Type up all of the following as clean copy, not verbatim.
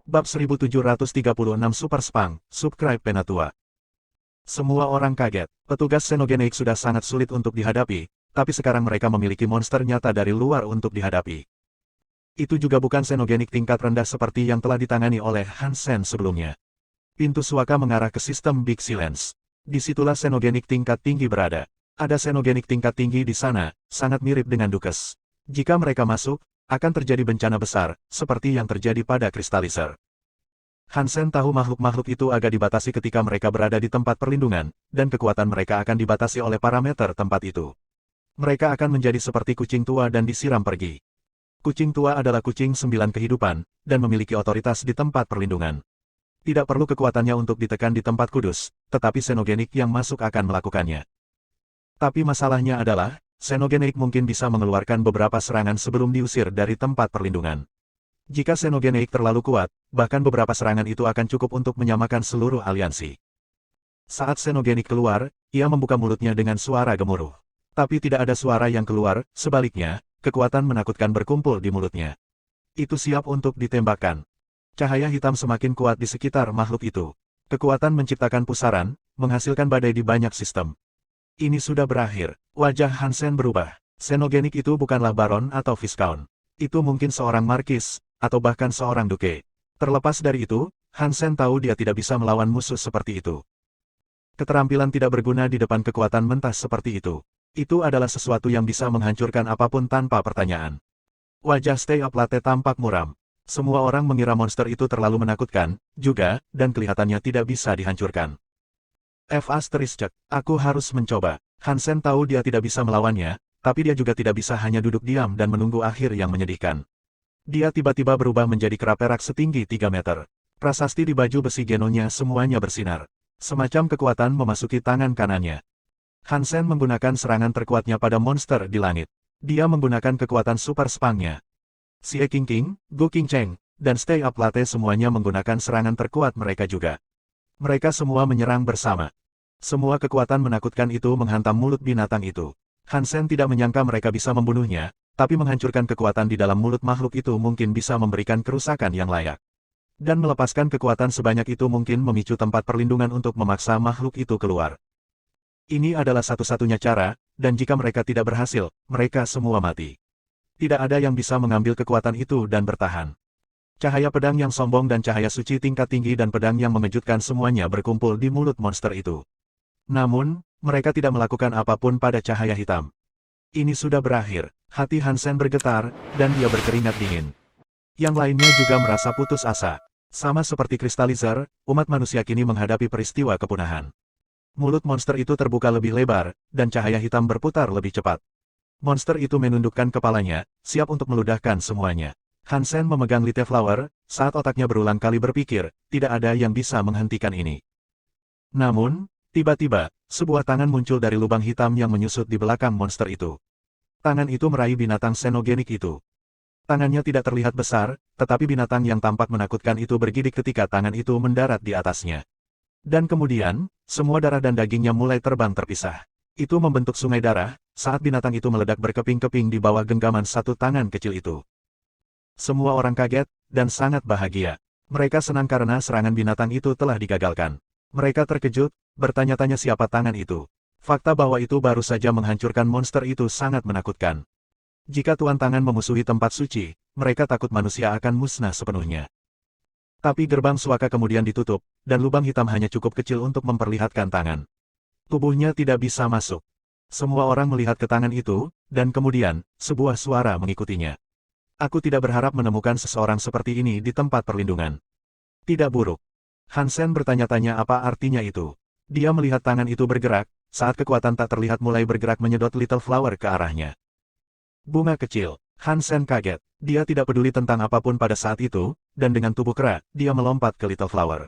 Bab 1736 Super Spang, Subscribe Penatua. Semua orang kaget. Petugas Xenogeneik sudah sangat sulit untuk dihadapi, tapi sekarang mereka memiliki monster nyata dari luar untuk dihadapi. Itu juga bukan Xenogeneik tingkat rendah seperti yang telah ditangani oleh Hansen sebelumnya. Pintu suaka mengarah ke sistem Big Silence. Disitulah Xenogeneik tingkat tinggi berada. Ada Xenogeneik tingkat tinggi di sana, sangat mirip dengan Dukes. Jika mereka masuk, akan terjadi bencana besar, seperti yang terjadi pada Crystallizer. Hansen tahu makhluk-makhluk itu agak dibatasi ketika mereka berada di tempat perlindungan, dan kekuatan mereka akan dibatasi oleh parameter tempat itu. Mereka akan menjadi seperti kucing tua dan disiram pergi. Kucing tua adalah kucing 9 kehidupan, dan memiliki otoritas di tempat perlindungan. Tidak perlu kekuatannya untuk ditekan di tempat kudus, tetapi Xenogeneik yang masuk akan melakukannya. Tapi masalahnya adalah, Xenogeneik mungkin bisa mengeluarkan beberapa serangan sebelum diusir dari tempat perlindungan. Jika Xenogeneik terlalu kuat, bahkan beberapa serangan itu akan cukup untuk menyamakan seluruh aliansi. Saat Xenogeneik keluar, ia membuka mulutnya dengan suara gemuruh. Tapi tidak ada suara yang keluar, sebaliknya, kekuatan menakutkan berkumpul di mulutnya. Itu siap untuk ditembakkan. Cahaya hitam semakin kuat di sekitar makhluk itu. Kekuatan menciptakan pusaran, menghasilkan badai di banyak sistem. Ini sudah berakhir. Wajah Hansen berubah. Xenogeneik itu bukanlah Baron atau Viscount. Itu mungkin seorang Markis, atau bahkan seorang Duke. Terlepas dari itu, Hansen tahu dia tidak bisa melawan musuh seperti itu. Keterampilan tidak berguna di depan kekuatan mentah seperti itu. Itu adalah sesuatu yang bisa menghancurkan apapun tanpa pertanyaan. Wajah Stay Up Latte tampak muram. Semua orang mengira monster itu terlalu menakutkan, juga, dan kelihatannya tidak bisa dihancurkan. Aku harus mencoba. Hansen tahu dia tidak bisa melawannya, tapi dia juga tidak bisa hanya duduk diam dan menunggu akhir yang menyedihkan. Dia tiba-tiba berubah menjadi kera perak setinggi 3 meter. Prasasti di baju besi genonya semuanya bersinar. Semacam kekuatan memasuki tangan kanannya. Hansen menggunakan serangan terkuatnya pada monster di langit. Dia menggunakan kekuatan super spangnya. Xie King King, Gu King Cheng, dan Stay Up Latte semuanya menggunakan serangan terkuat mereka juga. Mereka semua menyerang bersama. Semua kekuatan menakutkan itu menghantam mulut binatang itu. Hansen tidak menyangka mereka bisa membunuhnya, tapi menghancurkan kekuatan di dalam mulut makhluk itu mungkin bisa memberikan kerusakan yang layak. Dan melepaskan kekuatan sebanyak itu mungkin memicu tempat perlindungan untuk memaksa makhluk itu keluar. Ini adalah satu-satunya cara, dan jika mereka tidak berhasil, mereka semua mati. Tidak ada yang bisa mengambil kekuatan itu dan bertahan. Cahaya pedang yang sombong dan cahaya suci tingkat tinggi dan pedang yang mengejutkan semuanya berkumpul di mulut monster itu. Namun, mereka tidak melakukan apapun pada cahaya hitam. Ini sudah berakhir. Hati Hansen bergetar, dan dia berkeringat dingin. Yang lainnya juga merasa putus asa. Sama seperti Crystallizer, umat manusia kini menghadapi peristiwa kepunahan. Mulut monster itu terbuka lebih lebar, dan cahaya hitam berputar lebih cepat. Monster itu menundukkan kepalanya, siap untuk meludahkan semuanya. Hansen memegang Little Flower, saat otaknya berulang kali berpikir, tidak ada yang bisa menghentikan ini. Namun, tiba-tiba, sebuah tangan muncul dari lubang hitam yang menyusut di belakang monster itu. Tangan itu meraih binatang Xenogeneik itu. Tangannya tidak terlihat besar, tetapi binatang yang tampak menakutkan itu bergidik ketika tangan itu mendarat di atasnya. Dan kemudian, semua darah dan dagingnya mulai terbang terpisah. Itu membentuk sungai darah, saat binatang itu meledak berkeping-keping di bawah genggaman satu tangan kecil itu. Semua orang kaget, dan sangat bahagia. Mereka senang karena serangan binatang itu telah digagalkan. Mereka terkejut, bertanya-tanya siapa tangan itu. Fakta bahwa itu baru saja menghancurkan monster itu sangat menakutkan. Jika Tuan Tangan memusuhi tempat suci, mereka takut manusia akan musnah sepenuhnya. Tapi gerbang suaka kemudian ditutup, dan lubang hitam hanya cukup kecil untuk memperlihatkan tangan. Tubuhnya tidak bisa masuk. Semua orang melihat ke tangan itu, dan kemudian, sebuah suara mengikutinya. Aku tidak berharap menemukan seseorang seperti ini di tempat perlindungan. Tidak buruk. Hansen bertanya-tanya apa artinya itu. Dia melihat tangan itu bergerak, saat kekuatan tak terlihat mulai bergerak menyedot Little Flower ke arahnya. Bunga kecil. Hansen kaget. Dia tidak peduli tentang apapun pada saat itu, dan dengan tubuh kera, dia melompat ke Little Flower.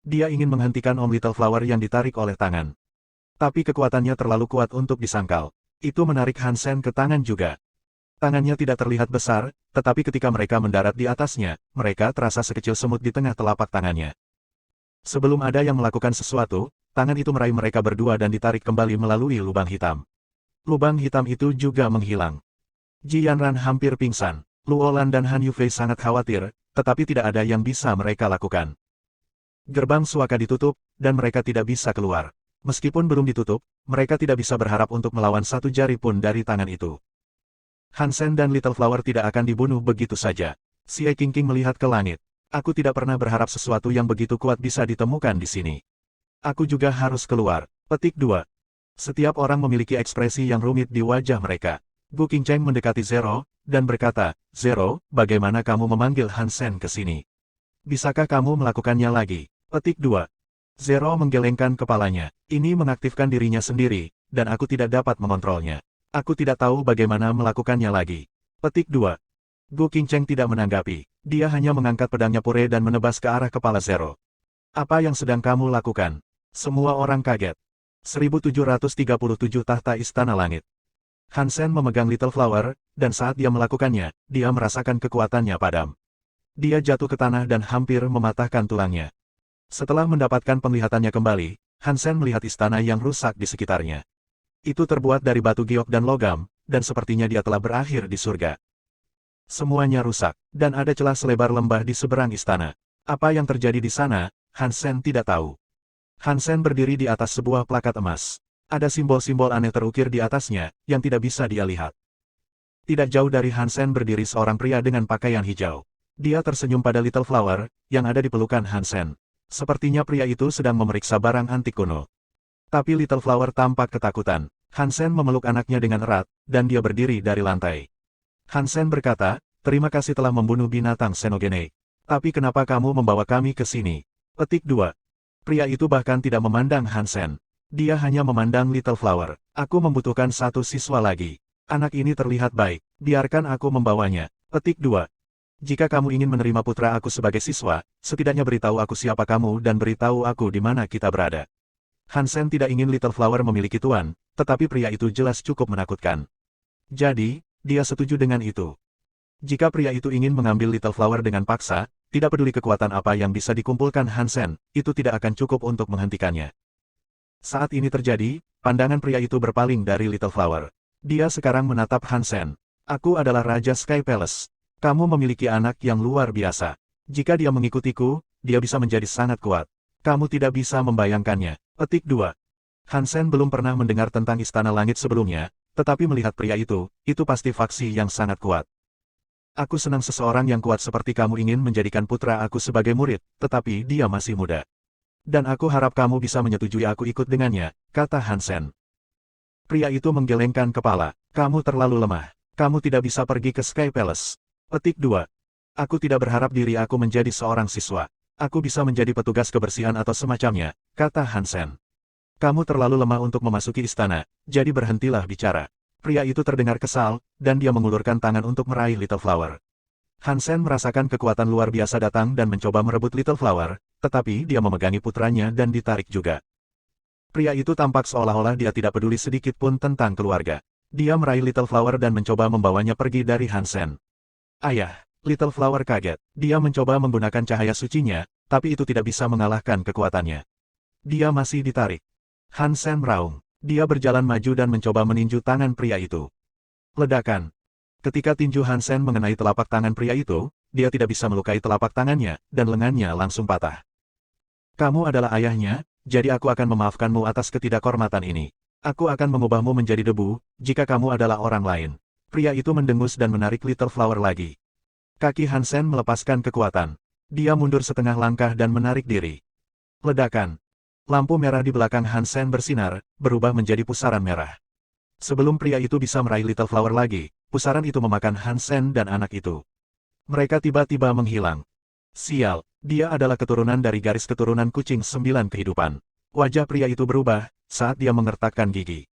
Dia ingin menghentikan Om Little Flower yang ditarik oleh tangan. Tapi kekuatannya terlalu kuat untuk disangkal. Itu menarik Hansen ke tangan juga. Tangannya tidak terlihat besar, tetapi ketika mereka mendarat di atasnya, mereka terasa sekecil semut di tengah telapak tangannya. Sebelum ada yang melakukan sesuatu, tangan itu meraih mereka berdua dan ditarik kembali melalui lubang hitam. Lubang hitam itu juga menghilang. Ji Yanran hampir pingsan. Luolan dan Han Yufei sangat khawatir, tetapi tidak ada yang bisa mereka lakukan. Gerbang suaka ditutup, dan mereka tidak bisa keluar. Meskipun belum ditutup, mereka tidak bisa berharap untuk melawan satu jari pun dari tangan itu. Hansen dan Little Flower tidak akan dibunuh begitu saja. Xie Qingqing melihat ke langit. Aku tidak pernah berharap sesuatu yang begitu kuat bisa ditemukan di sini. Aku juga harus keluar. Petik 2. Setiap orang memiliki ekspresi yang rumit di wajah mereka. Gu Qingcheng mendekati Zero, dan berkata, Zero, bagaimana kamu memanggil Hansen ke sini? Bisakah kamu melakukannya lagi? Petik 2. Zero menggelengkan kepalanya. Ini mengaktifkan dirinya sendiri, dan aku tidak dapat mengontrolnya. Aku tidak tahu bagaimana melakukannya lagi. Petik 2. Gu Qingcheng tidak menanggapi. Dia hanya mengangkat pedangnya pure dan menebas ke arah kepala Zero. Apa yang sedang kamu lakukan? Semua orang kaget. 1737 tahta Istana Langit. Hansen memegang Little Flower, dan saat dia melakukannya, dia merasakan kekuatannya padam. Dia jatuh ke tanah dan hampir mematahkan tulangnya. Setelah mendapatkan penglihatannya kembali, Hansen melihat istana yang rusak di sekitarnya. Itu terbuat dari batu giok dan logam, dan sepertinya dia telah berakhir di surga. Semuanya rusak, dan ada celah selebar lembah di seberang istana. Apa yang terjadi di sana, Hansen tidak tahu. Hansen berdiri di atas sebuah plakat emas. Ada simbol-simbol aneh terukir di atasnya, yang tidak bisa dia lihat. Tidak jauh dari Hansen berdiri seorang pria dengan pakaian hijau. Dia tersenyum pada Little Flower, yang ada di pelukan Hansen. Sepertinya pria itu sedang memeriksa barang antik kuno. Tapi Little Flower tampak ketakutan. Hansen memeluk anaknya dengan erat, dan dia berdiri dari lantai. Hansen berkata, terima kasih telah membunuh binatang Xenogene. Tapi kenapa kamu membawa kami ke sini? Petik 2. Pria itu bahkan tidak memandang Hansen. Dia hanya memandang Little Flower. Aku membutuhkan satu siswa lagi. Anak ini terlihat baik. Biarkan aku membawanya. Petik 2. Jika kamu ingin menerima putra aku sebagai siswa, setidaknya beritahu aku siapa kamu dan beritahu aku di mana kita berada. Hansen tidak ingin Little Flower memiliki tuan, tetapi pria itu jelas cukup menakutkan. Jadi, dia setuju dengan itu. Jika pria itu ingin mengambil Little Flower dengan paksa, tidak peduli kekuatan apa yang bisa dikumpulkan Hansen, itu tidak akan cukup untuk menghentikannya. Saat ini terjadi, pandangan pria itu berpaling dari Little Flower. Dia sekarang menatap Hansen. Aku adalah Raja Sky Palace. Kamu memiliki anak yang luar biasa. Jika dia mengikutiku, dia bisa menjadi sangat kuat. Kamu tidak bisa membayangkannya. Petik 2. Hansen belum pernah mendengar tentang Istana Langit sebelumnya, tetapi melihat pria itu pasti faksi yang sangat kuat. Aku senang seseorang yang kuat seperti kamu ingin menjadikan putra aku sebagai murid, tetapi dia masih muda. Dan aku harap kamu bisa menyetujui aku ikut dengannya, kata Hansen. Pria itu menggelengkan kepala. Kamu terlalu lemah. Kamu tidak bisa pergi ke Sky Palace. Petik 2. Aku tidak berharap diri aku menjadi seorang siswa. Aku bisa menjadi petugas kebersihan atau semacamnya, kata Hansen. Kamu terlalu lemah untuk memasuki istana, jadi berhentilah bicara. Pria itu terdengar kesal, dan dia mengulurkan tangan untuk meraih Little Flower. Hansen merasakan kekuatan luar biasa datang dan mencoba merebut Little Flower, tetapi dia memegangi putranya dan ditarik juga. Pria itu tampak seolah-olah dia tidak peduli sedikit pun tentang keluarga. Dia meraih Little Flower dan mencoba membawanya pergi dari Hansen. Ayah, Little Flower kaget. Dia mencoba menggunakan cahaya sucinya, tapi itu tidak bisa mengalahkan kekuatannya. Dia masih ditarik. Hansen meraung. Dia berjalan maju dan mencoba meninju tangan pria itu. Ledakan. Ketika tinju Hansen mengenai telapak tangan pria itu, dia tidak bisa melukai telapak tangannya, dan lengannya langsung patah. Kamu adalah ayahnya, jadi aku akan memaafkanmu atas ketidakhormatan ini. Aku akan mengubahmu menjadi debu, jika kamu adalah orang lain. Pria itu mendengus dan menarik Little Flower lagi. Kaki Hansen melepaskan kekuatan. Dia mundur setengah langkah dan menarik diri. Ledakan. Lampu merah di belakang Hansen bersinar, berubah menjadi pusaran merah. Sebelum pria itu bisa meraih Little Flower lagi, pusaran itu memakan Hansen dan anak itu. Mereka tiba-tiba menghilang. Sial, dia adalah keturunan dari garis keturunan kucing 9 kehidupan. Wajah pria itu berubah, saat dia mengertakkan gigi.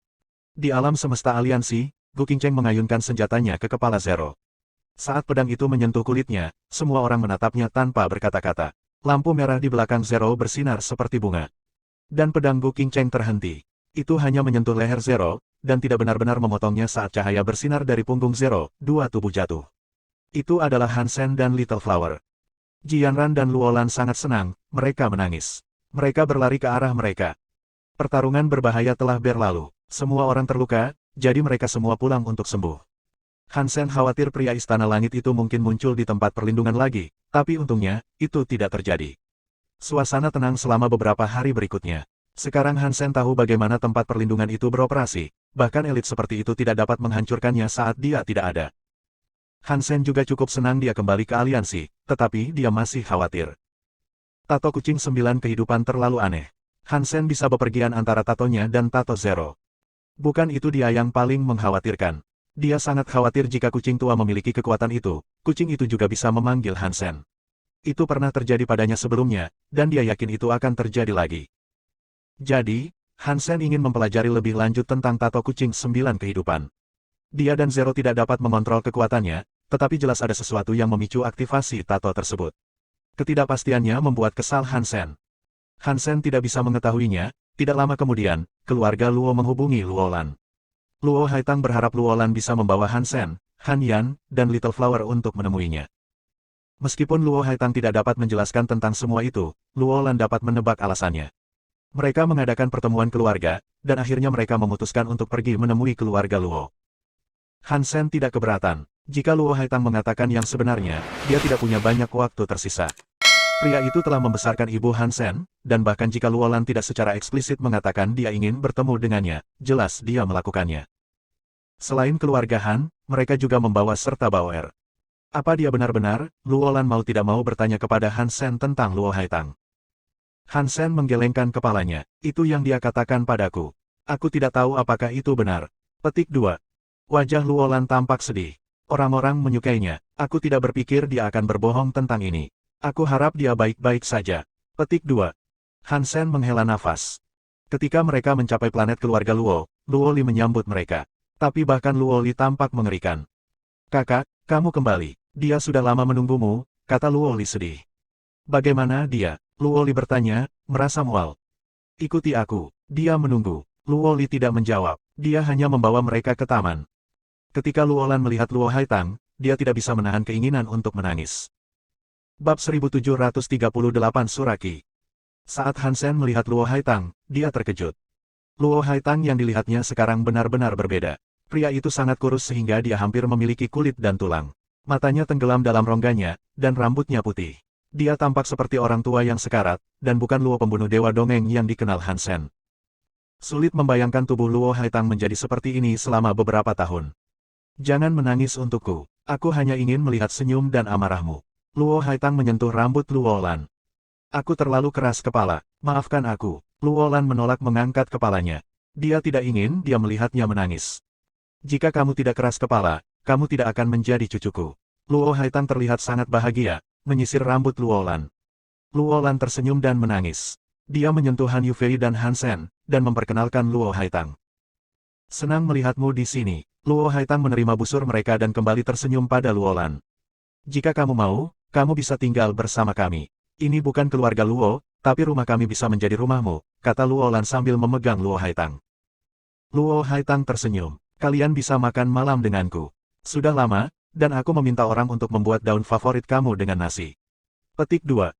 Di alam semesta aliansi, Gu Qingcheng mengayunkan senjatanya ke kepala Zero. Saat pedang itu menyentuh kulitnya, semua orang menatapnya tanpa berkata-kata. Lampu merah di belakang Zero bersinar seperti bunga. Dan pedang Gu Qingcheng terhenti. Itu hanya menyentuh leher Zero, dan tidak benar-benar memotongnya saat cahaya bersinar dari punggung Zero, dua tubuh jatuh. Itu adalah Hansen dan Little Flower. Jianran dan Luolan sangat senang, mereka menangis. Mereka berlari ke arah mereka. Pertarungan berbahaya telah berlalu. Semua orang terluka, jadi mereka semua pulang untuk sembuh. Han Sen khawatir pria Istana Langit itu mungkin muncul di tempat perlindungan lagi, tapi untungnya, itu tidak terjadi. Suasana tenang selama beberapa hari berikutnya. Sekarang Han Sen tahu bagaimana tempat perlindungan itu beroperasi, bahkan elit seperti itu tidak dapat menghancurkannya saat dia tidak ada. Han Sen juga cukup senang dia kembali ke aliansi, tetapi dia masih khawatir. Tato kucing 9 kehidupan terlalu aneh. Han Sen bisa bepergian antara tatonya dan tato Zero. Bukan itu dia yang paling mengkhawatirkan. Dia sangat khawatir jika kucing tua memiliki kekuatan itu, kucing itu juga bisa memanggil Han Sen. Itu pernah terjadi padanya sebelumnya, dan dia yakin itu akan terjadi lagi. Jadi, Han Sen ingin mempelajari lebih lanjut tentang tato kucing 9 kehidupan. Dia dan Zero tidak dapat mengontrol kekuatannya, tetapi jelas ada sesuatu yang memicu aktivasi tato tersebut. Ketidakpastiannya membuat kesal Han Sen. Han Sen tidak bisa mengetahuinya. Tidak lama kemudian, keluarga Luo menghubungi Luolan. Luo Haitang berharap Luolan bisa membawa Han Sen, Han Yan, dan Little Flower untuk menemuinya. Meskipun Luo Haitang tidak dapat menjelaskan tentang semua itu, Luolan dapat menebak alasannya. Mereka mengadakan pertemuan keluarga, dan akhirnya mereka memutuskan untuk pergi menemui keluarga Luo. Han Sen tidak keberatan. Jika Luo Haitang mengatakan yang sebenarnya, dia tidak punya banyak waktu tersisa. Pria itu telah membesarkan ibu Han Sen, dan bahkan jika Luolan tidak secara eksplisit mengatakan dia ingin bertemu dengannya, jelas dia melakukannya. Selain keluarga Han, mereka juga membawa serta Baoer. Apa dia benar-benar, Luolan mau tidak mau bertanya kepada Han Sen tentang Luo Haitang. Han Sen menggelengkan kepalanya, itu yang dia katakan padaku. Aku tidak tahu apakah itu benar. Petik 2. Wajah Luolan tampak sedih. Orang-orang menyukainya, aku tidak berpikir dia akan berbohong tentang ini. Aku harap dia baik-baik saja. Petik 2. Han Sen menghela nafas. Ketika mereka mencapai planet keluarga Luo, Luo Li menyambut mereka. Tapi bahkan Luo Li tampak mengerikan. Kakak, kamu kembali. Dia sudah lama menunggumu, kata Luo Li sedih. Bagaimana dia? Luo Li bertanya, merasa mual. Ikuti aku. Dia menunggu. Luo Li tidak menjawab. Dia hanya membawa mereka ke taman. Ketika Luolan melihat Luo Haitang, dia tidak bisa menahan keinginan untuk menangis. Bab 1738 Suraki. Saat Han Sen melihat Luo Haitang, dia terkejut. Luo Haitang yang dilihatnya sekarang benar-benar berbeda. Pria itu sangat kurus sehingga dia hampir memiliki kulit dan tulang. Matanya tenggelam dalam rongganya, dan rambutnya putih. Dia tampak seperti orang tua yang sekarat, dan bukan Luo pembunuh dewa dongeng yang dikenal Han Sen. Sulit membayangkan tubuh Luo Haitang menjadi seperti ini selama beberapa tahun. Jangan menangis untukku. Aku hanya ingin melihat senyum dan amarahmu. Luo Haitang menyentuh rambut Luolan. Aku terlalu keras kepala. Maafkan aku. Luolan menolak mengangkat kepalanya. Dia tidak ingin dia melihatnya menangis. Jika kamu tidak keras kepala, kamu tidak akan menjadi cucuku. Luo Haitang terlihat sangat bahagia, menyisir rambut Luolan. Luolan tersenyum dan menangis. Dia menyentuh Han Yufei dan Han Sen, dan memperkenalkan Luo Haitang. Senang melihatmu di sini. Luo Haitang menerima busur mereka dan kembali tersenyum pada Luolan. Jika kamu mau, kamu bisa tinggal bersama kami. Ini bukan keluarga Luo, tapi rumah kami bisa menjadi rumahmu, kata Luolan sambil memegang Luo Haitang. Luo Haitang tersenyum. Kalian bisa makan malam denganku. Sudah lama, dan aku meminta orang untuk membuat daun favorit kamu dengan nasi. Petik 2.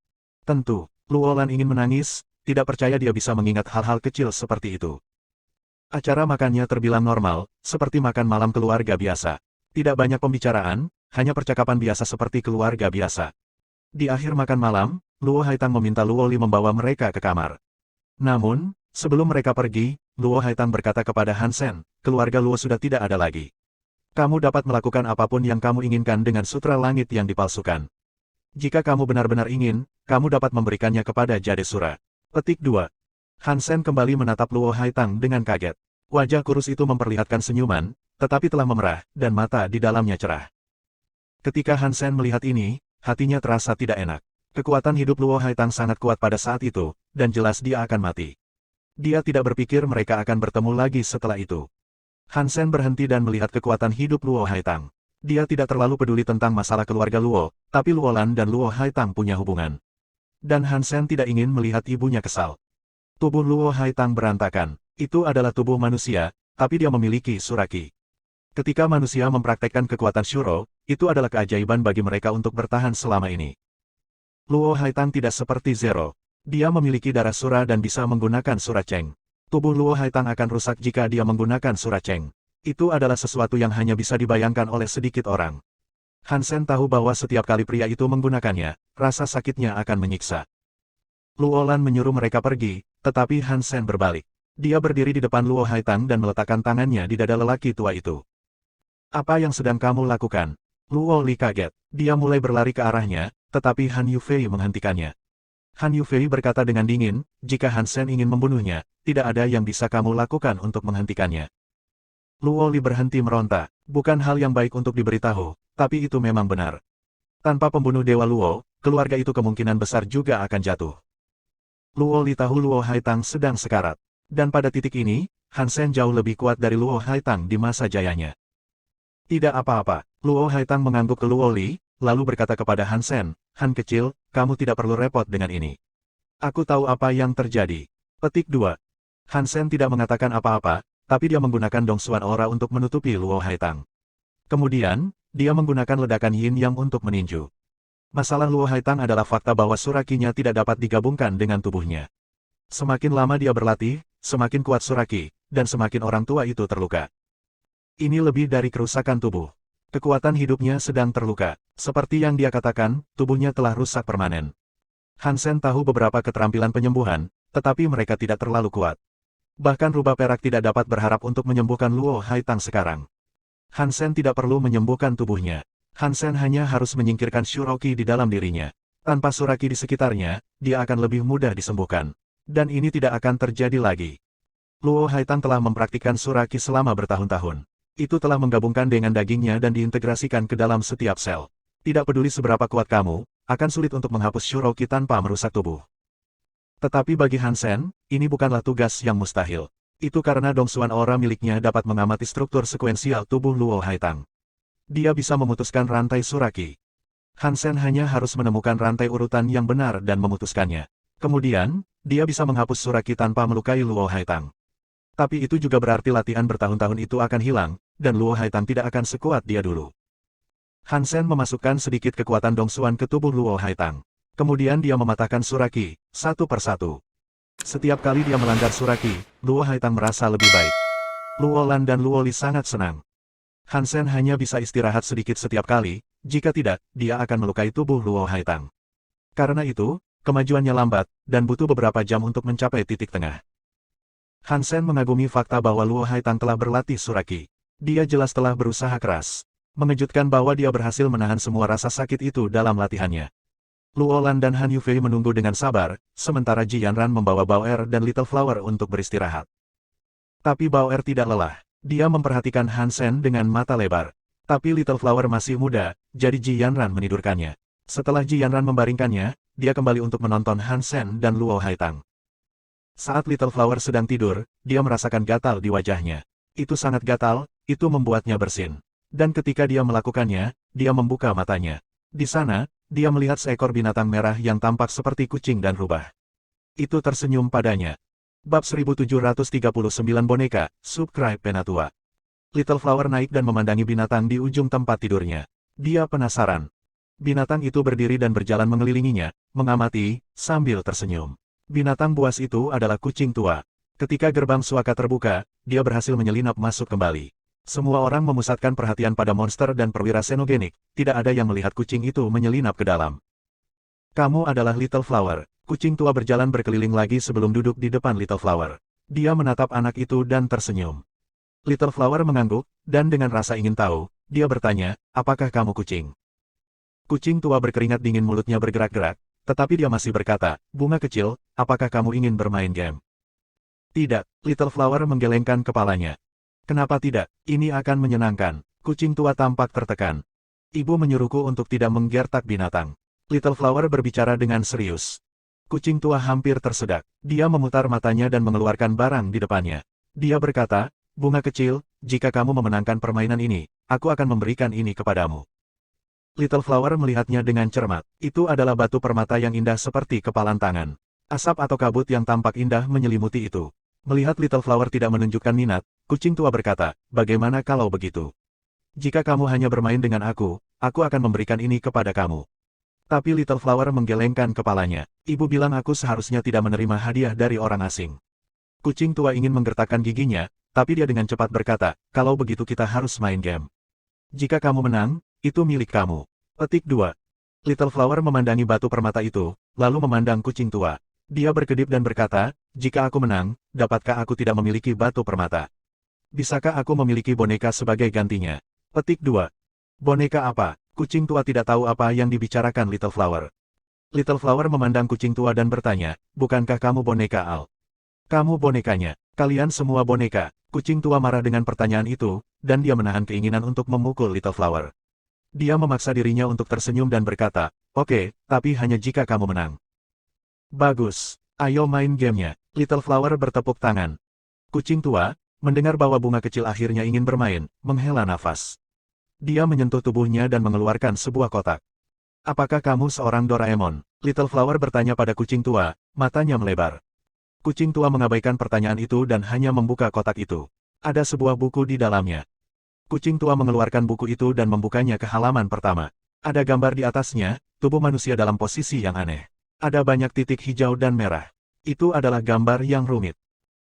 Tentu, Luolan ingin menangis, tidak percaya dia bisa mengingat hal-hal kecil seperti itu. Acara makannya terbilang normal, seperti makan malam keluarga biasa. Tidak banyak pembicaraan, hanya percakapan biasa seperti keluarga biasa. Di akhir makan malam, Luo Haitang meminta Luo Li membawa mereka ke kamar. Namun, sebelum mereka pergi, Luo Haitang berkata kepada Han Sen, keluarga Luo sudah tidak ada lagi. Kamu dapat melakukan apapun yang kamu inginkan dengan sutra langit yang dipalsukan. Jika kamu benar-benar ingin, kamu dapat memberikannya kepada Jadesura. Petik 2. Han Sen kembali menatap Luo Haitang dengan kaget. Wajah kurus itu memperlihatkan senyuman, tetapi telah memerah, dan mata di dalamnya cerah. Ketika Han Sen melihat ini, hatinya terasa tidak enak. Kekuatan hidup Luo Haitang sangat kuat pada saat itu, dan jelas dia akan mati. Dia tidak berpikir mereka akan bertemu lagi setelah itu. Han Sen berhenti dan melihat kekuatan hidup Luo Haitang. Dia tidak terlalu peduli tentang masalah keluarga Luo, tapi Luolan dan Luo Haitang punya hubungan. Dan Han Sen tidak ingin melihat ibunya kesal. Tubuh Luo Haitang berantakan. Itu adalah tubuh manusia, tapi dia memiliki suraki. Ketika manusia mempraktekkan kekuatan Shuro, itu adalah keajaiban bagi mereka untuk bertahan selama ini. Luo Haitang tidak seperti Zero. Dia memiliki darah sura dan bisa menggunakan sura Cheng. Tubuh Luo Haitang akan rusak jika dia menggunakan sura Cheng. Itu adalah sesuatu yang hanya bisa dibayangkan oleh sedikit orang. Hansen tahu bahwa setiap kali pria itu menggunakannya, rasa sakitnya akan menyiksa. Luolan menyuruh mereka pergi, tetapi Hansen berbalik. Dia berdiri di depan Luo Haitang dan meletakkan tangannya di dada lelaki tua itu. Apa yang sedang kamu lakukan? Luo Li kaget. Dia mulai berlari ke arahnya, tetapi Han Yufei menghentikannya. Han Yufei berkata dengan dingin, jika Hansen ingin membunuhnya, tidak ada yang bisa kamu lakukan untuk menghentikannya. Luo Li berhenti meronta. Bukan hal yang baik untuk diberitahu, tapi itu memang benar. Tanpa pembunuh Dewa Luo, keluarga itu kemungkinan besar juga akan jatuh. Luo Li tahu Luo Haitang sedang sekarat. Dan pada titik ini, Hansen jauh lebih kuat dari Luo Haitang di masa jayanya. Tidak apa-apa, Luo Haitang mengangguk ke Luo Li, lalu berkata kepada Hansen, Han kecil, kamu tidak perlu repot dengan ini. Aku tahu apa yang terjadi. Petik 2. Hansen tidak mengatakan apa-apa, tapi dia menggunakan Dongsuan Aura untuk menutupi Luo Haitang. Kemudian, dia menggunakan ledakan Yin Yang untuk meninju. Masalah Luo Haitang adalah fakta bahwa surakinya tidak dapat digabungkan dengan tubuhnya. Semakin lama dia berlatih, semakin kuat suraki, dan semakin orang tua itu terluka. Ini lebih dari kerusakan tubuh. Kekuatan hidupnya sedang terluka. Seperti yang dia katakan, tubuhnya telah rusak permanen. Hansen tahu beberapa keterampilan penyembuhan, tetapi mereka tidak terlalu kuat. Bahkan rubah perak tidak dapat berharap untuk menyembuhkan Luo Haitang sekarang. Hansen tidak perlu menyembuhkan tubuhnya. Hansen hanya harus menyingkirkan Shuroki di dalam dirinya. Tanpa Suraki di sekitarnya, dia akan lebih mudah disembuhkan. Dan ini tidak akan terjadi lagi. Luo Haitang telah mempraktikkan Suraki selama bertahun-tahun. Itu telah menggabungkan dengan dagingnya dan diintegrasikan ke dalam setiap sel. Tidak peduli seberapa kuat kamu, akan sulit untuk menghapus Shuroki tanpa merusak tubuh. Tetapi bagi Hansen, ini bukanlah tugas yang mustahil. Itu karena Dongsuan Aura miliknya dapat mengamati struktur sekuensial tubuh Luo Haitang. Dia bisa memutuskan rantai Suraki. Hansen hanya harus menemukan rantai urutan yang benar dan memutuskannya. Kemudian, dia bisa menghapus Suraki tanpa melukai Luo Haitang. Tapi itu juga berarti latihan bertahun-tahun itu akan hilang, dan Luo Haitang tidak akan sekuat dia dulu. Hansen memasukkan sedikit kekuatan Dongsuan ke tubuh Luo Haitang. Kemudian dia mematahkan Suraki, satu persatu. Setiap kali dia melanggar Suraki, Luo Haitang merasa lebih baik. Luo Lan dan Luo Li sangat senang. Hansen hanya bisa istirahat sedikit setiap kali, jika tidak, dia akan melukai tubuh Luo Haitang. Karena itu, kemajuannya lambat, dan butuh beberapa jam untuk mencapai titik tengah. Hansen mengagumi fakta bahwa Luo Haitang telah berlatih Suraki. Dia jelas telah berusaha keras. Mengejutkan bahwa dia berhasil menahan semua rasa sakit itu dalam latihannya. Luo Lan dan Han Yufei menunggu dengan sabar, sementara Ji Yanran membawa Bao Er dan Little Flower untuk beristirahat. Tapi Bao Er tidak lelah. Dia memperhatikan Hansen dengan mata lebar. Tapi Little Flower masih muda, jadi Ji Yanran menidurkannya. Setelah Ji Yanran membaringkannya, dia kembali untuk menonton Hansen dan Luo Haitang. Saat Little Flower sedang tidur, dia merasakan gatal di wajahnya. Itu sangat gatal, itu membuatnya bersin. Dan ketika dia melakukannya, dia membuka matanya. Di sana, dia melihat seekor binatang merah yang tampak seperti kucing dan rubah. Itu tersenyum padanya. Bab 1739 boneka, subscribe Penatua. Little Flower naik dan memandangi binatang di ujung tempat tidurnya. Dia penasaran. Binatang itu berdiri dan berjalan mengelilinginya, mengamati, sambil tersenyum. Binatang buas itu adalah kucing tua. Ketika gerbang suaka terbuka, dia berhasil menyelinap masuk kembali. Semua orang memusatkan perhatian pada monster dan perwira xenogenik, tidak ada yang melihat kucing itu menyelinap ke dalam. Kamu adalah Little Flower. Kucing tua berjalan berkeliling lagi sebelum duduk di depan Little Flower. Dia menatap anak itu dan tersenyum. Little Flower mengangguk, dan dengan rasa ingin tahu, dia bertanya, apakah kamu kucing? Kucing tua berkeringat dingin, mulutnya bergerak-gerak, tetapi dia masih berkata, bunga kecil, apakah kamu ingin bermain game? Tidak, Little Flower menggelengkan kepalanya. Kenapa tidak? Ini akan menyenangkan. Kucing tua tampak tertekan. Ibu menyuruhku untuk tidak menggertak binatang. Little Flower berbicara dengan serius. Kucing tua hampir tersedak. Dia memutar matanya dan mengeluarkan barang di depannya. Dia berkata, bunga kecil, jika kamu memenangkan permainan ini, aku akan memberikan ini kepadamu. Little Flower melihatnya dengan cermat. Itu adalah batu permata yang indah seperti kepalan tangan. Asap atau kabut yang tampak indah menyelimuti itu. Melihat Little Flower tidak menunjukkan minat, kucing tua berkata, bagaimana kalau begitu? Jika kamu hanya bermain dengan aku akan memberikan ini kepada kamu. Tapi Little Flower menggelengkan kepalanya. Ibu bilang aku seharusnya tidak menerima hadiah dari orang asing. Kucing tua ingin menggertakkan giginya, tapi dia dengan cepat berkata, kalau begitu kita harus main game. Jika kamu menang, itu milik kamu. Petik 2. Little Flower memandangi batu permata itu, lalu memandang kucing tua. Dia berkedip dan berkata, jika aku menang, dapatkah aku tidak memiliki batu permata? Bisakah aku memiliki boneka sebagai gantinya? Petik 2. Boneka apa? Kucing tua tidak tahu apa yang dibicarakan Little Flower. Little Flower memandang kucing tua dan bertanya, bukankah kamu boneka Al? Kamu bonekanya. Kalian semua boneka. Kucing tua marah dengan pertanyaan itu, dan dia menahan keinginan untuk memukul Little Flower. Dia memaksa dirinya untuk tersenyum dan berkata, oke, tapi hanya jika kamu menang. Bagus. Ayo main gamenya. Little Flower bertepuk tangan. Kucing tua, mendengar bahwa bunga kecil akhirnya ingin bermain, menghela nafas. Dia menyentuh tubuhnya dan mengeluarkan sebuah kotak. Apakah kamu seorang Doraemon? Little Flower bertanya pada kucing tua, matanya melebar. Kucing tua mengabaikan pertanyaan itu dan hanya membuka kotak itu. Ada sebuah buku di dalamnya. Kucing tua mengeluarkan buku itu dan membukanya ke halaman pertama. Ada gambar di atasnya, tubuh manusia dalam posisi yang aneh. Ada banyak titik hijau dan merah. Itu adalah gambar yang rumit.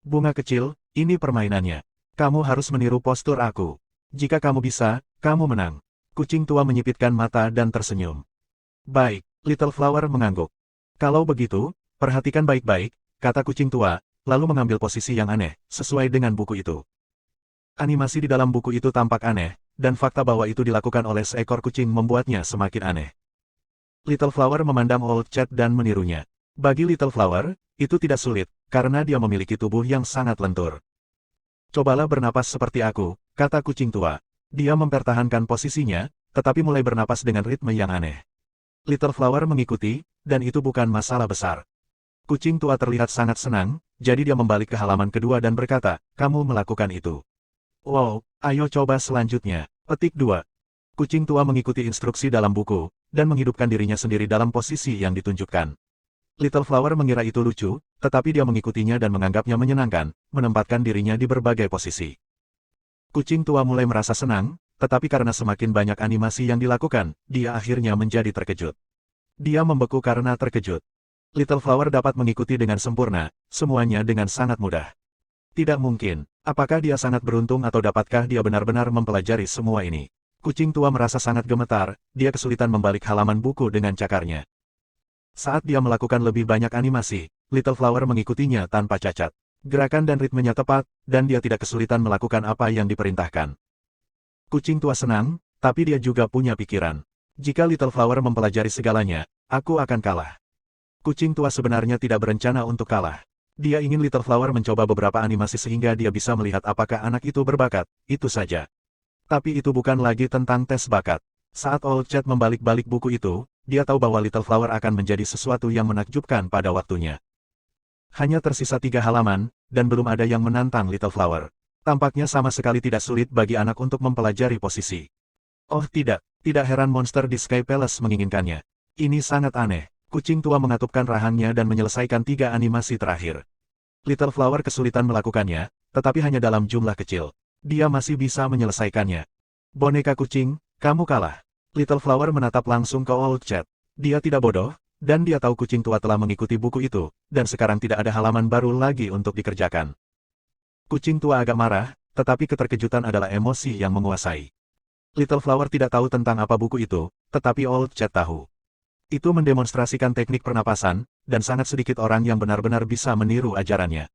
Bunga kecil, ini permainannya. Kamu harus meniru postur aku. Jika kamu bisa, kamu menang. Kucing tua menyipitkan mata dan tersenyum. Baik, Little Flower mengangguk. Kalau begitu, perhatikan baik-baik, kata kucing tua, lalu mengambil posisi yang aneh, sesuai dengan buku itu. Animasi di dalam buku itu tampak aneh, dan fakta bahwa itu dilakukan oleh seekor kucing membuatnya semakin aneh. Little Flower memandang Old Chat dan menirunya. Bagi Little Flower, itu tidak sulit, karena dia memiliki tubuh yang sangat lentur. Cobalah bernapas seperti aku, kata kucing tua. Dia mempertahankan posisinya, tetapi mulai bernapas dengan ritme yang aneh. Little Flower mengikuti, dan itu bukan masalah besar. Kucing tua terlihat sangat senang, jadi dia membalik ke halaman kedua dan berkata, kamu melakukan itu. Wow, ayo coba selanjutnya. Petik 2. Kucing tua mengikuti instruksi dalam buku, dan menghidupkan dirinya sendiri dalam posisi yang ditunjukkan. Little Flower mengira itu lucu, tetapi dia mengikutinya dan menganggapnya menyenangkan, menempatkan dirinya di berbagai posisi. Kucing tua mulai merasa senang, tetapi karena semakin banyak animasi yang dilakukan, dia akhirnya menjadi terkejut. Dia membeku karena terkejut. Little Flower dapat mengikuti dengan sempurna, semuanya dengan sangat mudah. Tidak mungkin. Apakah dia sangat beruntung atau dapatkah dia benar-benar mempelajari semua ini? Kucing tua merasa sangat gemetar, dia kesulitan membalik halaman buku dengan cakarnya. Saat dia melakukan lebih banyak animasi, Little Flower mengikutinya tanpa cacat. Gerakan dan ritmenya tepat, dan dia tidak kesulitan melakukan apa yang diperintahkan. Kucing tua senang, tapi dia juga punya pikiran. Jika Little Flower mempelajari segalanya, aku akan kalah. Kucing tua sebenarnya tidak berencana untuk kalah. Dia ingin Little Flower mencoba beberapa animasi sehingga dia bisa melihat apakah anak itu berbakat, itu saja. Tapi itu bukan lagi tentang tes bakat. Saat Old Chat membalik-balik buku itu, dia tahu bahwa Little Flower akan menjadi sesuatu yang menakjubkan pada waktunya. Hanya tersisa 3 halaman, dan belum ada yang menantang Little Flower. Tampaknya sama sekali tidak sulit bagi anak untuk mempelajari posisi. Oh tidak, tidak heran monster di Sky Palace menginginkannya. Ini sangat aneh. Kucing tua mengatupkan rahangnya dan menyelesaikan 3 animasi terakhir. Little Flower kesulitan melakukannya, tetapi hanya dalam jumlah kecil. Dia masih bisa menyelesaikannya. Boneka kucing, kamu kalah. Little Flower menatap langsung ke Old Chat. Dia tidak bodoh, dan dia tahu kucing tua telah mengikuti buku itu, dan sekarang tidak ada halaman baru lagi untuk dikerjakan. Kucing tua agak marah, tetapi keterkejutan adalah emosi yang menguasai. Little Flower tidak tahu tentang apa buku itu, tetapi Old Chat tahu. Itu mendemonstrasikan teknik pernapasan, dan sangat sedikit orang yang benar-benar bisa meniru ajarannya.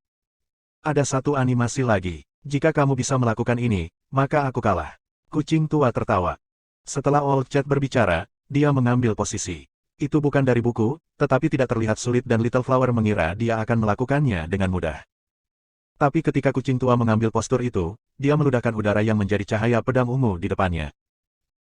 Ada satu animasi lagi. Jika kamu bisa melakukan ini, maka aku kalah. Kucing tua tertawa. Setelah Old Chat berbicara, dia mengambil posisi. Itu bukan dari buku, tetapi tidak terlihat sulit dan Little Flower mengira dia akan melakukannya dengan mudah. Tapi ketika kucing tua mengambil postur itu, dia meludahkan udara yang menjadi cahaya pedang ungu di depannya.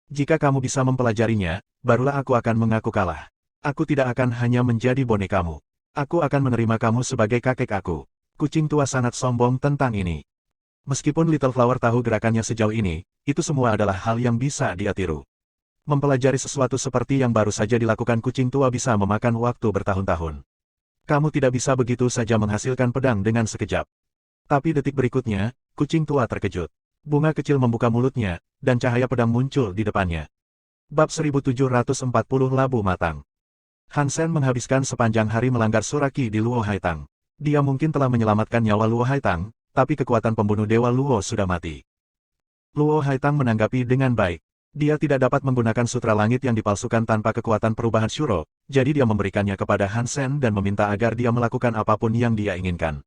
Jika kamu bisa mempelajarinya, barulah aku akan mengaku kalah. Aku tidak akan hanya menjadi bonekamu. Aku akan menerima kamu sebagai kakek aku. Kucing tua sangat sombong tentang ini. Meskipun Little Flower tahu gerakannya sejauh ini, itu semua adalah hal yang bisa dia tiru. Mempelajari sesuatu seperti yang baru saja dilakukan kucing tua bisa memakan waktu bertahun-tahun. Kamu tidak bisa begitu saja menghasilkan pedang dengan sekejap. Tapi detik berikutnya, kucing tua terkejut. Bunga kecil membuka mulutnya, dan cahaya pedang muncul di depannya. Bab 1740 Labu Matang. Han Sen menghabiskan sepanjang hari melanggar Suraki di Luo Haitang. Dia mungkin telah menyelamatkan nyawa Luo Haitang, tapi kekuatan pembunuh Dewa Luo sudah mati. Luo Haitang menanggapi dengan baik. Dia tidak dapat menggunakan sutra langit yang dipalsukan tanpa kekuatan perubahan Shuro, jadi dia memberikannya kepada Hansen dan meminta agar dia melakukan apapun yang dia inginkan.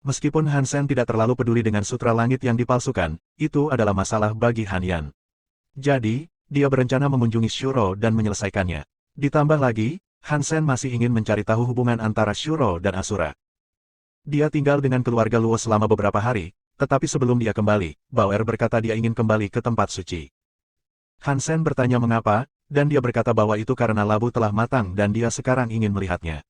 Meskipun Hansen tidak terlalu peduli dengan sutra langit yang dipalsukan, itu adalah masalah bagi Han Yan. Jadi, dia berencana mengunjungi Shuro dan menyelesaikannya. Ditambah lagi, Hansen masih ingin mencari tahu hubungan antara Shuro dan Asura. Dia tinggal dengan keluarga Luo selama beberapa hari, tetapi sebelum dia kembali, Bauer berkata dia ingin kembali ke tempat suci. Hansen bertanya mengapa, dan dia berkata bahwa itu karena labu telah matang dan dia sekarang ingin melihatnya.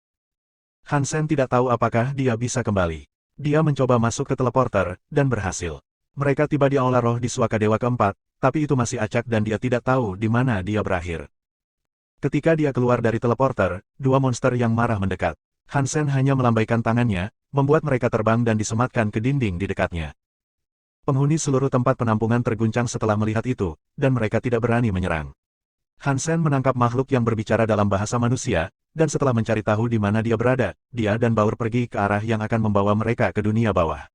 Hansen tidak tahu apakah dia bisa kembali. Dia mencoba masuk ke teleporter, dan berhasil. Mereka tiba di Aula Roh di Suaka Dewa keempat, tapi itu masih acak dan dia tidak tahu di mana dia berakhir. Ketika dia keluar dari teleporter, dua monster yang marah mendekat. Hansen hanya melambaikan tangannya, membuat mereka terbang dan disematkan ke dinding di dekatnya. Penghuni seluruh tempat penampungan terguncang setelah melihat itu, dan mereka tidak berani menyerang. Hansen menangkap makhluk yang berbicara dalam bahasa manusia, dan setelah mencari tahu di mana dia berada, dia dan Bauer pergi ke arah yang akan membawa mereka ke dunia bawah.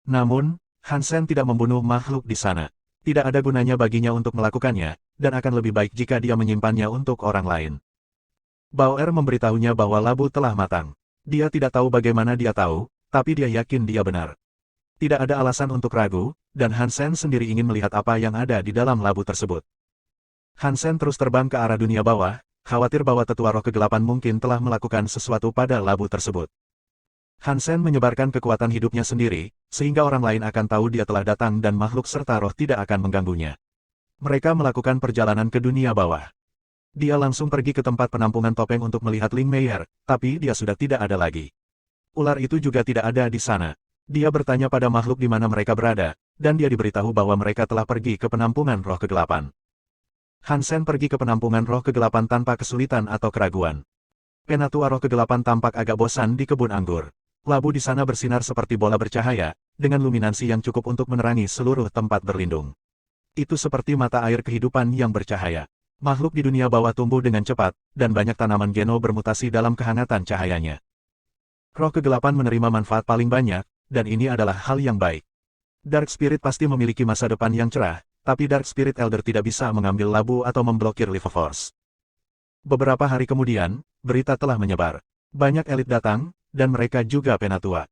Namun, Hansen tidak membunuh makhluk di sana. Tidak ada gunanya baginya untuk melakukannya, dan akan lebih baik jika dia menyimpannya untuk orang lain. Bauer memberitahunya bahwa labu telah matang. Dia tidak tahu bagaimana dia tahu, tapi dia yakin dia benar. Tidak ada alasan untuk ragu, dan Hansen sendiri ingin melihat apa yang ada di dalam labu tersebut. Hansen terus terbang ke arah dunia bawah, khawatir bahwa tetua roh kegelapan mungkin telah melakukan sesuatu pada labu tersebut. Hansen menyebarkan kekuatan hidupnya sendiri, sehingga orang lain akan tahu dia telah datang dan makhluk serta roh tidak akan mengganggunya. Mereka melakukan perjalanan ke dunia bawah. Dia langsung pergi ke tempat penampungan topeng untuk melihat Ling Meier, tapi dia sudah tidak ada lagi. Ular itu juga tidak ada di sana. Dia bertanya pada makhluk di mana mereka berada, dan dia diberitahu bahwa mereka telah pergi ke penampungan roh kegelapan. Hansen pergi ke penampungan roh kegelapan tanpa kesulitan atau keraguan. Penatua roh kegelapan tampak agak bosan di kebun anggur. Labu di sana bersinar seperti bola bercahaya, dengan luminansi yang cukup untuk menerangi seluruh tempat berlindung. Itu seperti mata air kehidupan yang bercahaya. Makhluk di dunia bawah tumbuh dengan cepat, dan banyak tanaman geno bermutasi dalam kehangatan cahayanya. Roh kegelapan menerima manfaat paling banyak, dan ini adalah hal yang baik. Dark Spirit pasti memiliki masa depan yang cerah, tapi Dark Spirit Elder tidak bisa mengambil labu atau memblokir Life Force. Beberapa hari kemudian, berita telah menyebar. Banyak elit datang, dan mereka juga penatua.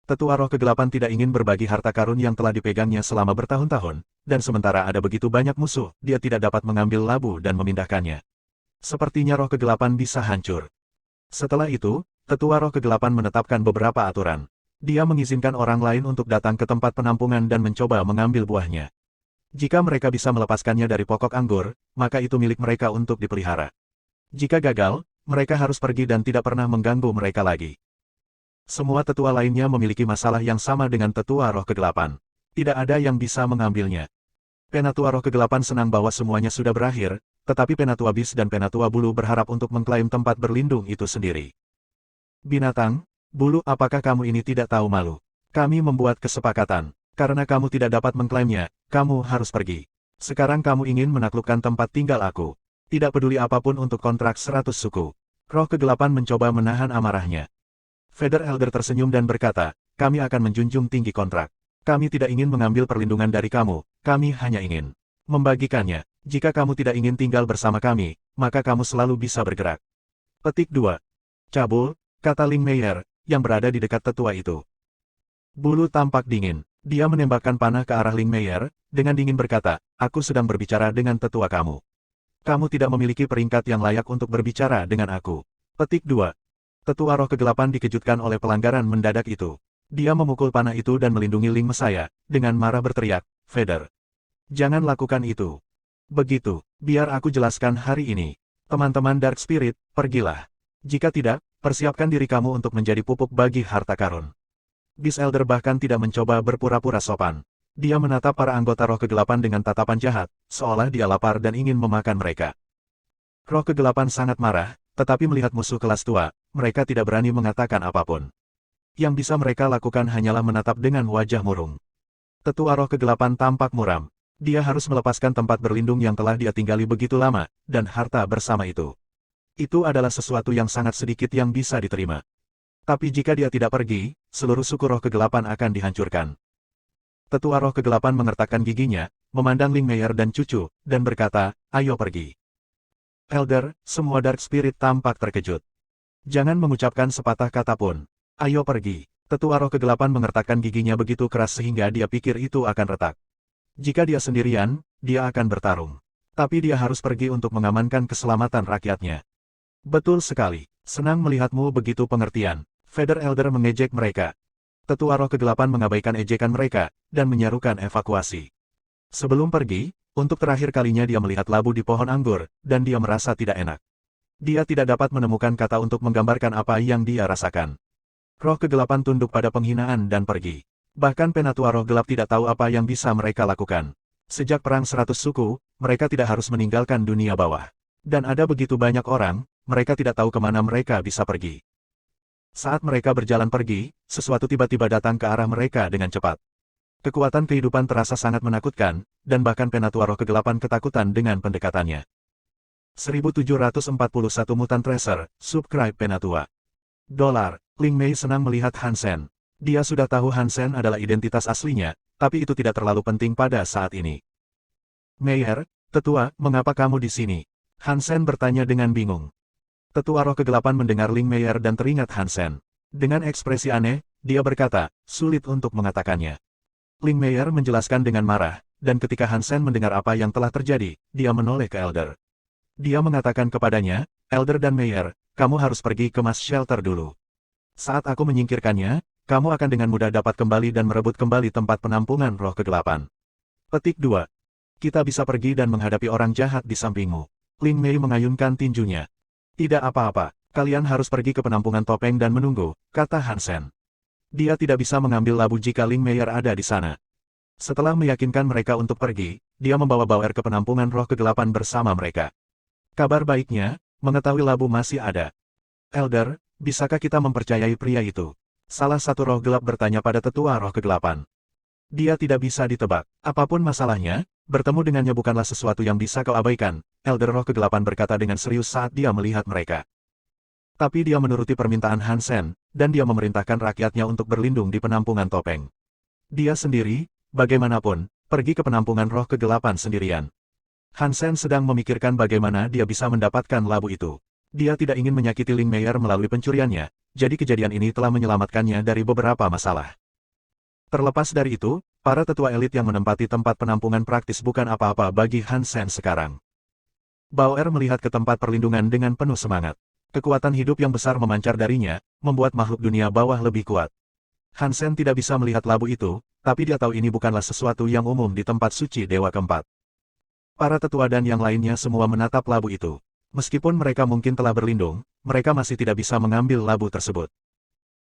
Tetua roh kegelapan tidak ingin berbagi harta karun yang telah dipegangnya selama bertahun-tahun, dan sementara ada begitu banyak musuh, dia tidak dapat mengambil labu dan memindahkannya. Sepertinya roh kegelapan bisa hancur. Setelah itu, tetua roh kegelapan menetapkan beberapa aturan. Dia mengizinkan orang lain untuk datang ke tempat penampungan dan mencoba mengambil buahnya. Jika mereka bisa melepaskannya dari pokok anggur, maka itu milik mereka untuk dipelihara. Jika gagal, mereka harus pergi dan tidak pernah mengganggu mereka lagi. Semua tetua lainnya memiliki masalah yang sama dengan tetua roh kegelapan. Tidak ada yang bisa mengambilnya. Penatua roh kegelapan senang bahwa semuanya sudah berakhir, tetapi penatua bis dan penatua bulu berharap untuk mengklaim tempat berlindung itu sendiri. Binatang, Bulu, apakah kamu ini tidak tahu malu? Kami membuat kesepakatan. Karena kamu tidak dapat mengklaimnya, kamu harus pergi. Sekarang kamu ingin menaklukkan tempat tinggal aku. Tidak peduli apapun untuk kontrak 100 suku. Roh kegelapan mencoba menahan amarahnya. Feather Elder tersenyum dan berkata, kami akan menjunjung tinggi kontrak. Kami tidak ingin mengambil perlindungan dari kamu, kami hanya ingin membagikannya. Jika kamu tidak ingin tinggal bersama kami, maka kamu selalu bisa bergerak. Petik 2. Cabul, kata Ling Meier, yang berada di dekat tetua itu. Bulu tampak dingin. Dia menembakkan panah ke arah Ling Meier, dengan dingin berkata, aku sedang berbicara dengan tetua kamu. Kamu tidak memiliki peringkat yang layak untuk berbicara dengan aku. Petik 2. Tetua roh kegelapan dikejutkan oleh pelanggaran mendadak itu. Dia memukul panah itu dan melindungi Ling Mesaya, dengan marah berteriak, Feather. Jangan lakukan itu. Begitu, biar aku jelaskan hari ini. Teman-teman Dark Spirit, pergilah. Jika tidak, persiapkan diri kamu untuk menjadi pupuk bagi harta karun. Beast Elder bahkan tidak mencoba berpura-pura sopan. Dia menatap para anggota roh kegelapan dengan tatapan jahat, seolah dia lapar dan ingin memakan mereka. Roh kegelapan sangat marah, tetapi melihat musuh kelas tua, mereka tidak berani mengatakan apapun. Yang bisa mereka lakukan hanyalah menatap dengan wajah murung. Tetua roh kegelapan tampak muram. Dia harus melepaskan tempat berlindung yang telah dia tinggali begitu lama, dan harta bersama itu. Itu adalah sesuatu yang sangat sedikit yang bisa diterima. Tapi jika dia tidak pergi, seluruh suku roh kegelapan akan dihancurkan. Tetua roh kegelapan mengertakkan giginya, memandang Ling Meier dan cucu, dan berkata, ayo pergi. Elder, semua Dark Spirit tampak terkejut. Jangan mengucapkan sepatah kata pun. Ayo pergi. Tetua roh kegelapan mengertakkan giginya begitu keras sehingga dia pikir itu akan retak. Jika dia sendirian, dia akan bertarung. Tapi dia harus pergi untuk mengamankan keselamatan rakyatnya. Betul sekali. Senang melihatmu begitu pengertian. Feather Elder mengejek mereka. Tetua roh kegelapan mengabaikan ejekan mereka, dan menyerukan evakuasi. Sebelum pergi, untuk terakhir kalinya dia melihat labu di pohon anggur, dan dia merasa tidak enak. Dia tidak dapat menemukan kata untuk menggambarkan apa yang dia rasakan. Roh kegelapan tunduk pada penghinaan dan pergi. Bahkan penatua roh gelap tidak tahu apa yang bisa mereka lakukan. Sejak perang 100 suku, mereka tidak harus meninggalkan dunia bawah. Dan ada begitu banyak orang, mereka tidak tahu kemana mereka bisa pergi. Saat mereka berjalan pergi, sesuatu tiba-tiba datang ke arah mereka dengan cepat. Kekuatan kehidupan terasa sangat menakutkan, dan bahkan penatua roh kegelapan ketakutan dengan pendekatannya. 1741 Mutant Tracer, Subscribe Penatua. Dolar, Ling Mei senang melihat Hansen. Dia sudah tahu Hansen adalah identitas aslinya, tapi itu tidak terlalu penting pada saat ini. Meier, tetua, mengapa kamu di sini? Hansen bertanya dengan bingung. Tetua roh kegelapan mendengar Ling Meier dan teringat Hansen. Dengan ekspresi aneh, dia berkata, sulit untuk mengatakannya. Ling Meier menjelaskan dengan marah, dan ketika Hansen mendengar apa yang telah terjadi, dia menoleh ke Elder. Dia mengatakan kepadanya, Elder dan Meier, kamu harus pergi ke Mass Shelter dulu. Saat aku menyingkirkannya, kamu akan dengan mudah dapat kembali dan merebut kembali tempat penampungan roh kegelapan. Petik 2. Kita bisa pergi dan menghadapi orang jahat di sampingmu. Ling Mei mengayunkan tinjunya. Tidak apa-apa, kalian harus pergi ke penampungan topeng dan menunggu, kata Hansen. Dia tidak bisa mengambil labu jika Ling Meier ada di sana. Setelah meyakinkan mereka untuk pergi, dia membawa Bauer ke penampungan roh kegelapan bersama mereka. Kabar baiknya, mengetahui labu masih ada. Elder, bisakah kita mempercayai pria itu? Salah satu roh gelap bertanya pada tetua roh kegelapan. Dia tidak bisa ditebak. Apapun masalahnya, bertemu dengannya bukanlah sesuatu yang bisa kau abaikan, Elder roh kegelapan berkata dengan serius saat dia melihat mereka. Tapi dia menuruti permintaan Hansen, dan dia memerintahkan rakyatnya untuk berlindung di penampungan topeng. Dia sendiri, bagaimanapun, pergi ke penampungan roh kegelapan sendirian. Hansen sedang memikirkan bagaimana dia bisa mendapatkan labu itu. Dia tidak ingin menyakiti Ling Meier melalui pencuriannya, jadi kejadian ini telah menyelamatkannya dari beberapa masalah. Terlepas dari itu, para tetua elit yang menempati tempat penampungan praktis bukan apa-apa bagi Hansen sekarang. Bauer melihat ke tempat perlindungan dengan penuh semangat. Kekuatan hidup yang besar memancar darinya, membuat makhluk dunia bawah lebih kuat. Hansen tidak bisa melihat labu itu, tapi dia tahu ini bukanlah sesuatu yang umum di tempat suci Dewa Keempat. Para tetua dan yang lainnya semua menatap labu itu. Meskipun mereka mungkin telah berlindung, mereka masih tidak bisa mengambil labu tersebut.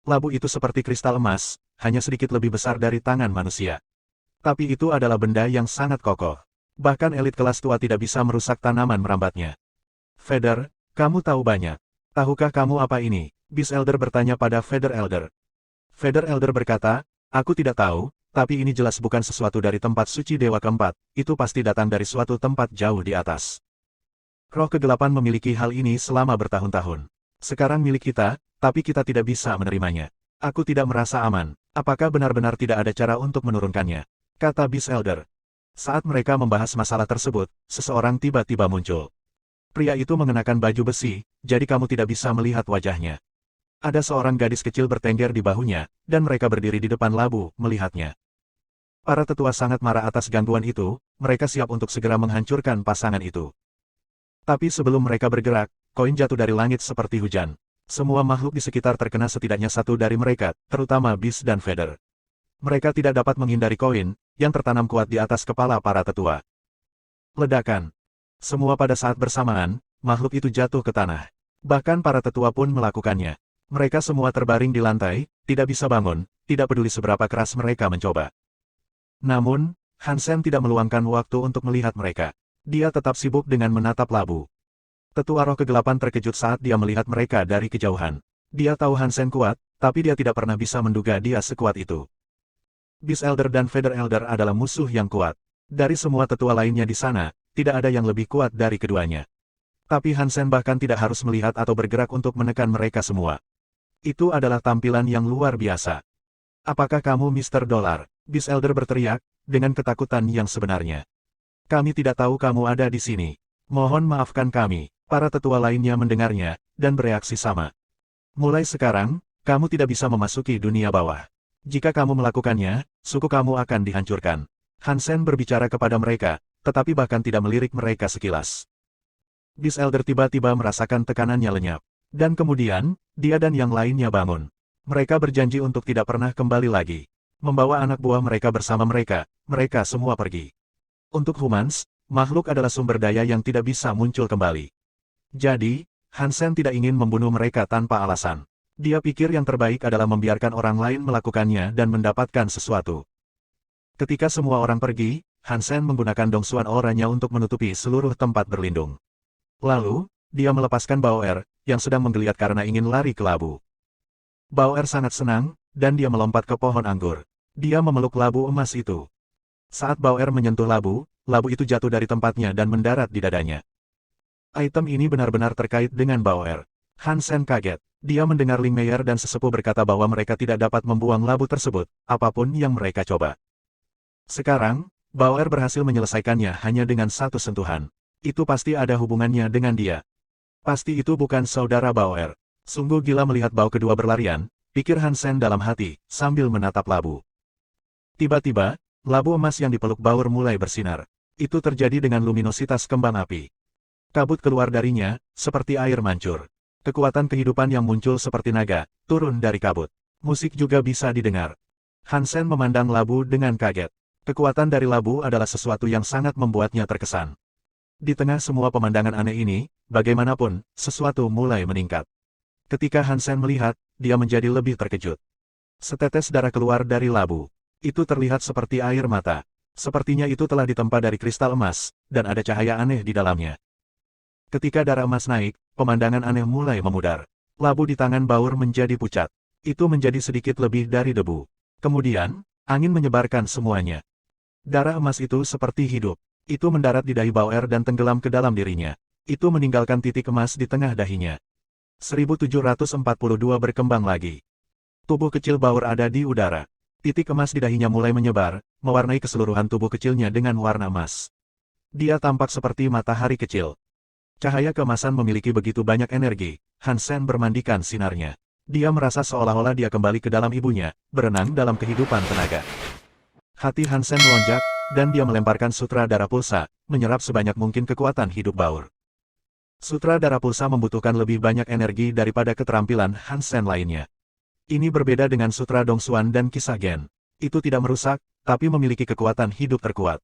Labu itu seperti kristal emas, hanya sedikit lebih besar dari tangan manusia. Tapi itu adalah benda yang sangat kokoh. Bahkan elit kelas tua tidak bisa merusak tanaman merambatnya. Feather, kamu tahu banyak. Tahukah kamu apa ini? Beast Elder bertanya pada Feather Elder. Feather Elder berkata, aku tidak tahu, tapi ini jelas bukan sesuatu dari tempat suci Dewa Keempat, itu pasti datang dari suatu tempat jauh di atas. Roh kegelapan memiliki hal ini selama bertahun-tahun. Sekarang milik kita, tapi kita tidak bisa menerimanya. Aku tidak merasa aman. Apakah benar-benar tidak ada cara untuk menurunkannya? Kata Beast Elder. Saat mereka membahas masalah tersebut, seseorang tiba-tiba muncul. Pria itu mengenakan baju besi, jadi kamu tidak bisa melihat wajahnya. Ada seorang gadis kecil bertengger di bahunya, dan mereka berdiri di depan labu, melihatnya. Para tetua sangat marah atas gangguan itu, mereka siap untuk segera menghancurkan pasangan itu. Tapi sebelum mereka bergerak, koin jatuh dari langit seperti hujan. Semua makhluk di sekitar terkena setidaknya satu dari mereka, terutama Beast dan Feather. Mereka tidak dapat menghindari koin, yang tertanam kuat di atas kepala para tetua. Ledakan. Semua pada saat bersamaan, makhluk itu jatuh ke tanah. Bahkan para tetua pun melakukannya. Mereka semua terbaring di lantai, tidak bisa bangun, tidak peduli seberapa keras mereka mencoba. Namun, Hansen tidak meluangkan waktu untuk melihat mereka. Dia tetap sibuk dengan menatap labu. Tetua roh kegelapan terkejut saat dia melihat mereka dari kejauhan. Dia tahu Hansen kuat, tapi dia tidak pernah bisa menduga dia sekuat itu. Beast Elder dan Feather Elder adalah musuh yang kuat. Dari semua tetua lainnya di sana, tidak ada yang lebih kuat dari keduanya. Tapi Hansen bahkan tidak harus melihat atau bergerak untuk menekan mereka semua. Itu adalah tampilan yang luar biasa. Apakah kamu Mr. Dollar? Beast Elder berteriak, dengan ketakutan yang sebenarnya. Kami tidak tahu kamu ada di sini. Mohon maafkan kami. Para tetua lainnya mendengarnya, dan bereaksi sama. Mulai sekarang, kamu tidak bisa memasuki dunia bawah. Jika kamu melakukannya, suku kamu akan dihancurkan. Hansen berbicara kepada mereka, tetapi bahkan tidak melirik mereka sekilas. Beast Elder tiba-tiba merasakan tekanannya lenyap. Dan kemudian, dia dan yang lainnya bangun. Mereka berjanji untuk tidak pernah kembali lagi. Membawa anak buah mereka bersama mereka semua pergi. Untuk humans, makhluk adalah sumber daya yang tidak bisa muncul kembali. Jadi, Hansen tidak ingin membunuh mereka tanpa alasan. Dia pikir yang terbaik adalah membiarkan orang lain melakukannya dan mendapatkan sesuatu. Ketika semua orang pergi, Hansen menggunakan Dongsuan auranya untuk menutupi seluruh tempat berlindung. Lalu, dia melepaskan Baoer, yang sedang menggeliat karena ingin lari ke labu. Baoer sangat senang, dan dia melompat ke pohon anggur. Dia memeluk labu emas itu. Saat Baoer menyentuh labu itu jatuh dari tempatnya dan mendarat di dadanya. Item ini benar-benar terkait dengan Baoer. Hansen kaget. Dia mendengar Ling Meier dan sesepuh berkata bahwa mereka tidak dapat membuang labu tersebut, apapun yang mereka coba. Sekarang, Baoer berhasil menyelesaikannya hanya dengan satu sentuhan. Itu pasti ada hubungannya dengan dia. Pasti itu bukan saudara Baoer. Sungguh gila melihat bau kedua berlarian, pikir Hansen dalam hati, sambil menatap labu. Tiba-tiba, labu emas yang dipeluk Baoer mulai bersinar. Itu terjadi dengan luminositas kembang api. Kabut keluar darinya, seperti air mancur. Kekuatan kehidupan yang muncul seperti naga, turun dari kabut. Musik juga bisa didengar. Hansen memandang labu dengan kaget. Kekuatan dari labu adalah sesuatu yang sangat membuatnya terkesan. Di tengah semua pemandangan aneh ini, bagaimanapun, sesuatu mulai meningkat. Ketika Hansen melihat, dia menjadi lebih terkejut. Setetes darah keluar dari labu. Itu terlihat seperti air mata. Sepertinya itu telah ditempa dari kristal emas, dan ada cahaya aneh di dalamnya. Ketika darah emas naik, pemandangan aneh mulai memudar. Labu di tangan Baoer menjadi pucat. Itu menjadi sedikit lebih dari debu. Kemudian, angin menyebarkan semuanya. Darah emas itu seperti hidup. Itu mendarat di dahi Baoer dan tenggelam ke dalam dirinya. Itu meninggalkan titik emas di tengah dahinya. 1742 berkembang lagi. Tubuh kecil Baoer ada di udara. Titik emas di dahinya mulai menyebar, mewarnai keseluruhan tubuh kecilnya dengan warna emas. Dia tampak seperti matahari kecil. Cahaya keemasan memiliki begitu banyak energi, Hansen bermandikan sinarnya. Dia merasa seolah-olah dia kembali ke dalam ibunya, berenang dalam kehidupan tenaga. Hati Hansen melonjak, dan dia melemparkan sutra darah pulsa, menyerap sebanyak mungkin kekuatan hidup Baoer. Sutra darah pulsa membutuhkan lebih banyak energi daripada keterampilan Hansen lainnya. Ini berbeda dengan sutra Dongsuan dan kisah Gen. Itu tidak merusak, tapi memiliki kekuatan hidup terkuat.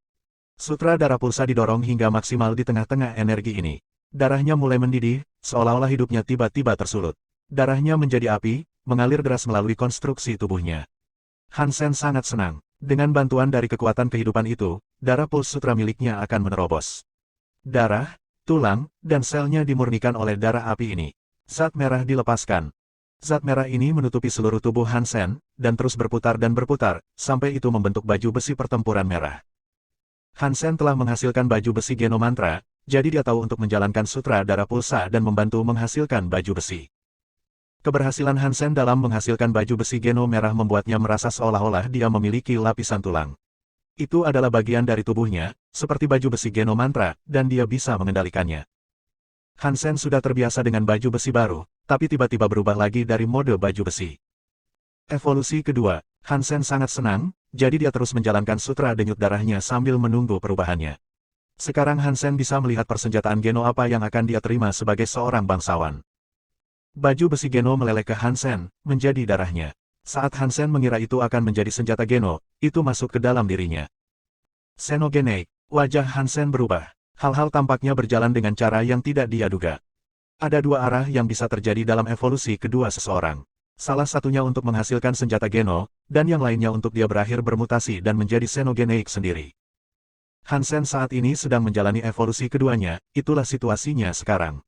Sutra darah pulsa didorong hingga maksimal di tengah-tengah energi ini. Darahnya mulai mendidih, seolah-olah hidupnya tiba-tiba tersulut. Darahnya menjadi api, mengalir deras melalui konstruksi tubuhnya. Hansen sangat senang. Dengan bantuan dari kekuatan kehidupan itu, darah puls sutra miliknya akan menerobos. Darah, tulang, dan selnya dimurnikan oleh darah api ini. Zat merah dilepaskan. Zat merah ini menutupi seluruh tubuh Hansen, dan terus berputar dan berputar, sampai itu membentuk baju besi pertempuran merah. Hansen telah menghasilkan baju besi Geno Mantra, jadi dia tahu untuk menjalankan sutra darah pulsa dan membantu menghasilkan baju besi. Keberhasilan Hansen dalam menghasilkan baju besi Geno merah membuatnya merasa seolah-olah dia memiliki lapisan tulang. Itu adalah bagian dari tubuhnya, seperti baju besi Geno Mantra, dan dia bisa mengendalikannya. Hansen sudah terbiasa dengan baju besi baru, tapi tiba-tiba berubah lagi dari mode baju besi. Evolusi kedua, Hansen sangat senang, jadi dia terus menjalankan sutra denyut darahnya sambil menunggu perubahannya. Sekarang Hansen bisa melihat persenjataan Geno apa yang akan dia terima sebagai seorang bangsawan. Baju besi Geno meleleh ke Hansen, menjadi darahnya. Saat Hansen mengira itu akan menjadi senjata Geno, itu masuk ke dalam dirinya. Xenogeneik, wajah Hansen berubah. Hal-hal tampaknya berjalan dengan cara yang tidak dia duga. Ada dua arah yang bisa terjadi dalam evolusi kedua seseorang. Salah satunya untuk menghasilkan senjata Geno, dan yang lainnya untuk dia berakhir bermutasi dan menjadi Xenogeneik sendiri. Hansen saat ini sedang menjalani evolusi keduanya, itulah situasinya sekarang.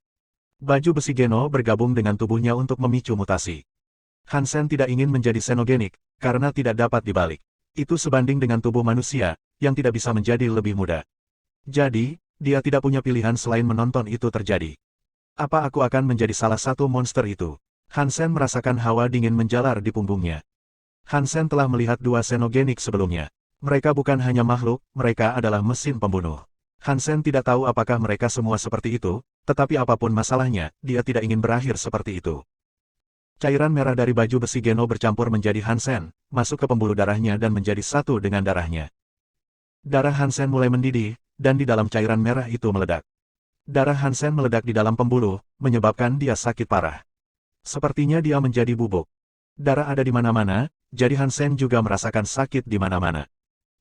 Baju besi Geno bergabung dengan tubuhnya untuk memicu mutasi. Hansen tidak ingin menjadi Xenogenik, karena tidak dapat dibalik. Itu sebanding dengan tubuh manusia, yang tidak bisa menjadi lebih muda. Jadi, dia tidak punya pilihan selain menonton itu terjadi. Apa aku akan menjadi salah satu monster itu? Hansen merasakan hawa dingin menjalar di punggungnya. Hansen telah melihat dua xenogenik sebelumnya. Mereka bukan hanya makhluk, mereka adalah mesin pembunuh. Hansen tidak tahu apakah mereka semua seperti itu, tetapi apapun masalahnya, dia tidak ingin berakhir seperti itu. Cairan merah dari baju besi Geno bercampur menjadi Hansen, masuk ke pembuluh darahnya dan menjadi satu dengan darahnya. Darah Hansen mulai mendidih, dan di dalam cairan merah itu meledak. Darah Hansen meledak di dalam pembuluh, menyebabkan dia sakit parah. Sepertinya dia menjadi bubuk. Darah ada di mana-mana, jadi Hansen juga merasakan sakit di mana-mana.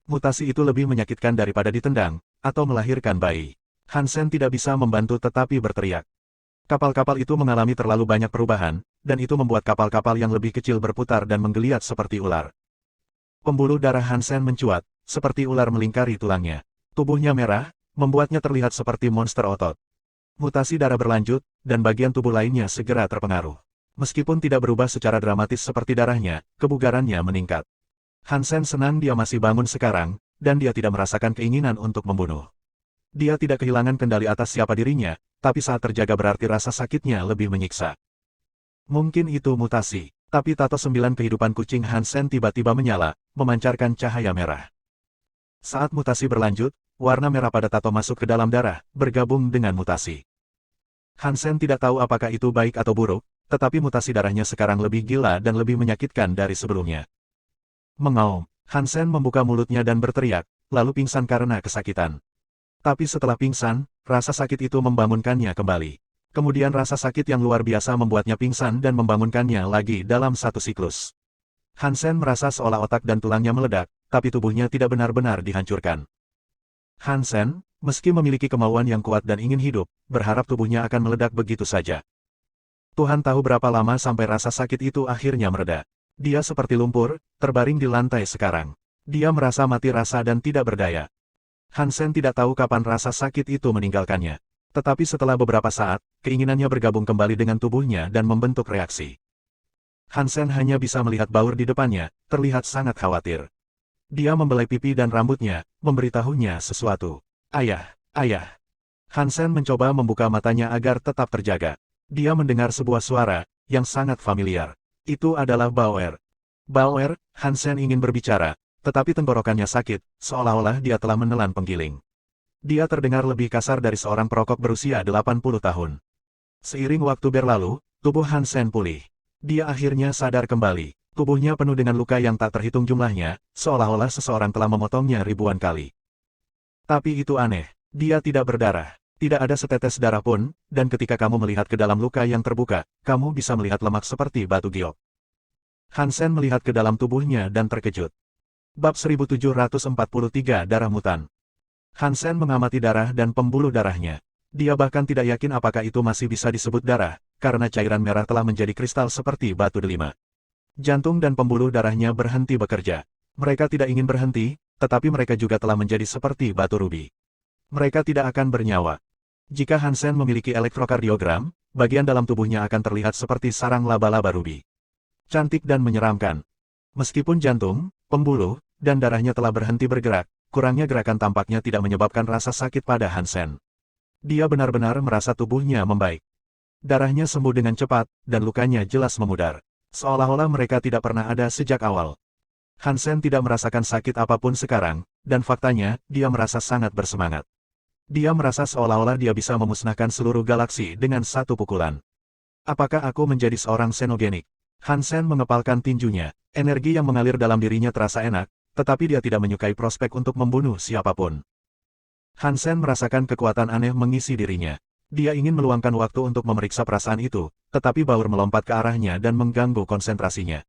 Mutasi itu lebih menyakitkan daripada ditendang, atau melahirkan bayi. Hansen tidak bisa membantu tetapi berteriak. Kapal-kapal itu mengalami terlalu banyak perubahan, dan itu membuat kapal-kapal yang lebih kecil berputar dan menggeliat seperti ular. Pembuluh darah Hansen mencuat, seperti ular melingkari tulangnya. Tubuhnya merah, membuatnya terlihat seperti monster otot. Mutasi darah berlanjut, dan bagian tubuh lainnya segera terpengaruh. Meskipun tidak berubah secara dramatis seperti darahnya, kebugarannya meningkat. Hansen senang dia masih bangun sekarang, dan dia tidak merasakan keinginan untuk membunuh. Dia tidak kehilangan kendali atas siapa dirinya, tapi saat terjaga berarti rasa sakitnya lebih menyiksa. Mungkin itu mutasi, tapi tato 9 kehidupan kucing Hansen tiba-tiba menyala, memancarkan cahaya merah. Saat mutasi berlanjut, warna merah pada tato masuk ke dalam darah, bergabung dengan mutasi. Hansen tidak tahu apakah itu baik atau buruk, tetapi mutasi darahnya sekarang lebih gila dan lebih menyakitkan dari sebelumnya. Mengaum, Hansen membuka mulutnya dan berteriak, lalu pingsan karena kesakitan. Tapi setelah pingsan, rasa sakit itu membangunkannya kembali. Kemudian rasa sakit yang luar biasa membuatnya pingsan dan membangunkannya lagi dalam satu siklus. Hansen merasa seolah otak dan tulangnya meledak, tapi tubuhnya tidak benar-benar dihancurkan. Hansen, meski memiliki kemauan yang kuat dan ingin hidup, berharap tubuhnya akan meledak begitu saja. Tuhan tahu berapa lama sampai rasa sakit itu akhirnya mereda. Dia seperti lumpur, terbaring di lantai sekarang. Dia merasa mati rasa dan tidak berdaya. Hansen tidak tahu kapan rasa sakit itu meninggalkannya. Tetapi setelah beberapa saat, keinginannya bergabung kembali dengan tubuhnya dan membentuk reaksi. Hansen hanya bisa melihat Bauer di depannya, terlihat sangat khawatir. Dia membelai pipi dan rambutnya, memberitahunya sesuatu. Ayah, ayah. Hansen mencoba membuka matanya agar tetap terjaga. Dia mendengar sebuah suara, yang sangat familiar. Itu adalah Bauer. Bauer, Hansen ingin berbicara, tetapi tenggorokannya sakit, seolah-olah dia telah menelan penggiling. Dia terdengar lebih kasar dari seorang perokok berusia 80 tahun. Seiring waktu berlalu, tubuh Hansen pulih. Dia akhirnya sadar kembali. Tubuhnya penuh dengan luka yang tak terhitung jumlahnya, seolah-olah seseorang telah memotongnya ribuan kali. Tapi itu aneh, dia tidak berdarah. Tidak ada setetes darah pun, dan ketika kamu melihat ke dalam luka yang terbuka, kamu bisa melihat lemak seperti batu giok. Hansen melihat ke dalam tubuhnya dan terkejut. Bab 1743 Darah Mutan. Hansen mengamati darah dan pembuluh darahnya. Dia bahkan tidak yakin apakah itu masih bisa disebut darah, karena cairan merah telah menjadi kristal seperti batu delima. Jantung dan pembuluh darahnya berhenti bekerja. Mereka tidak ingin berhenti, tetapi mereka juga telah menjadi seperti batu rubi. Mereka tidak akan bernyawa. Jika Hansen memiliki elektrokardiogram, bagian dalam tubuhnya akan terlihat seperti sarang laba-laba rubi. Cantik dan menyeramkan. Meskipun jantung, pembuluh, dan darahnya telah berhenti bergerak, kurangnya gerakan tampaknya tidak menyebabkan rasa sakit pada Hansen. Dia benar-benar merasa tubuhnya membaik. Darahnya sembuh dengan cepat, dan lukanya jelas memudar. Seolah-olah mereka tidak pernah ada sejak awal. Hansen tidak merasakan sakit apapun sekarang, dan faktanya, dia merasa sangat bersemangat. Dia merasa seolah-olah dia bisa memusnahkan seluruh galaksi dengan satu pukulan. Apakah aku menjadi seorang xenogenik? Hansen mengepalkan tinjunya. Energi yang mengalir dalam dirinya terasa enak, tetapi dia tidak menyukai prospek untuk membunuh siapapun. Hansen merasakan kekuatan aneh mengisi dirinya. Dia ingin meluangkan waktu untuk memeriksa perasaan itu, tetapi Bauer melompat ke arahnya dan mengganggu konsentrasinya.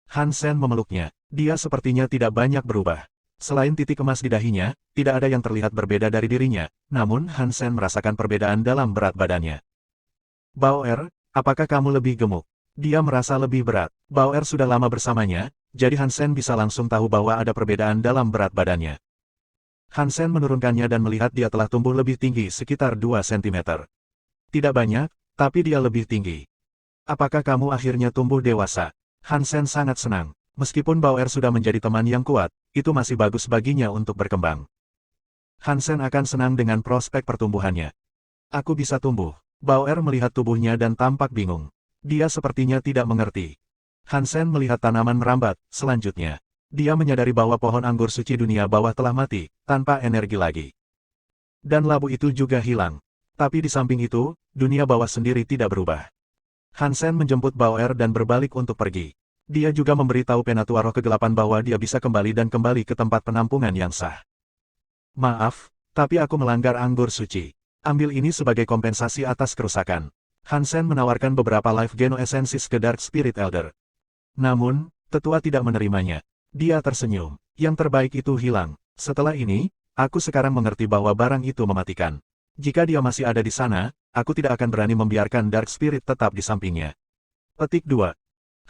Hansen memeluknya. Dia sepertinya tidak banyak berubah. Selain titik emas di dahinya, tidak ada yang terlihat berbeda dari dirinya, namun Hansen merasakan perbedaan dalam berat badannya. Bauer, apakah kamu lebih gemuk? Dia merasa lebih berat. Bauer sudah lama bersamanya, jadi Hansen bisa langsung tahu bahwa ada perbedaan dalam berat badannya. Hansen menurunkannya dan melihat dia telah tumbuh lebih tinggi sekitar 2 cm. Tidak banyak, tapi dia lebih tinggi. Apakah kamu akhirnya tumbuh dewasa? Hansen sangat senang. Meskipun Bauer sudah menjadi teman yang kuat, itu masih bagus baginya untuk berkembang. Hansen akan senang dengan prospek pertumbuhannya. Aku bisa tumbuh. Bauer melihat tubuhnya dan tampak bingung. Dia sepertinya tidak mengerti. Hansen melihat tanaman merambat, selanjutnya. Dia menyadari bahwa pohon anggur suci dunia bawah telah mati, tanpa energi lagi. Dan labu itu juga hilang. Tapi di samping itu, dunia bawah sendiri tidak berubah. Hansen menjemput Bauer dan berbalik untuk pergi. Dia juga memberitahu Penatua Roh Kegelapan bahwa dia bisa kembali dan kembali ke tempat penampungan yang sah. Maaf, tapi aku melanggar anggur suci. Ambil ini sebagai kompensasi atas kerusakan. Hansen menawarkan beberapa Life Geno Essences ke Dark Spirit Elder. Namun, tetua tidak menerimanya. Dia tersenyum. Yang terbaik itu hilang. Setelah ini, aku sekarang mengerti bahwa barang itu mematikan. Jika dia masih ada di sana, aku tidak akan berani membiarkan Dark Spirit tetap di sampingnya. Petik 2.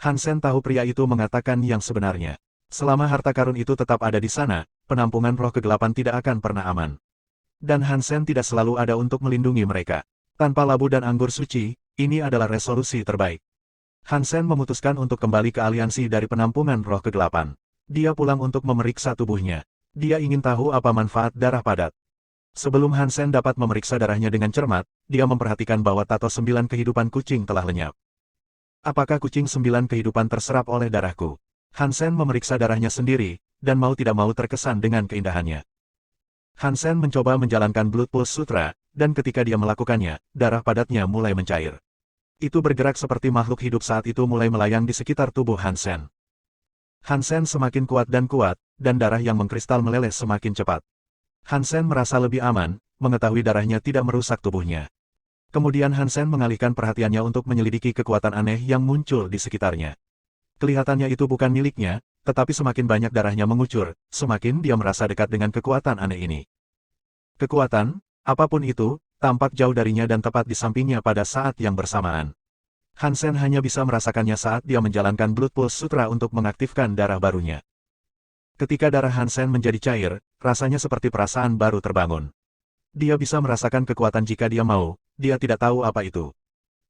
Hansen tahu pria itu mengatakan yang sebenarnya. Selama harta karun itu tetap ada di sana, penampungan roh kegelapan tidak akan pernah aman. Dan Hansen tidak selalu ada untuk melindungi mereka. Tanpa labu dan anggur suci, ini adalah resolusi terbaik. Hansen memutuskan untuk kembali ke aliansi dari penampungan roh kegelapan. Dia pulang untuk memeriksa tubuhnya. Dia ingin tahu apa manfaat darah padat. Sebelum Hansen dapat memeriksa darahnya dengan cermat, dia memperhatikan bahwa tato 9 kehidupan kucing telah lenyap. Apakah kucing 9 kehidupan terserap oleh darahku? Hansen memeriksa darahnya sendiri, dan mau tidak mau terkesan dengan keindahannya. Hansen mencoba menjalankan Blood Pulse Sutra, dan ketika dia melakukannya, darah padatnya mulai mencair. Itu bergerak seperti makhluk hidup saat itu mulai melayang di sekitar tubuh Hansen. Hansen semakin kuat, dan darah yang mengkristal meleleh semakin cepat. Hansen merasa lebih aman, mengetahui darahnya tidak merusak tubuhnya. Kemudian Hansen mengalihkan perhatiannya untuk menyelidiki kekuatan aneh yang muncul di sekitarnya. Kelihatannya itu bukan miliknya, tetapi semakin banyak darahnya mengucur, semakin dia merasa dekat dengan kekuatan aneh ini. Kekuatan, apapun itu, tampak jauh darinya dan tepat di sampingnya pada saat yang bersamaan. Hansen hanya bisa merasakannya saat dia menjalankan Blood Pulse Sutra untuk mengaktifkan darah barunya. Ketika darah Hansen menjadi cair, rasanya seperti perasaan baru terbangun. Dia bisa merasakan kekuatan jika dia mau, dia tidak tahu apa itu.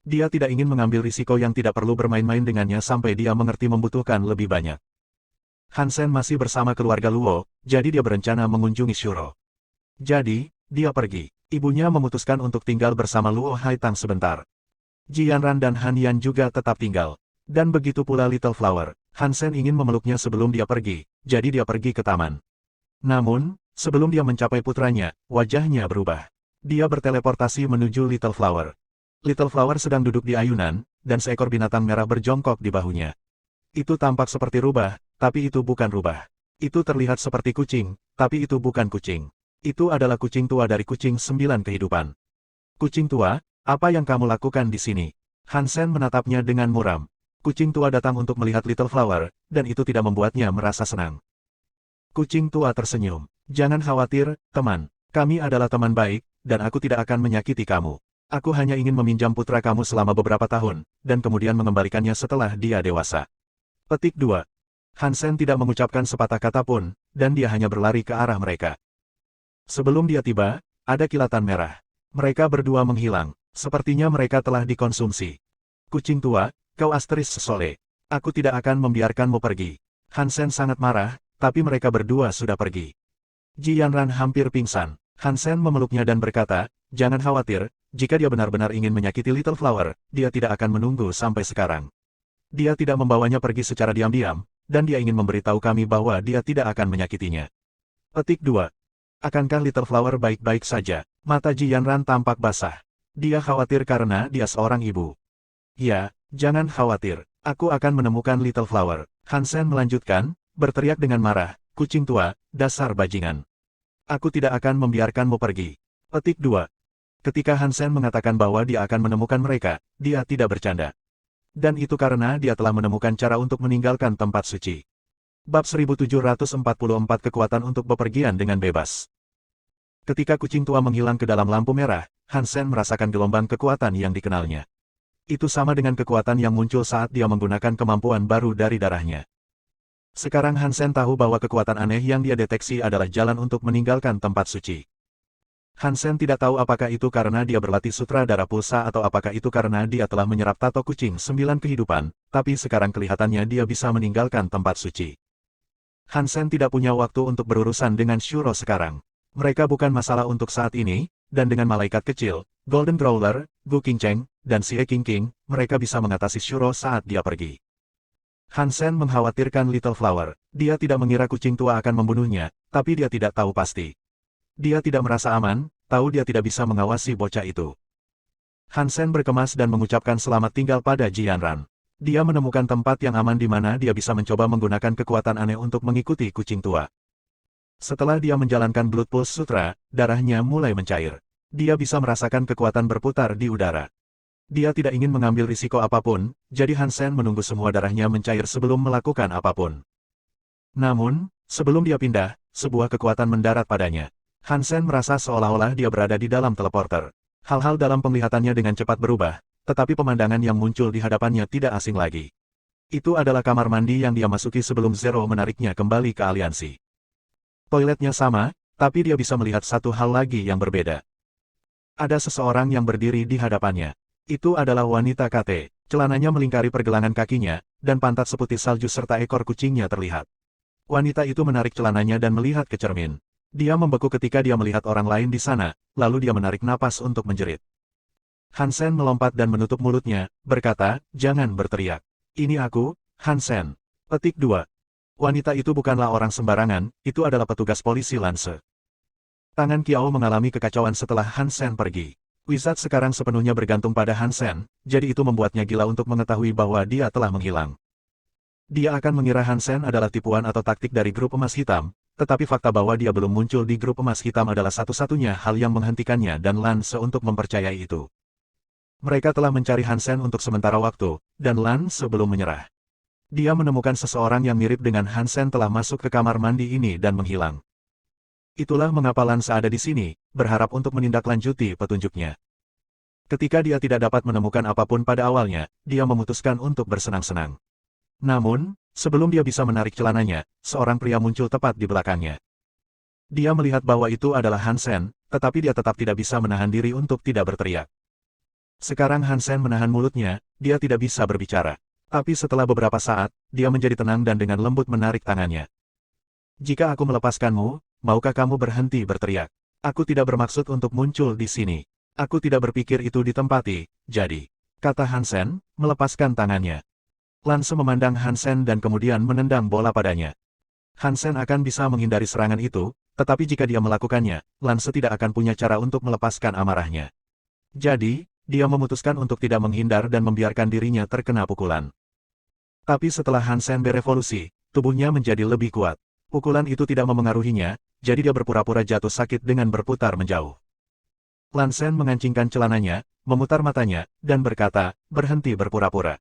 Dia tidak ingin mengambil risiko yang tidak perlu bermain-main dengannya sampai dia mengerti membutuhkan lebih banyak. Hansen masih bersama keluarga Luo, jadi dia berencana mengunjungi Shuro. Jadi, dia pergi. Ibunya memutuskan untuk tinggal bersama Luo Haitang sebentar. Jianran dan Han Yan juga tetap tinggal. Dan begitu pula Little Flower. Hansen ingin memeluknya sebelum dia pergi, jadi dia pergi ke taman. Namun, sebelum dia mencapai putranya, wajahnya berubah. Dia berteleportasi menuju Little Flower. Little Flower sedang duduk di ayunan, dan seekor binatang merah berjongkok di bahunya. Itu tampak seperti rubah, tapi itu bukan rubah. Itu terlihat seperti kucing, tapi itu bukan kucing. Itu adalah kucing tua dari kucing 9 kehidupan. Kucing tua, apa yang kamu lakukan di sini? Hansen menatapnya dengan muram. Kucing tua datang untuk melihat Little Flower, dan itu tidak membuatnya merasa senang. Kucing tua tersenyum. Jangan khawatir, teman. Kami adalah teman baik, dan aku tidak akan menyakiti kamu. Aku hanya ingin meminjam putra kamu selama beberapa tahun, dan kemudian mengembalikannya setelah dia dewasa. Petik 2. Hansen tidak mengucapkan sepatah kata pun, dan dia hanya berlari ke arah mereka. Sebelum dia tiba, ada kilatan merah. Mereka berdua menghilang. Sepertinya mereka telah dikonsumsi. Kucing tua, kau asteris sesole. Aku tidak akan membiarkanmu pergi. Hansen sangat marah, tapi mereka berdua sudah pergi. Jianran hampir pingsan. Hansen memeluknya dan berkata, jangan khawatir, jika dia benar-benar ingin menyakiti Little Flower, dia tidak akan menunggu sampai sekarang. Dia tidak membawanya pergi secara diam-diam, dan dia ingin memberitahu kami bahwa dia tidak akan menyakitinya. Petik 2. Akankah Little Flower baik-baik saja? Mata Jianran tampak basah. Dia khawatir karena dia seorang ibu. Ya, jangan khawatir. Aku akan menemukan Little Flower. Hansen melanjutkan, berteriak dengan marah, kucing tua, dasar bajingan. Aku tidak akan membiarkanmu pergi. Petik 2. Ketika Hansen mengatakan bahwa dia akan menemukan mereka, dia tidak bercanda. Dan itu karena dia telah menemukan cara untuk meninggalkan tempat suci. Bab 1744 Kekuatan untuk bepergian dengan bebas. Ketika kucing tua menghilang ke dalam lampu merah, Hansen merasakan gelombang kekuatan yang dikenalnya. Itu sama dengan kekuatan yang muncul saat dia menggunakan kemampuan baru dari darahnya. Sekarang Hansen tahu bahwa kekuatan aneh yang dia deteksi adalah jalan untuk meninggalkan tempat suci. Hansen tidak tahu apakah itu karena dia berlatih sutra darah pulsa atau apakah itu karena dia telah menyerap tato kucing 9 kehidupan, tapi sekarang kelihatannya dia bisa meninggalkan tempat suci. Hansen tidak punya waktu untuk berurusan dengan Shuro sekarang. Mereka bukan masalah untuk saat ini, dan dengan malaikat kecil, Golden Growler, Gu Qingcheng, dan Xie Qingqing, mereka bisa mengatasi Shuro saat dia pergi. Han Sen mengkhawatirkan Little Flower. Dia tidak mengira kucing tua akan membunuhnya, tapi dia tidak tahu pasti. Dia tidak merasa aman, tahu dia tidak bisa mengawasi bocah itu. Han Sen berkemas dan mengucapkan selamat tinggal pada Jianran. Dia menemukan tempat yang aman di mana dia bisa mencoba menggunakan kekuatan aneh untuk mengikuti kucing tua. Setelah dia menjalankan Blood Pulse Sutra, darahnya mulai mencair. Dia bisa merasakan kekuatan berputar di udara. Dia tidak ingin mengambil risiko apapun, jadi Han Sen menunggu semua darahnya mencair sebelum melakukan apapun. Namun, sebelum dia pindah, sebuah kekuatan mendarat padanya. Han Sen merasa seolah-olah dia berada di dalam teleporter. Hal-hal dalam penglihatannya dengan cepat berubah, tetapi pemandangan yang muncul di hadapannya tidak asing lagi. Itu adalah kamar mandi yang dia masuki sebelum Zero menariknya kembali ke aliansi. Toiletnya sama, tapi dia bisa melihat satu hal lagi yang berbeda. Ada seseorang yang berdiri di hadapannya. Itu adalah wanita KT. Celananya melingkari pergelangan kakinya, dan pantat seputih salju serta ekor kucingnya terlihat. Wanita itu menarik celananya dan melihat ke cermin. Dia membeku ketika dia melihat orang lain di sana, lalu dia menarik napas untuk menjerit. Han Sen melompat dan menutup mulutnya, berkata, "Jangan berteriak. Ini aku, Han Sen." Petik 2. Wanita itu bukanlah orang sembarangan, itu adalah petugas polisi Lance. Tangan Kiao mengalami kekacauan setelah Han Sen pergi. Wizard sekarang sepenuhnya bergantung pada Han Sen, jadi itu membuatnya gila untuk mengetahui bahwa dia telah menghilang. Dia akan mengira Han Sen adalah tipuan atau taktik dari grup emas hitam, tetapi fakta bahwa dia belum muncul di grup emas hitam adalah satu-satunya hal yang menghentikannya dan Lance untuk mempercayai itu. Mereka telah mencari Han Sen untuk sementara waktu, dan Lance sebelum menyerah. Dia menemukan seseorang yang mirip dengan Han Sen telah masuk ke kamar mandi ini dan menghilang. Itulah mengapa Lance ada di sini, berharap untuk menindaklanjuti petunjuknya. Ketika dia tidak dapat menemukan apapun pada awalnya, dia memutuskan untuk bersenang-senang. Namun, sebelum dia bisa menarik celananya, seorang pria muncul tepat di belakangnya. Dia melihat bahwa itu adalah Han Sen, tetapi dia tetap tidak bisa menahan diri untuk tidak berteriak. Sekarang Han Sen menahan mulutnya, dia tidak bisa berbicara. Tapi setelah beberapa saat, dia menjadi tenang dan dengan lembut menarik tangannya. "Jika aku melepaskanmu, maukah kamu berhenti berteriak? Aku tidak bermaksud untuk muncul di sini. Aku tidak berpikir itu ditempati, jadi," kata Han Sen, melepaskan tangannya. Lance memandang Han Sen dan kemudian menendang bola padanya. Han Sen akan bisa menghindari serangan itu, tetapi jika dia melakukannya, Lance tidak akan punya cara untuk melepaskan amarahnya. Jadi, dia memutuskan untuk tidak menghindar dan membiarkan dirinya terkena pukulan. Tapi setelah Han Sen berevolusi, tubuhnya menjadi lebih kuat. Pukulan itu tidak memengaruhinya, jadi dia berpura-pura jatuh sakit dengan berputar menjauh. Lan Sen mengancingkan celananya, memutar matanya, dan berkata, "Berhenti berpura-pura.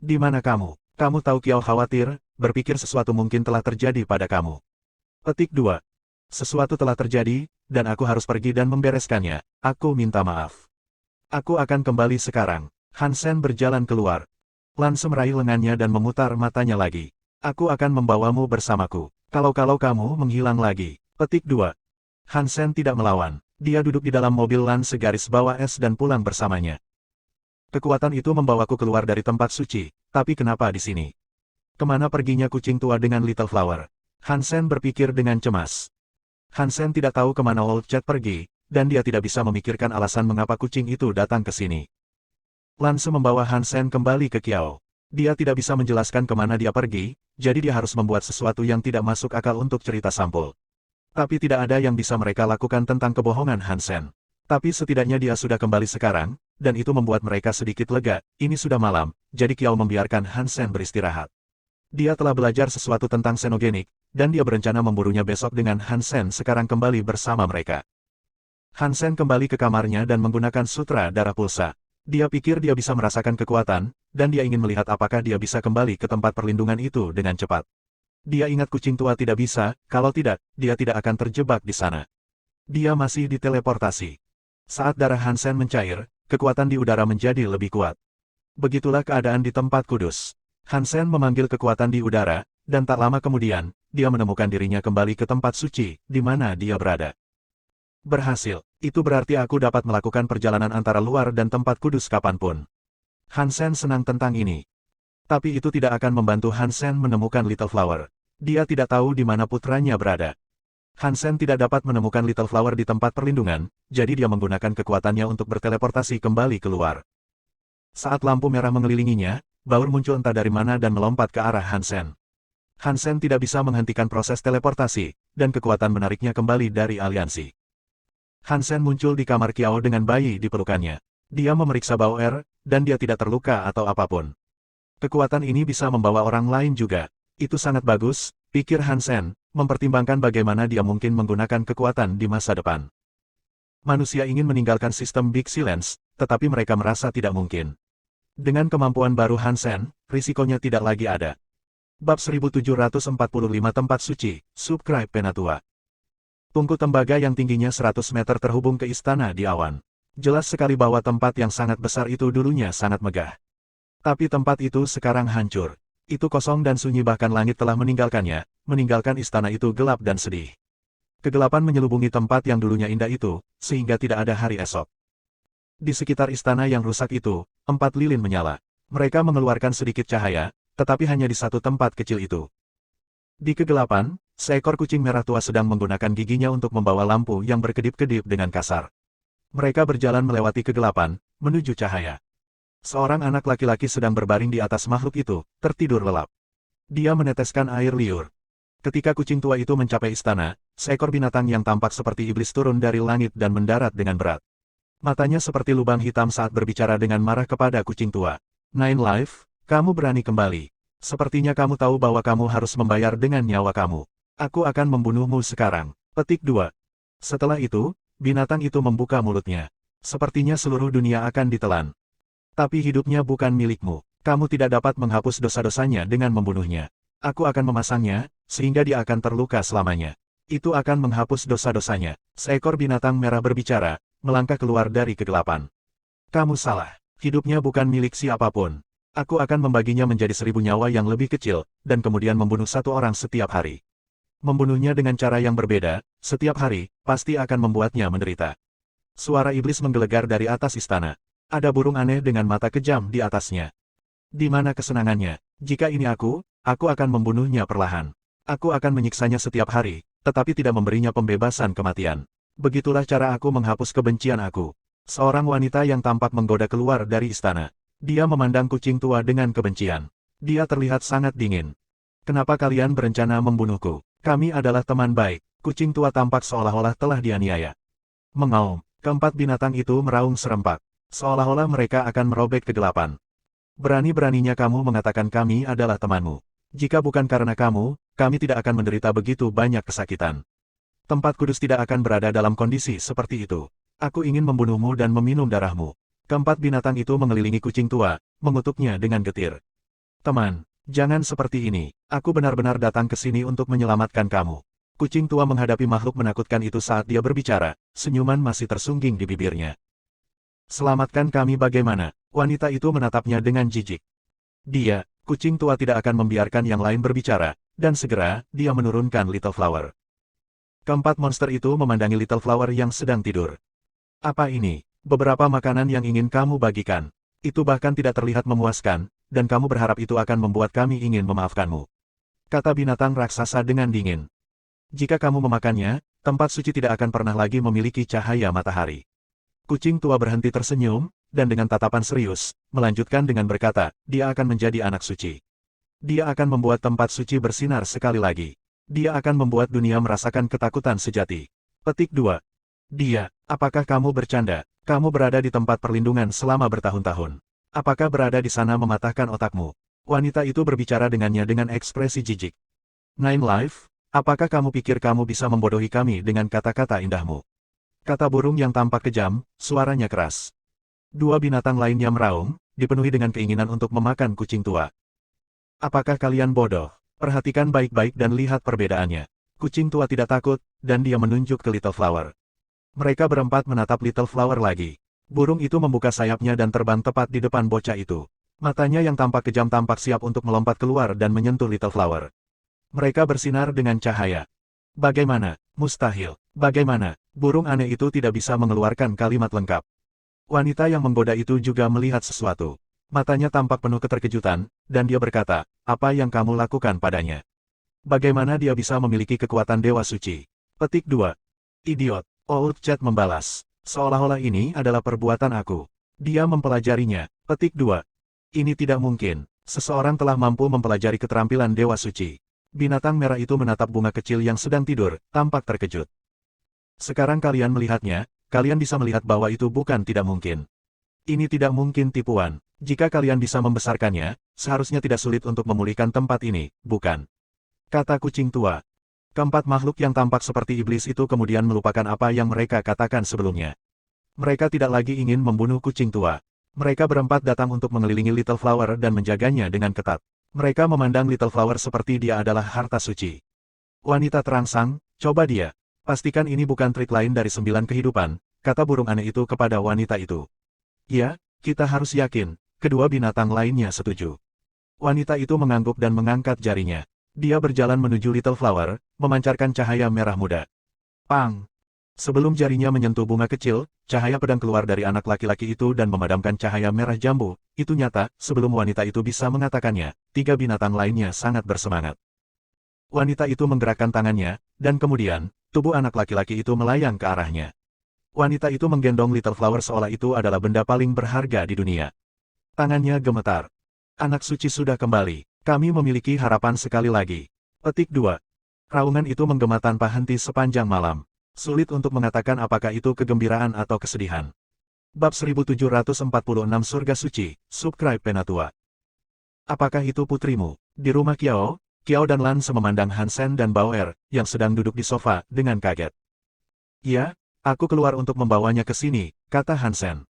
Di mana kamu? Kamu tahu Kiao khawatir, berpikir sesuatu mungkin telah terjadi pada kamu." Petik 2. Sesuatu telah terjadi, dan aku harus pergi dan membereskannya. Aku minta maaf. Aku akan kembali sekarang. Han Sen berjalan keluar. Lance meraih lengannya dan memutar matanya lagi. Aku akan membawamu bersamaku. Kalau kamu menghilang lagi. Petik 2. Han Sen tidak melawan. Dia duduk di dalam mobil Lance garis bawah es dan pulang bersamanya. Kekuatan itu membawaku keluar dari tempat suci, tapi kenapa di sini? Kemana perginya kucing tua dengan Little Flower? Han Sen berpikir dengan cemas. Han Sen tidak tahu kemana Old Chat pergi, dan dia tidak bisa memikirkan alasan mengapa kucing itu datang ke sini. Lance membawa Han Sen kembali ke Kiao. Dia tidak bisa menjelaskan kemana dia pergi, jadi dia harus membuat sesuatu yang tidak masuk akal untuk cerita sampul. Tapi tidak ada yang bisa mereka lakukan tentang kebohongan Han Sen. Tapi setidaknya dia sudah kembali sekarang, dan itu membuat mereka sedikit lega. Ini sudah malam, jadi Kiao membiarkan Han Sen beristirahat. Dia telah belajar sesuatu tentang xenogenik, dan dia berencana memburunya besok dengan Han Sen sekarang kembali bersama mereka. Han Sen kembali ke kamarnya dan menggunakan sutra darah pulsa. Dia pikir dia bisa merasakan kekuatan, dan dia ingin melihat apakah dia bisa kembali ke tempat perlindungan itu dengan cepat. Dia ingat kucing tua tidak bisa, kalau tidak, dia tidak akan terjebak di sana. Dia masih diteleportasi. Saat darah Han Sen mencair, kekuatan di udara menjadi lebih kuat. Begitulah keadaan di tempat kudus. Han Sen memanggil kekuatan di udara, dan tak lama kemudian, dia menemukan dirinya kembali ke tempat suci, di mana dia berada. Berhasil, itu berarti aku dapat melakukan perjalanan antara luar dan tempat kudus kapanpun. Han Sen senang tentang ini. Tapi itu tidak akan membantu Han Sen menemukan Little Flower. Dia tidak tahu di mana putranya berada. Hansen tidak dapat menemukan Little Flower di tempat perlindungan, jadi dia menggunakan kekuatannya untuk berteleportasi kembali keluar. Saat lampu merah mengelilinginya, Baur muncul entah dari mana dan melompat ke arah Hansen. Hansen tidak bisa menghentikan proses teleportasi, dan kekuatan menariknya kembali dari aliansi. Hansen muncul di kamar Qiao dengan bayi di pelukannya. Dia memeriksa Baoer, dan dia tidak terluka atau apapun. Kekuatan ini bisa membawa orang lain juga. Itu sangat bagus, pikir Hansen, mempertimbangkan bagaimana dia mungkin menggunakan kekuatan di masa depan. Manusia ingin meninggalkan sistem Big Silence, tetapi mereka merasa tidak mungkin. Dengan kemampuan baru Hansen, risikonya tidak lagi ada. Bab 1745 Tempat Suci, Subscribe Penatua. Tungku tembaga yang tingginya 100 meter terhubung ke istana di awan. Jelas sekali bahwa tempat yang sangat besar itu dulunya sangat megah. Tapi tempat itu sekarang hancur. Itu kosong dan sunyi, bahkan langit telah meninggalkannya, meninggalkan istana itu gelap dan sedih. Kegelapan menyelubungi tempat yang dulunya indah itu, sehingga tidak ada hari esok. Di sekitar istana yang rusak itu, 4 lilin menyala. Mereka mengeluarkan sedikit cahaya, tetapi hanya di satu tempat kecil itu. Di kegelapan, seekor kucing merah tua sedang menggunakan giginya untuk membawa lampu yang berkedip-kedip dengan kasar. Mereka berjalan melewati kegelapan, menuju cahaya. Seorang anak laki-laki sedang berbaring di atas makhluk itu, tertidur lelap. Dia meneteskan air liur. Ketika kucing tua itu mencapai istana, seekor binatang yang tampak seperti iblis turun dari langit dan mendarat dengan berat. Matanya seperti lubang hitam saat berbicara dengan marah kepada kucing tua. Nine Life, kamu berani kembali. Sepertinya kamu tahu bahwa kamu harus membayar dengan nyawa kamu. Aku akan membunuhmu sekarang. Petik 2. Setelah itu, binatang itu membuka mulutnya. Sepertinya seluruh dunia akan ditelan. Tapi hidupnya bukan milikmu. Kamu tidak dapat menghapus dosa-dosanya dengan membunuhnya. Aku akan memasangnya, sehingga dia akan terluka selamanya. Itu akan menghapus dosa-dosanya. Seekor binatang merah berbicara, melangkah keluar dari kegelapan. Kamu salah. Hidupnya bukan milik siapapun. Aku akan membaginya menjadi 1000 nyawa yang lebih kecil, dan kemudian membunuh satu orang setiap hari. Membunuhnya dengan cara yang berbeda, setiap hari, pasti akan membuatnya menderita. Suara iblis menggelegar dari atas istana. Ada burung aneh dengan mata kejam di atasnya. Di mana kesenangannya? Jika ini aku akan membunuhnya perlahan. Aku akan menyiksanya setiap hari, tetapi tidak memberinya pembebasan kematian. Begitulah cara aku menghapus kebencian aku. Seorang wanita yang tampak menggoda keluar dari istana. Dia memandang kucing tua dengan kebencian. Dia terlihat sangat dingin. Kenapa kalian berencana membunuhku? Kami adalah teman baik. Kucing tua tampak seolah-olah telah dianiaya. Mengaum, keempat binatang itu meraung serempak. Seolah-olah mereka akan merobek kegelapan. Berani-beraninya kamu mengatakan kami adalah temanmu. Jika bukan karena kamu, kami tidak akan menderita begitu banyak kesakitan. Tempat kudus tidak akan berada dalam kondisi seperti itu. Aku ingin membunuhmu dan meminum darahmu. Keempat binatang itu mengelilingi kucing tua, mengutuknya dengan getir. Teman, jangan seperti ini. Aku benar-benar datang ke sini untuk menyelamatkan kamu. Kucing tua menghadapi makhluk menakutkan itu saat dia berbicara, senyuman masih tersungging di bibirnya. Selamatkan kami bagaimana? Wanita itu menatapnya dengan jijik. Kucing tua tidak akan membiarkan yang lain berbicara, dan segera, dia menurunkan Little Flower. Keempat monster itu memandangi Little Flower yang sedang tidur. Apa ini? Beberapa makanan yang ingin kamu bagikan. Itu bahkan tidak terlihat memuaskan, dan kamu berharap itu akan membuat kami ingin memaafkanmu. Kata binatang raksasa dengan dingin. Jika kamu memakannya, tempat suci tidak akan pernah lagi memiliki cahaya matahari. Kucing tua berhenti tersenyum, dan dengan tatapan serius, melanjutkan dengan berkata, dia akan menjadi anak suci. Dia akan membuat tempat suci bersinar sekali lagi. Dia akan membuat dunia merasakan ketakutan sejati. Petik 2. Apakah kamu bercanda? Kamu berada di tempat perlindungan selama bertahun-tahun. Apakah berada di sana mematahkan otakmu? Wanita itu berbicara dengannya dengan ekspresi jijik. Nine Life, apakah kamu pikir kamu bisa membodohi kami dengan kata-kata indahmu? Kata burung yang tampak kejam, suaranya keras. Dua binatang lainnya meraung, dipenuhi dengan keinginan untuk memakan kucing tua. Apakah kalian bodoh? Perhatikan baik-baik dan lihat perbedaannya. Kucing tua tidak takut, dan dia menunjuk ke Little Flower. Mereka berempat menatap Little Flower lagi. Burung itu membuka sayapnya dan terbang tepat di depan bocah itu. Matanya yang tampak kejam tampak siap untuk melompat keluar dan menyentuh Little Flower. Mereka bersinar dengan cahaya. Bagaimana? Mustahil. Bagaimana? Burung aneh itu tidak bisa mengeluarkan kalimat lengkap. Wanita yang menggoda itu juga melihat sesuatu. Matanya tampak penuh keterkejutan, dan dia berkata, apa yang kamu lakukan padanya? Bagaimana dia bisa memiliki kekuatan Dewa Suci? Petik 2. Idiot. Old Chat membalas. Seolah-olah ini adalah perbuatan aku. Dia mempelajarinya. Petik 2. Ini tidak mungkin. Seseorang telah mampu mempelajari keterampilan Dewa Suci. Binatang merah itu menatap bunga kecil yang sedang tidur, tampak terkejut. Sekarang kalian melihatnya, kalian bisa melihat bahwa itu bukan tidak mungkin. Ini tidak mungkin tipuan. Jika kalian bisa membesarkannya, seharusnya tidak sulit untuk memulihkan tempat ini, bukan? Kata kucing tua. Keempat makhluk yang tampak seperti iblis itu kemudian melupakan apa yang mereka katakan sebelumnya. Mereka tidak lagi ingin membunuh kucing tua. Mereka berempat datang untuk mengelilingi Little Flower dan menjaganya dengan ketat. Mereka memandang Little Flower seperti dia adalah harta suci. Wanita terangsang, coba dia. Pastikan ini bukan trik lain dari 9 kehidupan, kata burung aneh itu kepada wanita itu. Ya, kita harus yakin, kedua binatang lainnya setuju. Wanita itu mengangguk dan mengangkat jarinya. Dia berjalan menuju Little Flower, memancarkan cahaya merah muda. Pang! Sebelum jarinya menyentuh bunga kecil, cahaya pedang keluar dari anak laki-laki itu dan memadamkan cahaya merah jambu. Itu nyata, sebelum wanita itu bisa mengatakannya, 3 binatang lainnya sangat bersemangat. Wanita itu menggerakkan tangannya, dan kemudian, tubuh anak laki-laki itu melayang ke arahnya. Wanita itu menggendong Little Flower seolah itu adalah benda paling berharga di dunia. Tangannya gemetar. Anak suci sudah kembali. Kami memiliki harapan sekali lagi. Petik 2. Raungan itu menggema tanpa henti sepanjang malam. Sulit untuk mengatakan apakah itu kegembiraan atau kesedihan. Bab 1746 Surga Suci, Subscribe Penatua. Apakah itu putrimu? Di rumah Kiao, Kiao dan Lan memandang Hansen dan Bauer, yang sedang duduk di sofa, dengan kaget. Ya, aku keluar untuk membawanya ke sini, kata Hansen.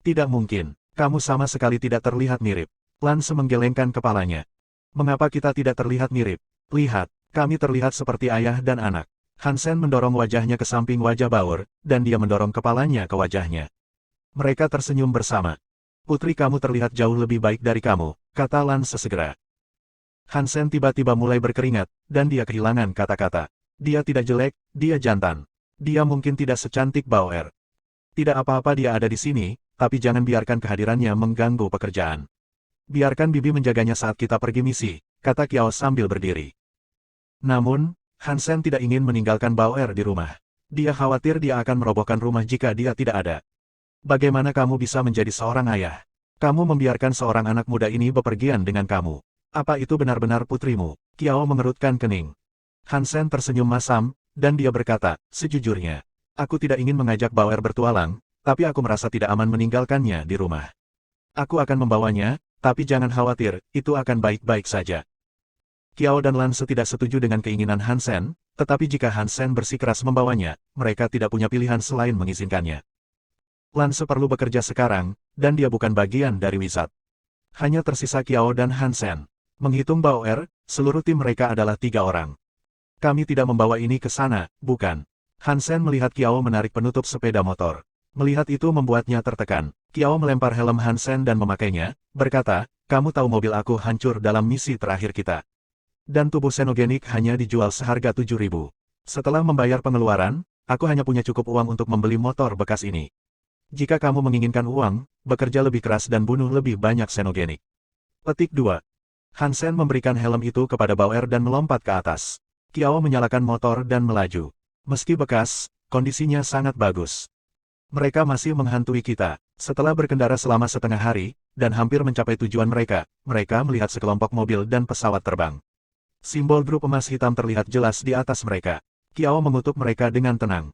Tidak mungkin, kamu sama sekali tidak terlihat mirip. Lan menggelengkan kepalanya. Mengapa kita tidak terlihat mirip? Lihat, kami terlihat seperti ayah dan anak. Hansen mendorong wajahnya ke samping wajah Bauer, dan dia mendorong kepalanya ke wajahnya. Mereka tersenyum bersama. Putri kamu terlihat jauh lebih baik dari kamu, kata Lan sesegera. Hansen tiba-tiba mulai berkeringat, dan dia kehilangan kata-kata. Dia tidak jelek, dia jantan. Dia mungkin tidak secantik Bauer. Tidak apa-apa dia ada di sini, tapi jangan biarkan kehadirannya mengganggu pekerjaan. Biarkan Bibi menjaganya saat kita pergi misi, kata Kiao sambil berdiri. Namun, Hansen tidak ingin meninggalkan Bauer di rumah. Dia khawatir dia akan merobohkan rumah jika dia tidak ada. Bagaimana kamu bisa menjadi seorang ayah? Kamu membiarkan seorang anak muda ini bepergian dengan kamu. Apa itu benar-benar putrimu? Kiao mengerutkan kening. Hansen tersenyum masam, dan dia berkata, sejujurnya, aku tidak ingin mengajak Bauer bertualang, tapi aku merasa tidak aman meninggalkannya di rumah. Aku akan membawanya, tapi jangan khawatir, itu akan baik-baik saja. Kiao dan Lan tidak setuju dengan keinginan Hansen, tetapi jika Hansen bersikeras membawanya, mereka tidak punya pilihan selain mengizinkannya. Lan perlu bekerja sekarang, dan dia bukan bagian dari Wizard. Hanya tersisa Kiao dan Hansen. Menghitung Bauer, seluruh tim mereka adalah 3 orang. Kami tidak membawa ini ke sana, bukan? Hansen melihat Kiao menarik penutup sepeda motor. Melihat itu membuatnya tertekan. Kiao melempar helm Hansen dan memakainya, berkata, kamu tahu mobil aku hancur dalam misi terakhir kita. Dan tubuh xenogenik hanya dijual seharga 7.000. Setelah membayar pengeluaran, aku hanya punya cukup uang untuk membeli motor bekas ini. Jika kamu menginginkan uang, bekerja lebih keras dan bunuh lebih banyak xenogenik. Petik 2. Hansen memberikan helm itu kepada Bauer dan melompat ke atas. Kiao menyalakan motor dan melaju. Meski bekas, kondisinya sangat bagus. Mereka masih menghantui kita. Setelah berkendara selama setengah hari, dan hampir mencapai tujuan mereka melihat sekelompok mobil dan pesawat terbang. Simbol grup emas hitam terlihat jelas di atas mereka. Kiao mengutuk mereka dengan tenang.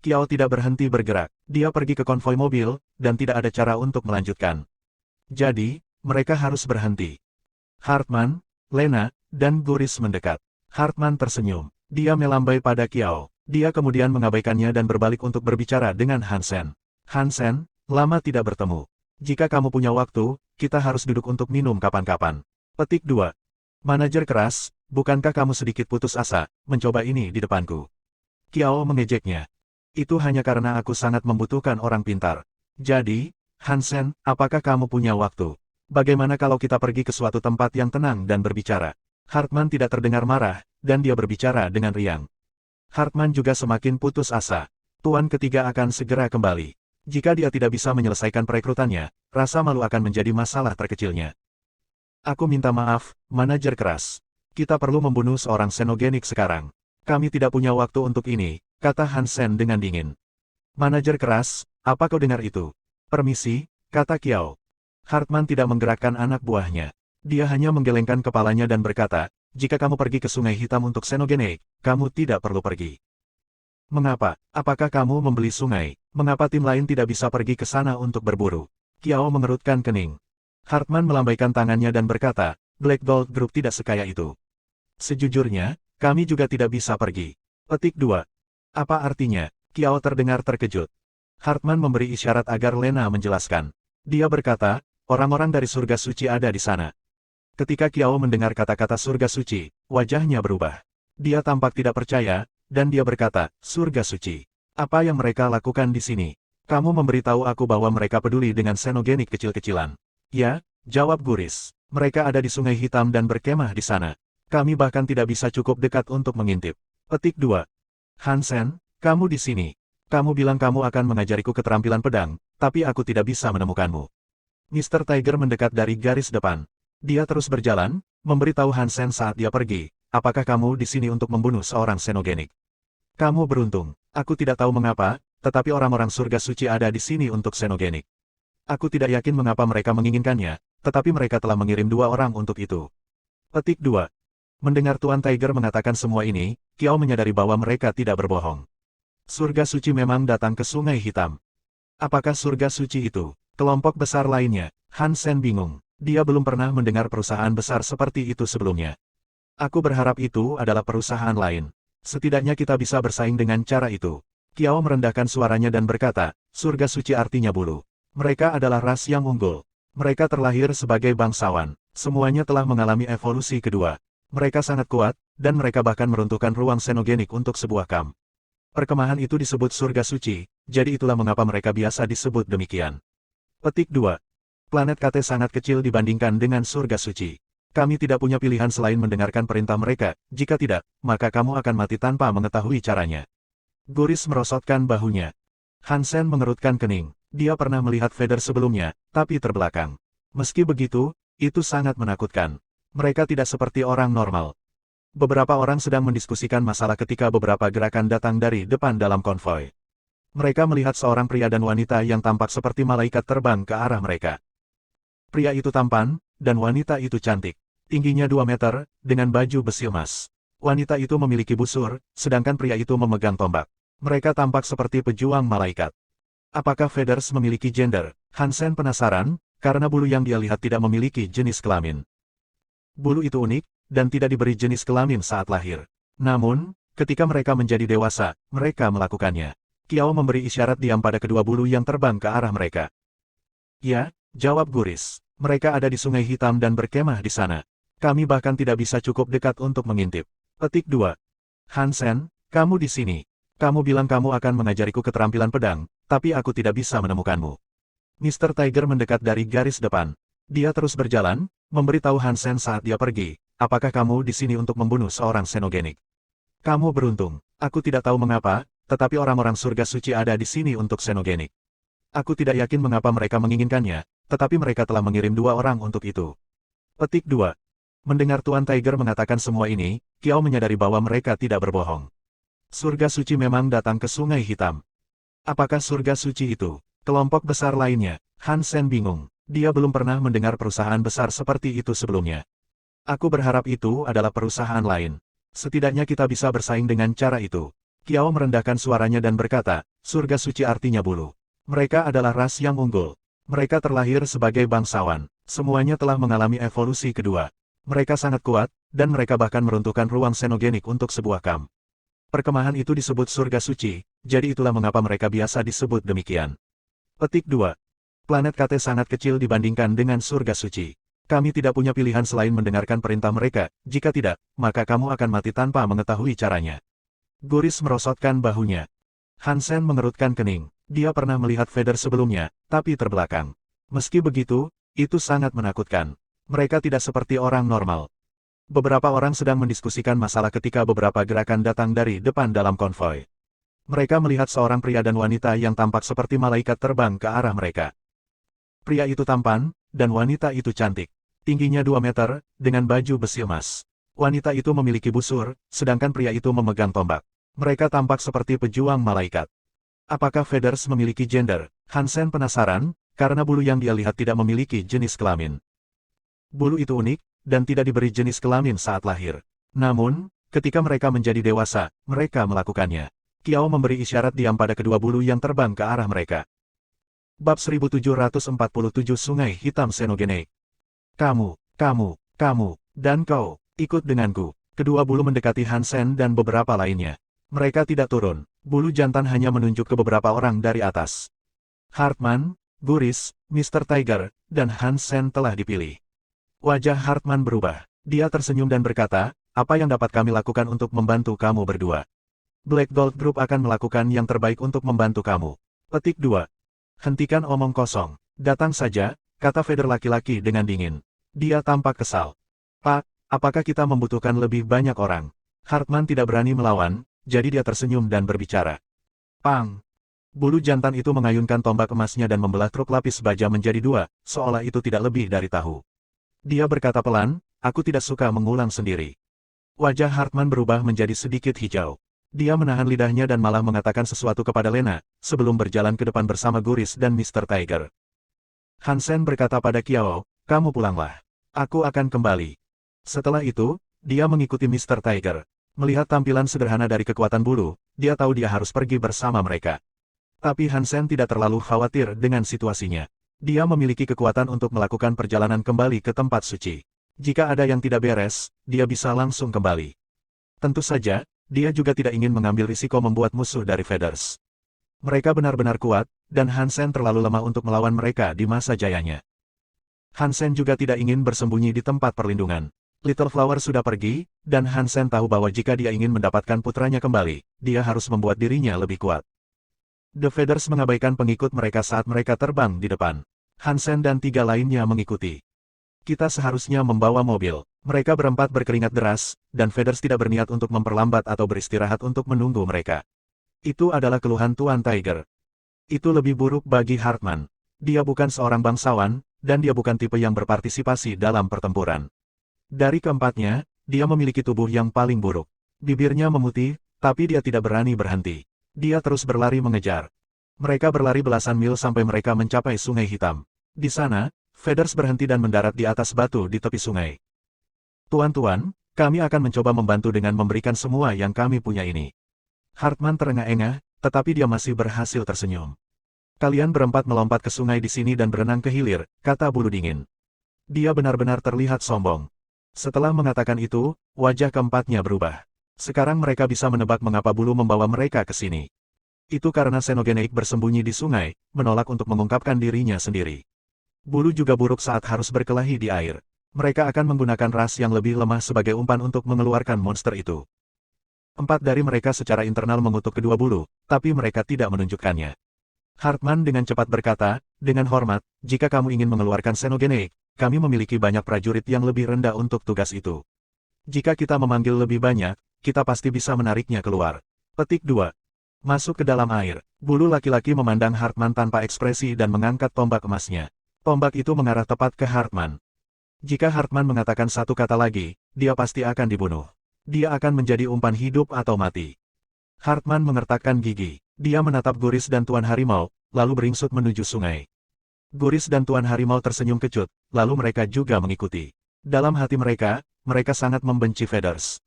Kiao tidak berhenti bergerak. Dia pergi ke konvoi mobil, dan tidak ada cara untuk melanjutkan. Jadi, mereka harus berhenti. Hartman, Lena, dan Guris mendekat. Hartman tersenyum. Dia melambai pada Kiao. Dia kemudian mengabaikannya dan berbalik untuk berbicara dengan Hansen. Hansen, lama tidak bertemu. Jika kamu punya waktu, kita harus duduk untuk minum kapan-kapan. Petik 2. Manajer keras, bukankah kamu sedikit putus asa, mencoba ini di depanku? Kiao mengejeknya. Itu hanya karena aku sangat membutuhkan orang pintar. Jadi, Hansen, apakah kamu punya waktu? Bagaimana kalau kita pergi ke suatu tempat yang tenang dan berbicara? Hartman tidak terdengar marah, dan dia berbicara dengan riang. Hartman juga semakin putus asa. Tuan ketiga akan segera kembali. Jika dia tidak bisa menyelesaikan perekrutannya, rasa malu akan menjadi masalah terkecilnya. Aku minta maaf, manajer keras. Kita perlu membunuh seorang xenogenik sekarang. Kami tidak punya waktu untuk ini, kata Hansen dengan dingin. Manajer keras, apa kau dengar itu? Permisi, kata Kiao. Hartman tidak menggerakkan anak buahnya. Dia hanya menggelengkan kepalanya dan berkata, jika kamu pergi ke Sungai Hitam untuk Xenogeneik, kamu tidak perlu pergi. Mengapa? Apakah kamu membeli sungai? Mengapa tim lain tidak bisa pergi ke sana untuk berburu? Kiao mengerutkan kening. Hartman melambaikan tangannya dan berkata, Black Gold Group tidak sekaya itu. Sejujurnya, kami juga tidak bisa pergi. Petik 2. Apa artinya? Kiao terdengar terkejut. Hartman memberi isyarat agar Lena menjelaskan. Dia berkata, orang-orang dari surga suci ada di sana. Ketika Kiao mendengar kata-kata surga suci, wajahnya berubah. Dia tampak tidak percaya, dan dia berkata, surga suci. Apa yang mereka lakukan di sini? Kamu memberitahu aku bahwa mereka peduli dengan Xenogenik kecil-kecilan. Ya, jawab Guris. Mereka ada di Sungai Hitam dan berkemah di sana. Kami bahkan tidak bisa cukup dekat untuk mengintip. Petik 2. Hansen, kamu di sini. Kamu bilang kamu akan mengajariku keterampilan pedang, tapi aku tidak bisa menemukanmu. Mr. Tiger mendekat dari garis depan. Dia terus berjalan, memberitahu Hansen saat dia pergi, apakah kamu di sini untuk membunuh seorang Xenogenik? Kamu beruntung. Aku tidak tahu mengapa, tetapi orang-orang surga suci ada di sini untuk Xenogenik. Aku tidak yakin mengapa mereka menginginkannya, tetapi mereka telah mengirim 2 orang untuk itu. Petik 2. Mendengar Tuan Tiger mengatakan semua ini, Kiao menyadari bahwa mereka tidak berbohong. Surga suci memang datang ke Sungai Hitam. Apakah surga suci itu? Kelompok besar lainnya, Hansen bingung. Dia belum pernah mendengar perusahaan besar seperti itu sebelumnya. Aku berharap itu adalah perusahaan lain. Setidaknya kita bisa bersaing dengan cara itu. Kiao merendahkan suaranya dan berkata, surga suci artinya bulu. Mereka adalah ras yang unggul. Mereka terlahir sebagai bangsawan. Semuanya telah mengalami evolusi kedua. Mereka sangat kuat, dan mereka bahkan meruntuhkan ruang Xenogenik untuk sebuah kamp. Perkemahan itu disebut surga suci, jadi itulah mengapa mereka biasa disebut demikian. Petik 2. Planet KT sangat kecil dibandingkan dengan surga suci. Kami tidak punya pilihan selain mendengarkan perintah mereka, jika tidak, maka kamu akan mati tanpa mengetahui caranya. Guris merosotkan bahunya. Hansen mengerutkan kening. Dia pernah melihat Vader sebelumnya, tapi terbelakang. Meski begitu, itu sangat menakutkan. Mereka tidak seperti orang normal. Beberapa orang sedang mendiskusikan masalah ketika beberapa gerakan datang dari depan dalam konvoi. Mereka melihat seorang pria dan wanita yang tampak seperti malaikat terbang ke arah mereka. Pria itu tampan, dan wanita itu cantik. Tingginya 2 meter, dengan baju besi emas. Wanita itu memiliki busur, sedangkan pria itu memegang tombak. Mereka tampak seperti pejuang malaikat. Apakah Vaders memiliki gender? Hansen penasaran, karena bulu yang dia lihat tidak memiliki jenis kelamin. Bulu itu unik, dan tidak diberi jenis kelamin saat lahir. Namun, ketika mereka menjadi dewasa, mereka melakukannya. Kiao memberi isyarat diam pada kedua bulu yang terbang ke arah mereka. Ya, jawab Guris. Mereka ada di Sungai Hitam dan berkemah di sana. Kami bahkan tidak bisa cukup dekat untuk mengintip. Petik 2. Hansen, kamu di sini. Kamu bilang kamu akan mengajariku keterampilan pedang, tapi aku tidak bisa menemukanmu. Mr. Tiger mendekat dari garis depan. Dia terus berjalan, memberitahu Hansen saat dia pergi, apakah kamu di sini untuk membunuh seorang Xenogenik? Kamu beruntung. Aku tidak tahu mengapa, tetapi orang-orang surga suci ada di sini untuk Xenogenik. Aku tidak yakin mengapa mereka menginginkannya, tetapi mereka telah mengirim 2 orang untuk itu. Petik 2. Mendengar Tuan Tiger mengatakan semua ini, Kiao menyadari bahwa mereka tidak berbohong. Surga suci memang datang ke Sungai Hitam. Apakah surga suci itu? Kelompok besar lainnya, Hansen bingung. Dia belum pernah mendengar perusahaan besar seperti itu sebelumnya. Aku berharap itu adalah perusahaan lain. Setidaknya kita bisa bersaing dengan cara itu. Kiao merendahkan suaranya dan berkata, surga suci artinya bulu. Mereka adalah ras yang unggul. Mereka terlahir sebagai bangsawan. Semuanya telah mengalami evolusi kedua. Mereka sangat kuat, dan mereka bahkan meruntuhkan ruang Xenogenik untuk sebuah kamp. Perkemahan itu disebut surga suci, jadi itulah mengapa mereka biasa disebut demikian. Petik 2. Planet KT sangat kecil dibandingkan dengan surga suci. Kami tidak punya pilihan selain mendengarkan perintah mereka, jika tidak, maka kamu akan mati tanpa mengetahui caranya. Guris merosotkan bahunya. Hansen mengerutkan kening. Dia pernah melihat Vader sebelumnya, tapi terbelakang. Meski begitu, itu sangat menakutkan. Mereka tidak seperti orang normal. Beberapa orang sedang mendiskusikan masalah ketika beberapa gerakan datang dari depan dalam konvoi. Mereka melihat seorang pria dan wanita yang tampak seperti malaikat terbang ke arah mereka. Pria itu tampan, dan wanita itu cantik. Tingginya 2 meter, dengan baju besi emas. Wanita itu memiliki busur, sedangkan pria itu memegang tombak. Mereka tampak seperti pejuang malaikat. Apakah Feathers memiliki gender? Hansen penasaran, karena bulu yang dia lihat tidak memiliki jenis kelamin. Bulu itu unik, dan tidak diberi jenis kelamin saat lahir. Namun, ketika mereka menjadi dewasa, mereka melakukannya. Kiao memberi isyarat diam pada kedua bulu yang terbang ke arah mereka. Bab 1747 Sungai Hitam Xenogeneik. Kamu, dan kau, ikut denganku. Kedua bulu mendekati Hansen dan beberapa lainnya. Mereka tidak turun. Bulu jantan hanya menunjuk ke beberapa orang dari atas. Hartman, Guris, Mr. Tiger, dan Hansen telah dipilih. Wajah Hartman berubah. Dia tersenyum dan berkata, apa yang dapat kami lakukan untuk membantu kamu berdua? Black Gold Group akan melakukan yang terbaik untuk membantu kamu. Petik 2. Hentikan omong kosong. Datang saja, kata Feather laki-laki dengan dingin. Dia tampak kesal. Pak, apakah kita membutuhkan lebih banyak orang? Hartman tidak berani melawan, jadi dia tersenyum dan berbicara. Pang! Bulu jantan itu mengayunkan tombak emasnya dan membelah truk lapis baja menjadi dua, seolah itu tidak lebih dari tahu. Dia berkata pelan, aku tidak suka mengulang sendiri. Wajah Hartman berubah menjadi sedikit hijau. Dia menahan lidahnya dan malah mengatakan sesuatu kepada Lena, sebelum berjalan ke depan bersama Guris dan Mr. Tiger. Hansen berkata pada Kiao, kamu pulanglah. Aku akan kembali. Setelah itu, dia mengikuti Mr. Tiger. Melihat tampilan sederhana dari kekuatan bulu, dia tahu dia harus pergi bersama mereka. Tapi Hansen tidak terlalu khawatir dengan situasinya. Dia memiliki kekuatan untuk melakukan perjalanan kembali ke tempat suci. Jika ada yang tidak beres, dia bisa langsung kembali. Tentu saja, dia juga tidak ingin mengambil risiko membuat musuh dari Feathers. Mereka benar-benar kuat, dan Hansen terlalu lemah untuk melawan mereka di masa jayanya. Hansen juga tidak ingin bersembunyi di tempat perlindungan. Little Flower sudah pergi, dan Hansen tahu bahwa jika dia ingin mendapatkan putranya kembali, dia harus membuat dirinya lebih kuat. The Feathers mengabaikan pengikut mereka saat mereka terbang di depan. Hansen dan tiga lainnya mengikuti. Kita seharusnya membawa mobil. Mereka berempat berkeringat deras, dan Feathers tidak berniat untuk memperlambat atau beristirahat untuk menunggu mereka. Itu adalah keluhan Tuan Tiger. Itu lebih buruk bagi Hartman. Dia bukan seorang bangsawan, dan dia bukan tipe yang berpartisipasi dalam pertempuran. Dari keempatnya, dia memiliki tubuh yang paling buruk. Bibirnya memutih, tapi dia tidak berani berhenti. Dia terus berlari mengejar. Mereka berlari belasan mil sampai mereka mencapai Sungai Hitam. Di sana, Feathers berhenti dan mendarat di atas batu di tepi sungai. Tuan-tuan, kami akan mencoba membantu dengan memberikan semua yang kami punya ini. Hartman terengah-engah, tetapi dia masih berhasil tersenyum. Kalian berempat melompat ke sungai di sini dan berenang ke hilir, kata bulu dingin. Dia benar-benar terlihat sombong. Setelah mengatakan itu, wajah keempatnya berubah. Sekarang mereka bisa menebak mengapa bulu membawa mereka ke sini. Itu karena Xenogeneik bersembunyi di sungai, menolak untuk mengungkapkan dirinya sendiri. Bulu juga buruk saat harus berkelahi di air. Mereka akan menggunakan ras yang lebih lemah sebagai umpan untuk mengeluarkan monster itu. 4 dari mereka secara internal mengutuk kedua bulu, tapi mereka tidak menunjukkannya. Hartman dengan cepat berkata, dengan hormat, jika kamu ingin mengeluarkan Xenogeneik, kami memiliki banyak prajurit yang lebih rendah untuk tugas itu. Jika kita memanggil lebih banyak, kita pasti bisa menariknya keluar. Petik 2. Masuk ke dalam air. Bulu laki-laki memandang Hartman tanpa ekspresi dan mengangkat tombak emasnya. Tombak itu mengarah tepat ke Hartman. Jika Hartman mengatakan satu kata lagi, dia pasti akan dibunuh. Dia akan menjadi umpan hidup atau mati. Hartman mengertakkan gigi. Dia menatap Guris dan Tuan Harimau, lalu beringsut menuju sungai. Guris dan Tuan Harimau tersenyum kecut, lalu mereka juga mengikuti. Dalam hati mereka, mereka sangat membenci Feathers.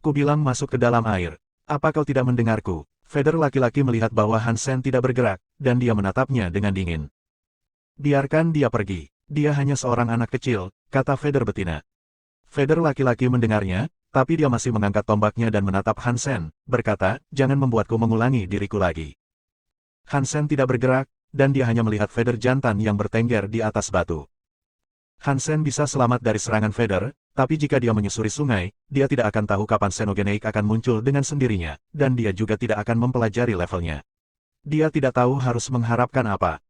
Kubilang masuk ke dalam air. Apa kau tidak mendengarku? Feather laki-laki melihat bahwa Hansen tidak bergerak, dan dia menatapnya dengan dingin. Biarkan dia pergi. Dia hanya seorang anak kecil, kata Feather betina. Feather laki-laki mendengarnya, tapi dia masih mengangkat tombaknya dan menatap Hansen, berkata, jangan membuatku mengulangi diriku lagi. Hansen tidak bergerak, dan dia hanya melihat Feather jantan yang bertengger di atas batu. Hansen bisa selamat dari serangan Feather, tapi jika dia menyusuri sungai, dia tidak akan tahu kapan Xenogeneik akan muncul dengan sendirinya, dan dia juga tidak akan mempelajari levelnya. Dia tidak tahu harus mengharapkan apa.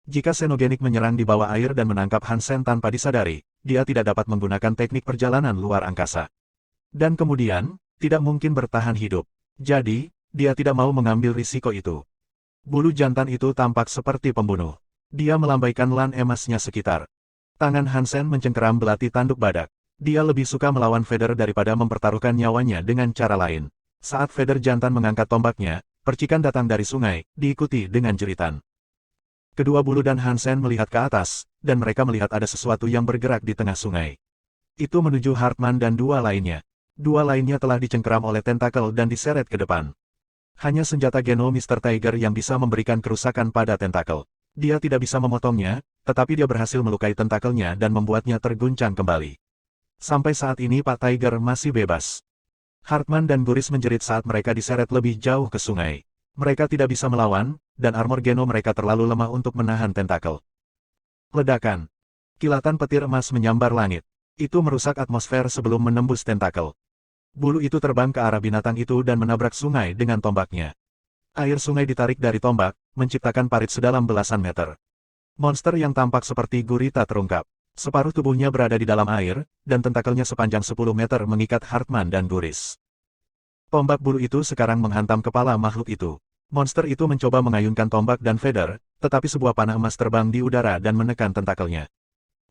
Jika Xenogeneik menyerang di bawah air dan menangkap Hansen tanpa disadari, dia tidak dapat menggunakan teknik perjalanan luar angkasa. Dan kemudian, tidak mungkin bertahan hidup. Jadi, dia tidak mau mengambil risiko itu. Bulu jantan itu tampak seperti pembunuh. Dia melambaikan lan emasnya sekitar. Tangan Hansen mencengkeram belati tanduk badak. Dia lebih suka melawan Vader daripada mempertaruhkan nyawanya dengan cara lain. Saat Vader jantan mengangkat tombaknya, percikan datang dari sungai, diikuti dengan jeritan. Kedua Bulu dan Hansen melihat ke atas, dan mereka melihat ada sesuatu yang bergerak di tengah sungai. Itu menuju Hartman dan dua lainnya. Dua lainnya telah dicengkeram oleh tentakel dan diseret ke depan. Hanya senjata Geno Mr. Tiger yang bisa memberikan kerusakan pada tentakel. Dia tidak bisa memotongnya, tetapi dia berhasil melukai tentakelnya dan membuatnya terguncang kembali. Sampai saat ini Pak Tiger masih bebas. Hartman dan Guris menjerit saat mereka diseret lebih jauh ke sungai. Mereka tidak bisa melawan, dan armor Geno mereka terlalu lemah untuk menahan tentakel. Ledakan. Kilatan petir emas menyambar langit. Itu merusak atmosfer sebelum menembus tentakel. Bulu itu terbang ke arah binatang itu dan menabrak sungai dengan tombaknya. Air sungai ditarik dari tombak, menciptakan parit sedalam belasan meter. Monster yang tampak seperti gurita terungkap. Separuh tubuhnya berada di dalam air, dan tentakelnya sepanjang 10 meter mengikat Hartman dan Guris. Tombak bulu itu sekarang menghantam kepala makhluk itu. Monster itu mencoba mengayunkan tombak dan Vader, tetapi sebuah panah emas terbang di udara dan menekan tentakelnya.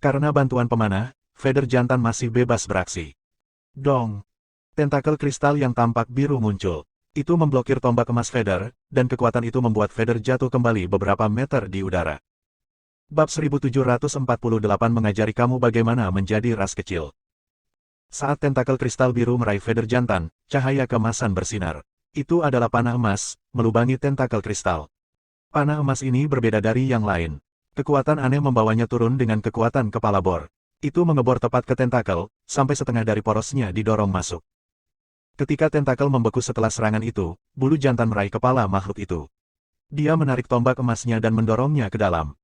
Karena bantuan pemanah, Vader jantan masih bebas beraksi. Dong! Tentakel kristal yang tampak biru muncul. Itu memblokir tombak emas Vader, dan kekuatan itu membuat Vader jatuh kembali beberapa meter di udara. Bab 1748 mengajari kamu bagaimana menjadi ras kecil. Saat tentakel kristal biru meraih Vader jantan, cahaya keemasan bersinar. Itu adalah panah emas, melubangi tentakel kristal. Panah emas ini berbeda dari yang lain. Kekuatan aneh membawanya turun dengan kekuatan kepala bor. Itu mengebor tepat ke tentakel, sampai setengah dari porosnya didorong masuk. Ketika tentakel membeku setelah serangan itu, bulu jantan meraih kepala makhluk itu. Dia menarik tombak emasnya dan mendorongnya ke dalam.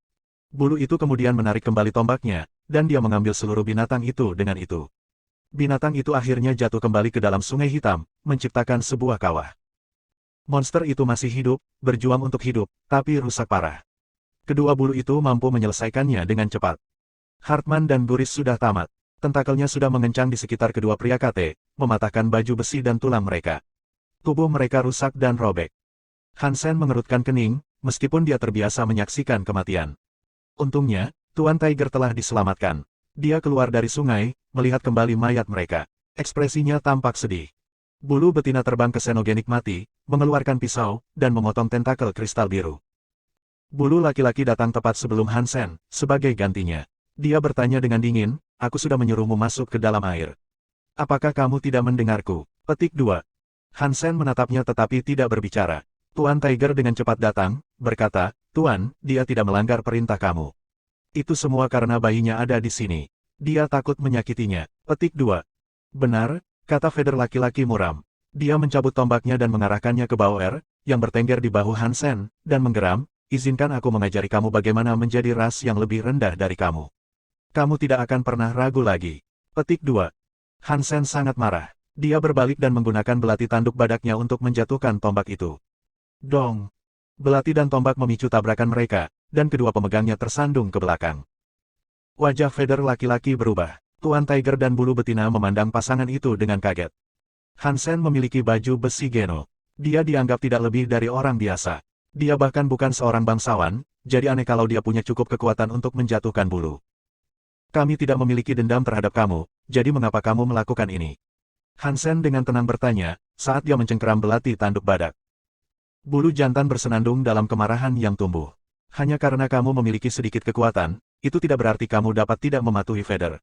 Bulu itu kemudian menarik kembali tombaknya, dan dia mengambil seluruh binatang itu dengan itu. Binatang itu akhirnya jatuh kembali ke dalam sungai hitam, menciptakan sebuah kawah. Monster itu masih hidup, berjuang untuk hidup, tapi rusak parah. Kedua bulu itu mampu menyelesaikannya dengan cepat. Hartman dan Guris sudah tamat. Tentakelnya sudah mengencang di sekitar kedua pria KT, mematahkan baju besi dan tulang mereka. Tubuh mereka rusak dan robek. Hansen mengerutkan kening, meskipun dia terbiasa menyaksikan kematian. Untungnya, Tuan Tiger telah diselamatkan. Dia keluar dari sungai, melihat kembali mayat mereka. Ekspresinya tampak sedih. Bulu betina terbang ke Xenogenik mati, mengeluarkan pisau, dan memotong tentakel kristal biru. Bulu laki-laki datang tepat sebelum Hansen, sebagai gantinya. Dia bertanya dengan dingin, aku sudah menyuruhmu masuk ke dalam air. Apakah kamu tidak mendengarku? Petik 2. Hansen menatapnya tetapi tidak berbicara. Tuan Tiger dengan cepat datang, berkata, Tuan, dia tidak melanggar perintah kamu. Itu semua karena bayinya ada di sini. Dia takut menyakitinya. Petik 2. Benar, kata Vader laki-laki muram. Dia mencabut tombaknya dan mengarahkannya ke Bauer, yang bertengger di bahu Hansen, dan menggeram, izinkan aku mengajari kamu bagaimana menjadi ras yang lebih rendah dari kamu. Kamu tidak akan pernah ragu lagi. Petik 2. Hansen sangat marah. Dia berbalik dan menggunakan belati tanduk badaknya untuk menjatuhkan tombak itu. Dong! Belati dan tombak memicu tabrakan mereka, dan kedua pemegangnya tersandung ke belakang. Wajah Vader laki-laki berubah. Tuan Tiger dan bulu betina memandang pasangan itu dengan kaget. Hansen memiliki baju besi Geno. Dia dianggap tidak lebih dari orang biasa. Dia bahkan bukan seorang bangsawan, jadi aneh kalau dia punya cukup kekuatan untuk menjatuhkan bulu. Kami tidak memiliki dendam terhadap kamu, jadi mengapa kamu melakukan ini? Hansen dengan tenang bertanya, saat dia mencengkeram belati tanduk badak. Bulu jantan bersenandung dalam kemarahan yang tumbuh. Hanya karena kamu memiliki sedikit kekuatan, itu tidak berarti kamu dapat tidak mematuhi Vader.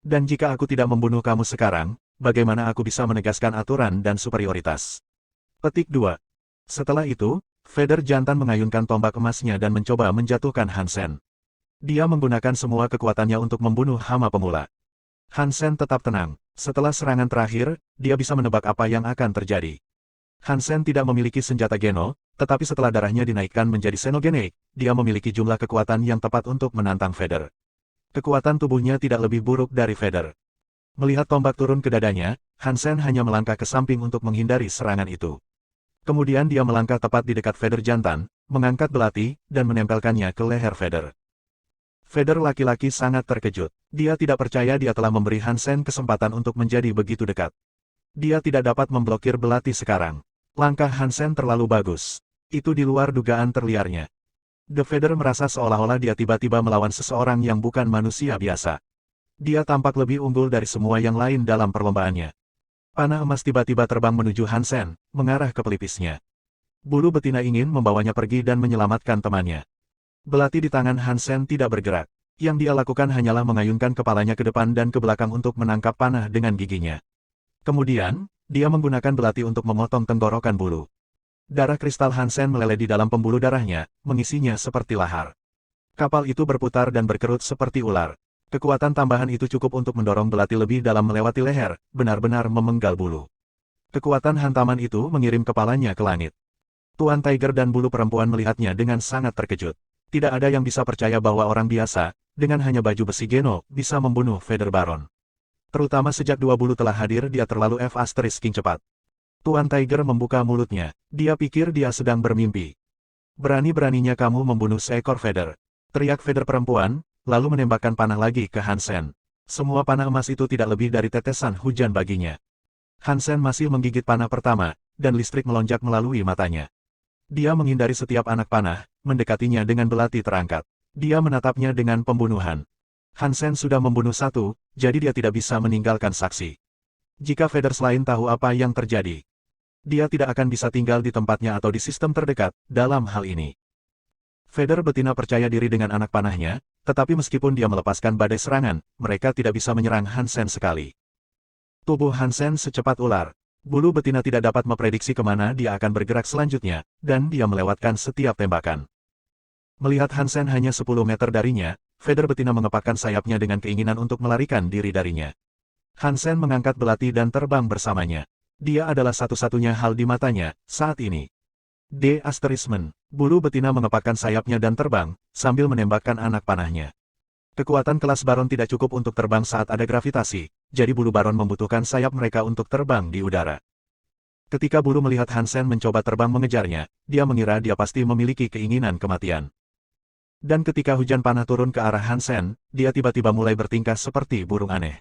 Dan jika aku tidak membunuh kamu sekarang, bagaimana aku bisa menegaskan aturan dan superioritas? Petik 2. Setelah itu, Vader jantan mengayunkan tombak emasnya dan mencoba menjatuhkan Hansen. Dia menggunakan semua kekuatannya untuk membunuh hama pemula. Hansen tetap tenang. Setelah serangan terakhir, dia bisa menebak apa yang akan terjadi. Hansen tidak memiliki senjata Geno, tetapi setelah darahnya dinaikkan menjadi Xenogenik, dia memiliki jumlah kekuatan yang tepat untuk menantang Vader. Kekuatan tubuhnya tidak lebih buruk dari Vader. Melihat tombak turun ke dadanya, Hansen hanya melangkah ke samping untuk menghindari serangan itu. Kemudian dia melangkah tepat di dekat Vader jantan, mengangkat belati, dan menempelkannya ke leher Vader. Vader laki-laki sangat terkejut. Dia tidak percaya dia telah memberi Hansen kesempatan untuk menjadi begitu dekat. Dia tidak dapat memblokir belati sekarang. Langkah Hansen terlalu bagus. Itu di luar dugaan terliarnya. The Vader merasa seolah-olah dia tiba-tiba melawan seseorang yang bukan manusia biasa. Dia tampak lebih unggul dari semua yang lain dalam perlombaannya. Panah emas tiba-tiba terbang menuju Hansen, mengarah ke pelipisnya. Bulu betina ingin membawanya pergi dan menyelamatkan temannya. Belati di tangan Hansen tidak bergerak. Yang dia lakukan hanyalah mengayunkan kepalanya ke depan dan ke belakang untuk menangkap panah dengan giginya. Kemudian, dia menggunakan belati untuk memotong tenggorokan bulu. Darah kristal Hansen meleleh di dalam pembuluh darahnya, mengisinya seperti lahar. Kapal itu berputar dan berkerut seperti ular. Kekuatan tambahan itu cukup untuk mendorong belati lebih dalam melewati leher, benar-benar memenggal bulu. Kekuatan hantaman itu mengirim kepalanya ke langit. Tuan Tiger dan bulu perempuan melihatnya dengan sangat terkejut. Tidak ada yang bisa percaya bahwa orang biasa, dengan hanya baju besi Geno, bisa membunuh Feather Baron. Terutama sejak dua bulu telah hadir, dia terlalu King cepat. Tuan Tiger membuka mulutnya. Dia pikir dia sedang bermimpi. Berani-beraninya kamu membunuh seekor Feather. Teriak Feather perempuan, lalu menembakkan panah lagi ke Hansen. Semua panah emas itu tidak lebih dari tetesan hujan baginya. Hansen masih menggigit panah pertama, dan listrik melonjak melalui matanya. Dia menghindari setiap anak panah, mendekatinya dengan belati terangkat. Dia menatapnya dengan pembunuhan. Hansen sudah membunuh satu, jadi dia tidak bisa meninggalkan saksi. Jika Feathers lain tahu apa yang terjadi, dia tidak akan bisa tinggal di tempatnya atau di sistem terdekat, dalam hal ini. Feather betina percaya diri dengan anak panahnya, tetapi meskipun dia melepaskan badai serangan, mereka tidak bisa menyerang Hansen sekali. Tubuh Hansen secepat ular. Bulu betina tidak dapat memprediksi kemana dia akan bergerak selanjutnya, dan dia melewatkan setiap tembakan. Melihat Hansen hanya 10 meter darinya, Feather betina mengepakkan sayapnya dengan keinginan untuk melarikan diri darinya. Hansen mengangkat belati dan terbang bersamanya. Dia adalah satu-satunya hal di matanya, saat ini. Bulu betina mengepakkan sayapnya dan terbang, sambil menembakkan anak panahnya. Kekuatan kelas Baron tidak cukup untuk terbang saat ada gravitasi, jadi bulu Baron membutuhkan sayap mereka untuk terbang di udara. Ketika bulu melihat Hansen mencoba terbang mengejarnya, dia mengira dia pasti memiliki keinginan kematian. Dan ketika hujan panah turun ke arah Hansen, dia tiba-tiba mulai bertingkah seperti burung aneh.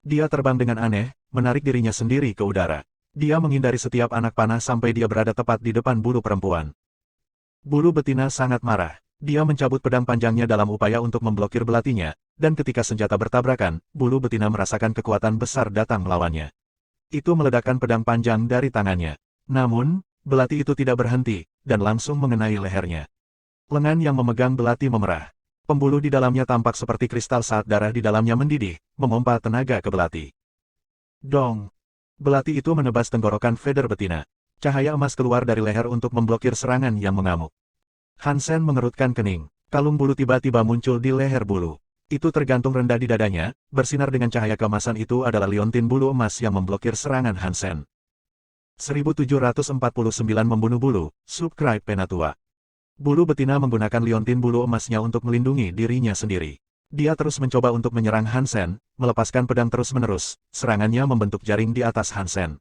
Dia terbang dengan aneh, menarik dirinya sendiri ke udara. Dia menghindari setiap anak panah sampai dia berada tepat di depan bulu perempuan. Bulu betina sangat marah. Dia mencabut pedang panjangnya dalam upaya untuk memblokir belatinya, dan ketika senjata bertabrakan, bulu betina merasakan kekuatan besar datang melawannya. Itu meledakkan pedang panjang dari tangannya. Namun, belati itu tidak berhenti, dan langsung mengenai lehernya. Lengan yang memegang belati memerah. Pembuluh di dalamnya tampak seperti kristal saat darah di dalamnya mendidih, memompa tenaga ke belati. Dong! Belati itu menebas tenggorokan Feather betina. Cahaya emas keluar dari leher untuk memblokir serangan yang mengamuk. Hansen mengerutkan kening. Kalung bulu tiba-tiba muncul di leher bulu. Itu tergantung rendah di dadanya, bersinar dengan cahaya keemasan. Itu adalah liontin bulu emas yang memblokir serangan Hansen. 1749 membunuh bulu, subscribe Penatua. Bulu betina menggunakan liontin bulu emasnya untuk melindungi dirinya sendiri. Dia terus mencoba untuk menyerang Hansen, melepaskan pedang terus-menerus, serangannya membentuk jaring di atas Hansen.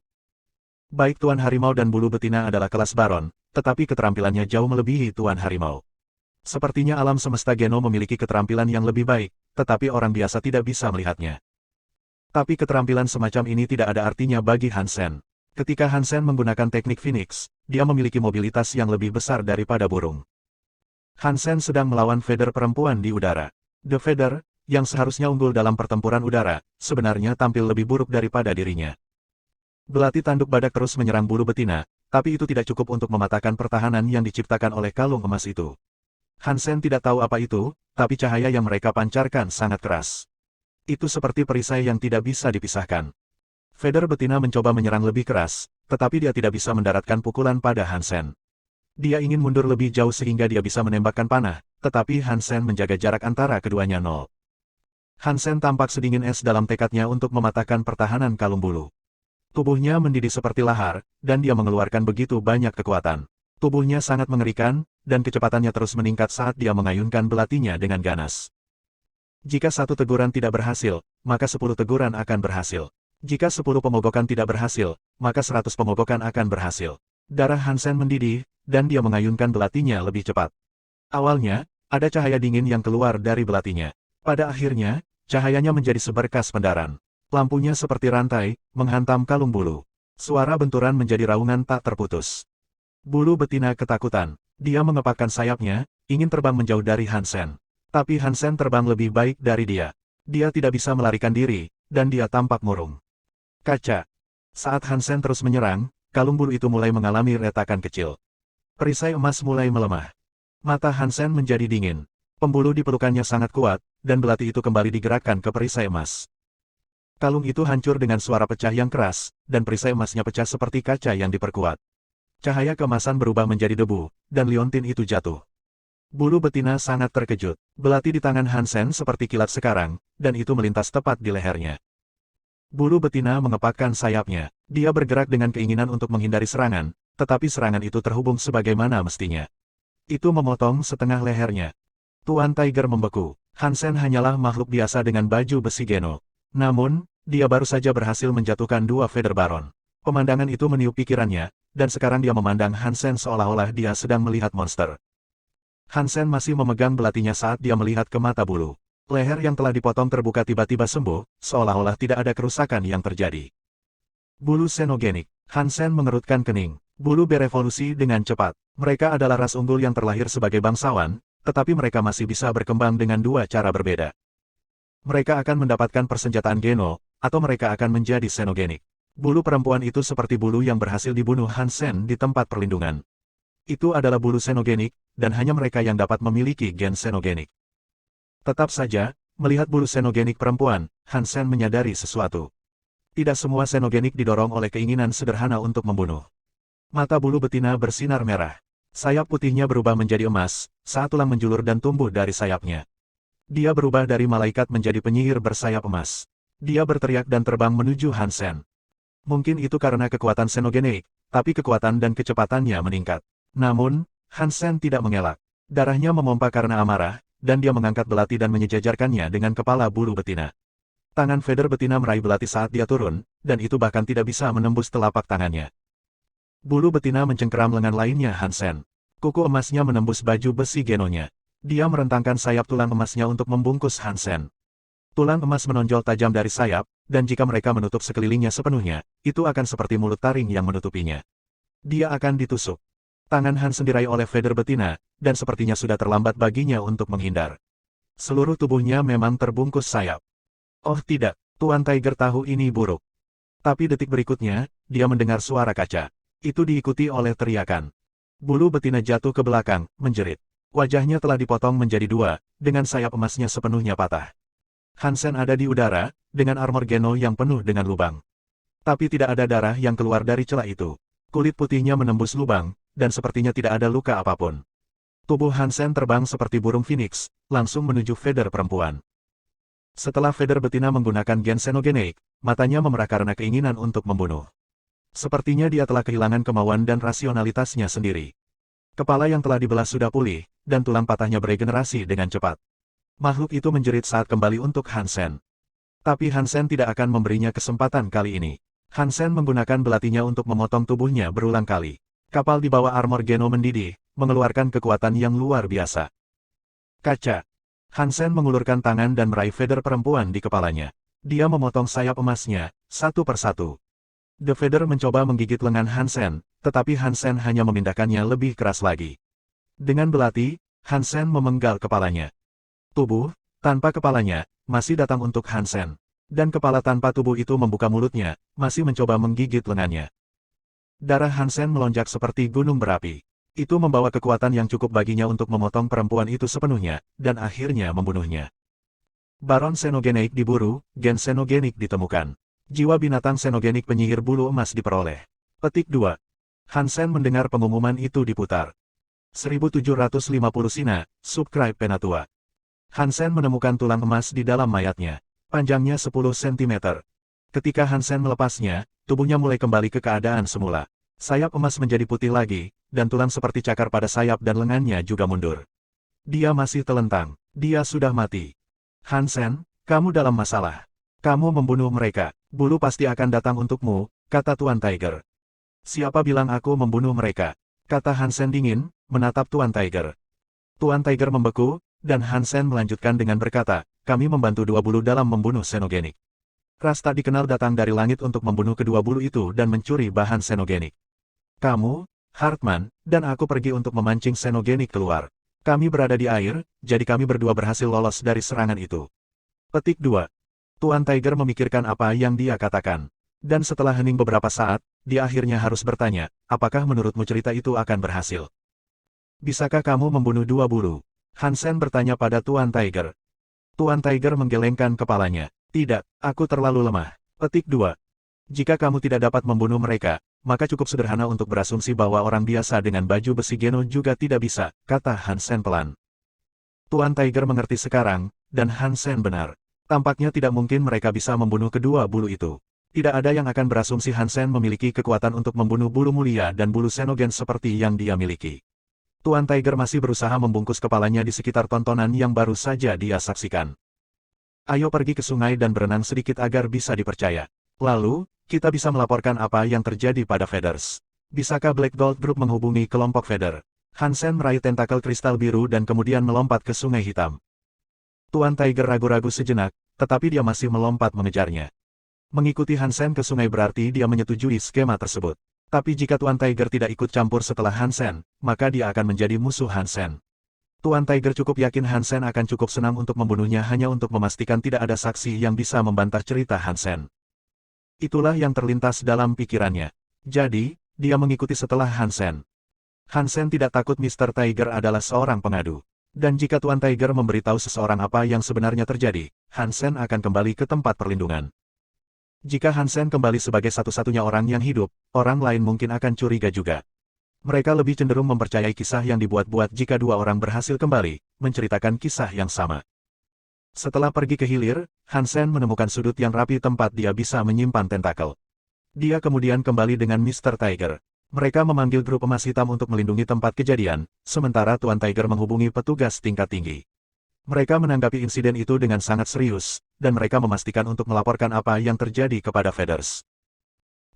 Baik Tuan Harimau dan bulu betina adalah kelas Baron, tetapi keterampilannya jauh melebihi Tuan Harimau. Sepertinya alam semesta Geno memiliki keterampilan yang lebih baik, tetapi orang biasa tidak bisa melihatnya. Tapi keterampilan semacam ini tidak ada artinya bagi Hansen. Ketika Hansen menggunakan teknik Phoenix, dia memiliki mobilitas yang lebih besar daripada burung. Hansen sedang melawan Feather perempuan di udara. The Feather, yang seharusnya unggul dalam pertempuran udara, sebenarnya tampil lebih buruk daripada dirinya. Belati tanduk badak terus menyerang bulu betina, tapi itu tidak cukup untuk mematahkan pertahanan yang diciptakan oleh kalung emas itu. Hansen tidak tahu apa itu, tapi cahaya yang mereka pancarkan sangat keras. Itu seperti perisai yang tidak bisa dipisahkan. Feather betina mencoba menyerang lebih keras, tetapi dia tidak bisa mendaratkan pukulan pada Hansen. Dia ingin mundur lebih jauh sehingga dia bisa menembakkan panah, tetapi Hansen menjaga jarak antara keduanya 0. Hansen tampak sedingin es dalam tekadnya untuk mematahkan pertahanan kalung bulu. Tubuhnya mendidih seperti lahar, dan dia mengeluarkan begitu banyak kekuatan. Tubuhnya sangat mengerikan, dan kecepatannya terus meningkat saat dia mengayunkan belatinya dengan ganas. Jika satu teguran tidak berhasil, maka 10 teguran akan berhasil. Jika 10 pemogokan tidak berhasil, maka 100 pemogokan akan berhasil. Darah Hansen mendidih, dan dia mengayunkan belatinya lebih cepat. Awalnya, ada cahaya dingin yang keluar dari belatinya. Pada akhirnya, cahayanya menjadi seberkas pendaran. Lampunya seperti rantai, menghantam kalung bulu. Suara benturan menjadi raungan tak terputus. Bulu betina ketakutan. Dia mengepakkan sayapnya, ingin terbang menjauh dari Hansen. Tapi Hansen terbang lebih baik dari dia. Dia tidak bisa melarikan diri, dan dia tampak murung. Kaca. Saat Hansen terus menyerang, kalung bulu itu mulai mengalami retakan kecil. Perisai emas mulai melemah. Mata Hansen menjadi dingin. Pembuluh di pelukannya sangat kuat, dan belati itu kembali digerakkan ke perisai emas. Kalung itu hancur dengan suara pecah yang keras, dan perisai emasnya pecah seperti kaca yang diperkuat. Cahaya keemasan berubah menjadi debu, dan liontin itu jatuh. Bulu betina sangat terkejut. Belati di tangan Hansen seperti kilat sekarang, dan itu melintas tepat di lehernya. Bulu betina mengepakkan sayapnya. Dia bergerak dengan keinginan untuk menghindari serangan, tetapi serangan itu terhubung sebagaimana mestinya. Itu memotong setengah lehernya. Tuan Tiger membeku. Hansen hanyalah makhluk biasa dengan baju besi Geno. Namun, dia baru saja berhasil menjatuhkan dua Feather Baron. Pemandangan itu meniup pikirannya, dan sekarang dia memandang Hansen seolah-olah dia sedang melihat monster. Hansen masih memegang belatinya saat dia melihat ke mata bulu. Leher yang telah dipotong terbuka tiba-tiba sembuh, seolah-olah tidak ada kerusakan yang terjadi. Bulu Xenogenik. Hansen mengerutkan kening. Bulu berevolusi dengan cepat. Mereka adalah ras unggul yang terlahir sebagai bangsawan, tetapi mereka masih bisa berkembang dengan dua cara berbeda. Mereka akan mendapatkan persenjataan Geno, atau mereka akan menjadi Xenogenik. Bulu perempuan itu seperti bulu yang berhasil dibunuh Hansen di tempat perlindungan. Itu adalah bulu Xenogenik, dan hanya mereka yang dapat memiliki gen Xenogenik. Tetap saja, melihat bulu Xenogenik perempuan, Hansen menyadari sesuatu. Tidak semua Xenogenik didorong oleh keinginan sederhana untuk membunuh. Mata bulu betina bersinar merah. Sayap putihnya berubah menjadi emas, saat tulang menjulur dan tumbuh dari sayapnya. Dia berubah dari malaikat menjadi penyihir bersayap emas. Dia berteriak dan terbang menuju Hansen. Mungkin itu karena kekuatan Xenogenik, tapi kekuatan dan kecepatannya meningkat. Namun, Hansen tidak mengelak. Darahnya memompa karena amarah, dan dia mengangkat belati dan menyejajarkannya dengan kepala bulu betina. Tangan Feather betina meraih belati saat dia turun, dan itu bahkan tidak bisa menembus telapak tangannya. Bulu betina mencengkeram lengan lainnya Hansen. Kuku emasnya menembus baju besi Genonya. Dia merentangkan sayap tulang emasnya untuk membungkus Hansen. Tulang emas menonjol tajam dari sayap, dan jika mereka menutup sekelilingnya sepenuhnya, itu akan seperti mulut taring yang menutupinya. Dia akan ditusuk. Tangan Hansen diraih oleh Feather betina, dan sepertinya sudah terlambat baginya untuk menghindar. Seluruh tubuhnya memang terbungkus sayap. Oh tidak, Tuan Tiger tahu ini buruk. Tapi detik berikutnya, dia mendengar suara kaca. Itu diikuti oleh teriakan. Bulu betina jatuh ke belakang, menjerit. Wajahnya telah dipotong menjadi dua, dengan sayap emasnya sepenuhnya patah. Hansen ada di udara, dengan armor Geno yang penuh dengan lubang. Tapi tidak ada darah yang keluar dari celah itu. Kulit putihnya menembus lubang, dan sepertinya tidak ada luka apapun. Tubuh Hansen terbang seperti burung phoenix, langsung menuju Feather perempuan. Setelah Feather betina menggunakan gen Xenogenik, matanya memerah karena keinginan untuk membunuh. Sepertinya dia telah kehilangan kemauan dan rasionalitasnya sendiri. Kepala yang telah dibelah sudah pulih, dan tulang patahnya beregenerasi dengan cepat. Makhluk itu menjerit saat kembali untuk Hansen. Tapi Hansen tidak akan memberinya kesempatan kali ini. Hansen menggunakan belatinya untuk memotong tubuhnya berulang kali. Kapal di bawah armor Geno mendidih, mengeluarkan kekuatan yang luar biasa. Kaca. Hansen mengulurkan tangan dan meraih Feather perempuan di kepalanya. Dia memotong sayap emasnya, satu persatu. The Feather mencoba menggigit lengan Hansen, tetapi Hansen hanya memindahkannya lebih keras lagi. Dengan belati, Hansen memenggal kepalanya. Tubuh, tanpa kepalanya, masih datang untuk Hansen. Dan kepala tanpa tubuh itu membuka mulutnya, masih mencoba menggigit lengannya. Darah Hansen melonjak seperti gunung berapi. Itu membawa kekuatan yang cukup baginya untuk memotong perempuan itu sepenuhnya, dan akhirnya membunuhnya. Baron Xenogenik diburu, gen Xenogenik ditemukan. Jiwa binatang Xenogenik penyihir bulu emas diperoleh. Petik 2. Hansen mendengar pengumuman itu diputar. 1750 Sina, subscribe Penatua. Hansen menemukan tulang emas di dalam mayatnya. Panjangnya 10 cm. Ketika Hansen melepasnya, tubuhnya mulai kembali ke keadaan semula. Sayap emas menjadi putih lagi, dan tulang seperti cakar pada sayap dan lengannya juga mundur. Dia masih telentang. Dia sudah mati. Hansen, kamu dalam masalah. Kamu membunuh mereka. Bulu pasti akan datang untukmu, kata Tuan Tiger. Siapa bilang aku membunuh mereka? Kata Hansen dingin, menatap Tuan Tiger. Tuan Tiger membeku, dan Hansen melanjutkan dengan berkata, kami membantu dua bulu dalam membunuh Xenogenik. Ras tak dikenal datang dari langit untuk membunuh kedua bulu itu dan mencuri bahan Xenogenik. Kamu, Hartman, dan aku pergi untuk memancing Xenogenik keluar. Kami berada di air, jadi kami berdua berhasil lolos dari serangan itu. Petik 2. Tuan Tiger memikirkan apa yang dia katakan. Dan setelah hening beberapa saat, dia akhirnya harus bertanya, apakah menurutmu cerita itu akan berhasil? Bisakah kamu membunuh dua bulu? Hansen bertanya pada Tuan Tiger. Tuan Tiger menggelengkan kepalanya. Tidak, aku terlalu lemah. Petik 2. Jika kamu tidak dapat membunuh mereka, maka cukup sederhana untuk berasumsi bahwa orang biasa dengan baju besi Geno juga tidak bisa, kata Hansen pelan. Tuan Tiger mengerti sekarang, dan Hansen benar. Tampaknya tidak mungkin mereka bisa membunuh kedua bulu itu. Tidak ada yang akan berasumsi Hansen memiliki kekuatan untuk membunuh bulu mulia dan bulu Xenogen seperti yang dia miliki. Tuan Tiger masih berusaha membungkus kepalanya di sekitar tontonan yang baru saja dia saksikan. Ayo pergi ke sungai dan berenang sedikit agar bisa dipercaya. Lalu, kita bisa melaporkan apa yang terjadi pada Feathers. Bisakah Black Gold Group menghubungi kelompok Feather? Hansen meraih tentakel kristal biru dan kemudian melompat ke sungai hitam. Tuan Tiger ragu-ragu sejenak, tetapi dia masih melompat mengejarnya. Mengikuti Hansen ke sungai berarti dia menyetujui skema tersebut. Tapi jika Tuan Tiger tidak ikut campur setelah Hansen, maka dia akan menjadi musuh Hansen. Tuan Tiger cukup yakin Hansen akan cukup senang untuk membunuhnya hanya untuk memastikan tidak ada saksi yang bisa membantah cerita Hansen. Itulah yang terlintas dalam pikirannya. Jadi, dia mengikuti setelah Hansen. Hansen tidak takut Mr. Tiger adalah seorang pengadu. Dan jika Tuan Tiger memberitahu seseorang apa yang sebenarnya terjadi, Hansen akan kembali ke tempat perlindungan. Jika Hansen kembali sebagai satu-satunya orang yang hidup, orang lain mungkin akan curiga juga. Mereka lebih cenderung mempercayai kisah yang dibuat-buat jika dua orang berhasil kembali, menceritakan kisah yang sama. Setelah pergi ke hilir, Hansen menemukan sudut yang rapi tempat dia bisa menyimpan tentakel. Dia kemudian kembali dengan Mr. Tiger. Mereka memanggil grup emas hitam untuk melindungi tempat kejadian, sementara Tuan Tiger menghubungi petugas tingkat tinggi. Mereka menanggapi insiden itu dengan sangat serius, dan mereka memastikan untuk melaporkan apa yang terjadi kepada Feathers.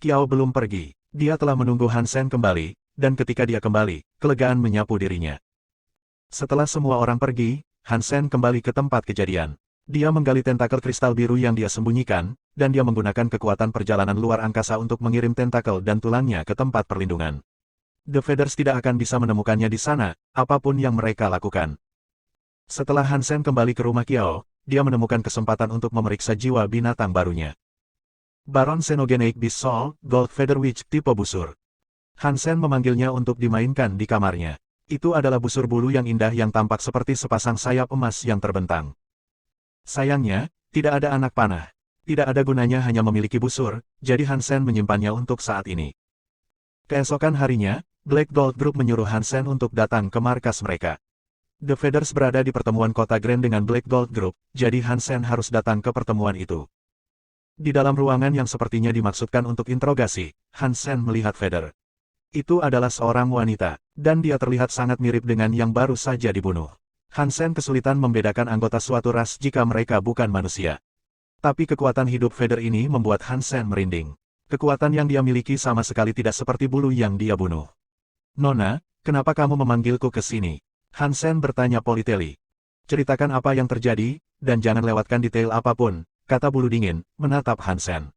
Kiao belum pergi. Dia telah menunggu Hansen kembali, dan ketika dia kembali, kelegaan menyapu dirinya. Setelah semua orang pergi, Hansen kembali ke tempat kejadian. Dia menggali tentakel kristal biru yang dia sembunyikan, dan dia menggunakan kekuatan perjalanan luar angkasa untuk mengirim tentakel dan tulangnya ke tempat perlindungan. The Feathers tidak akan bisa menemukannya di sana, apapun yang mereka lakukan. Setelah Hansen kembali ke rumah Kiao, dia menemukan kesempatan untuk memeriksa jiwa binatang barunya. Baron Xenogenic Beast Soul, Gold Feather Witch tipe busur. Hansen memanggilnya untuk dimainkan di kamarnya. Itu adalah busur bulu yang indah yang tampak seperti sepasang sayap emas yang terbentang. Sayangnya, tidak ada anak panah. Tidak ada gunanya hanya memiliki busur, jadi Hansen menyimpannya untuk saat ini. Keesokan harinya, Black Gold Group menyuruh Hansen untuk datang ke markas mereka. The Feathers berada di pertemuan kota Grand dengan Black Gold Group, jadi Hansen harus datang ke pertemuan itu. Di dalam ruangan yang sepertinya dimaksudkan untuk interogasi, Hansen melihat Feather. Itu adalah seorang wanita, dan dia terlihat sangat mirip dengan yang baru saja dibunuh. Hansen kesulitan membedakan anggota suatu ras jika mereka bukan manusia. Tapi kekuatan hidup Feather ini membuat Hansen merinding. Kekuatan yang dia miliki sama sekali tidak seperti bulu yang dia bunuh. Nona, kenapa kamu memanggilku ke sini? Hansen bertanya Politeli. Ceritakan apa yang terjadi, dan jangan lewatkan detail apapun, kata bulu dingin, menatap Hansen.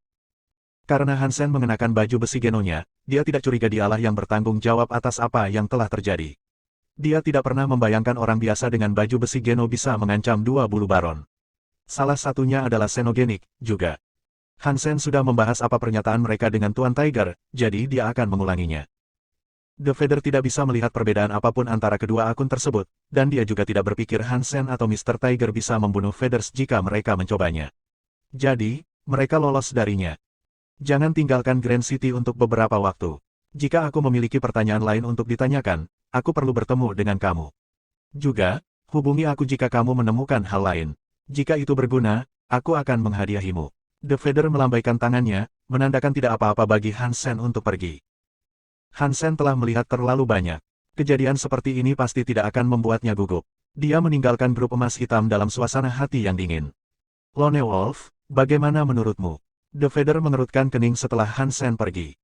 Karena Hansen mengenakan baju besi Genonya, dia tidak curiga dialah yang bertanggung jawab atas apa yang telah terjadi. Dia tidak pernah membayangkan orang biasa dengan baju besi Geno bisa mengancam dua bulu baron. Salah satunya adalah Xenogenic, juga. Hansen sudah membahas apa pernyataan mereka dengan Tuan Tiger, jadi dia akan mengulanginya. The Feather tidak bisa melihat perbedaan apapun antara kedua akun tersebut, dan dia juga tidak berpikir Hansen atau Mr. Tiger bisa membunuh Feathers jika mereka mencobanya. Jadi, mereka lolos darinya. Jangan tinggalkan Grand City untuk beberapa waktu. Jika aku memiliki pertanyaan lain untuk ditanyakan, aku perlu bertemu dengan kamu. Juga, hubungi aku jika kamu menemukan hal lain. Jika itu berguna, aku akan menghadiahimu. The Feather melambaikan tangannya, menandakan tidak apa-apa bagi Hansen untuk pergi. Hansen telah melihat terlalu banyak. Kejadian seperti ini pasti tidak akan membuatnya gugup. Dia meninggalkan grup emas hitam dalam suasana hati yang dingin. Lone Wolf, bagaimana menurutmu? The Feather mengerutkan kening setelah Hansen pergi.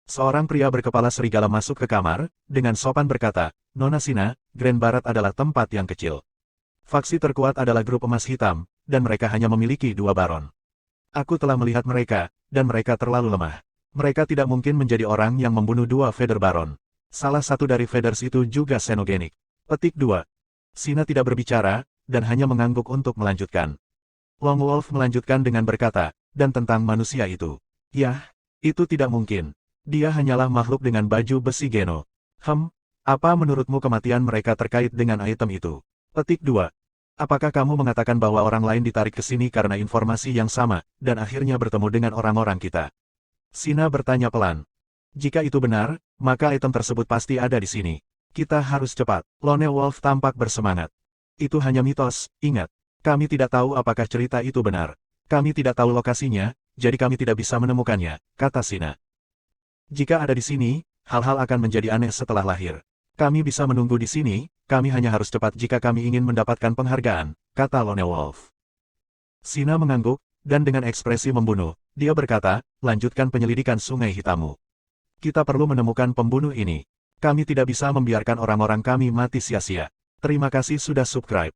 Seorang pria berkepala serigala masuk ke kamar, dengan sopan berkata, Nona Sina, Grand Barat adalah tempat yang kecil. Faksi terkuat adalah grup emas hitam, dan mereka hanya memiliki dua baron. Aku telah melihat mereka, dan mereka terlalu lemah. Mereka tidak mungkin menjadi orang yang membunuh dua Feather Baron. Salah satu dari Feathers itu juga Xenogenic. Petik 2. Sina tidak berbicara, dan hanya mengangguk untuk melanjutkan. Long Wolf melanjutkan dengan berkata, dan tentang manusia itu. Yah, itu tidak mungkin. Dia hanyalah makhluk dengan baju besi Geno. Apa menurutmu kematian mereka terkait dengan item itu? Petik 2. Apakah kamu mengatakan bahwa orang lain ditarik ke sini karena informasi yang sama, dan akhirnya bertemu dengan orang-orang kita? Sina bertanya pelan. Jika itu benar, maka item tersebut pasti ada di sini. Kita harus cepat. Lone Wolf tampak bersemangat. Itu hanya mitos, ingat. Kami tidak tahu apakah cerita itu benar. Kami tidak tahu lokasinya, jadi kami tidak bisa menemukannya, kata Sina. Jika ada di sini, hal-hal akan menjadi aneh setelah lahir. Kami bisa menunggu di sini, kami hanya harus cepat jika kami ingin mendapatkan penghargaan, kata Lone Wolf. Sina mengangguk, dan dengan ekspresi membunuh, dia berkata, lanjutkan penyelidikan Sungai Hitammu. Kita perlu menemukan pembunuh ini. Kami tidak bisa membiarkan orang-orang kami mati sia-sia. Terima kasih sudah subscribe.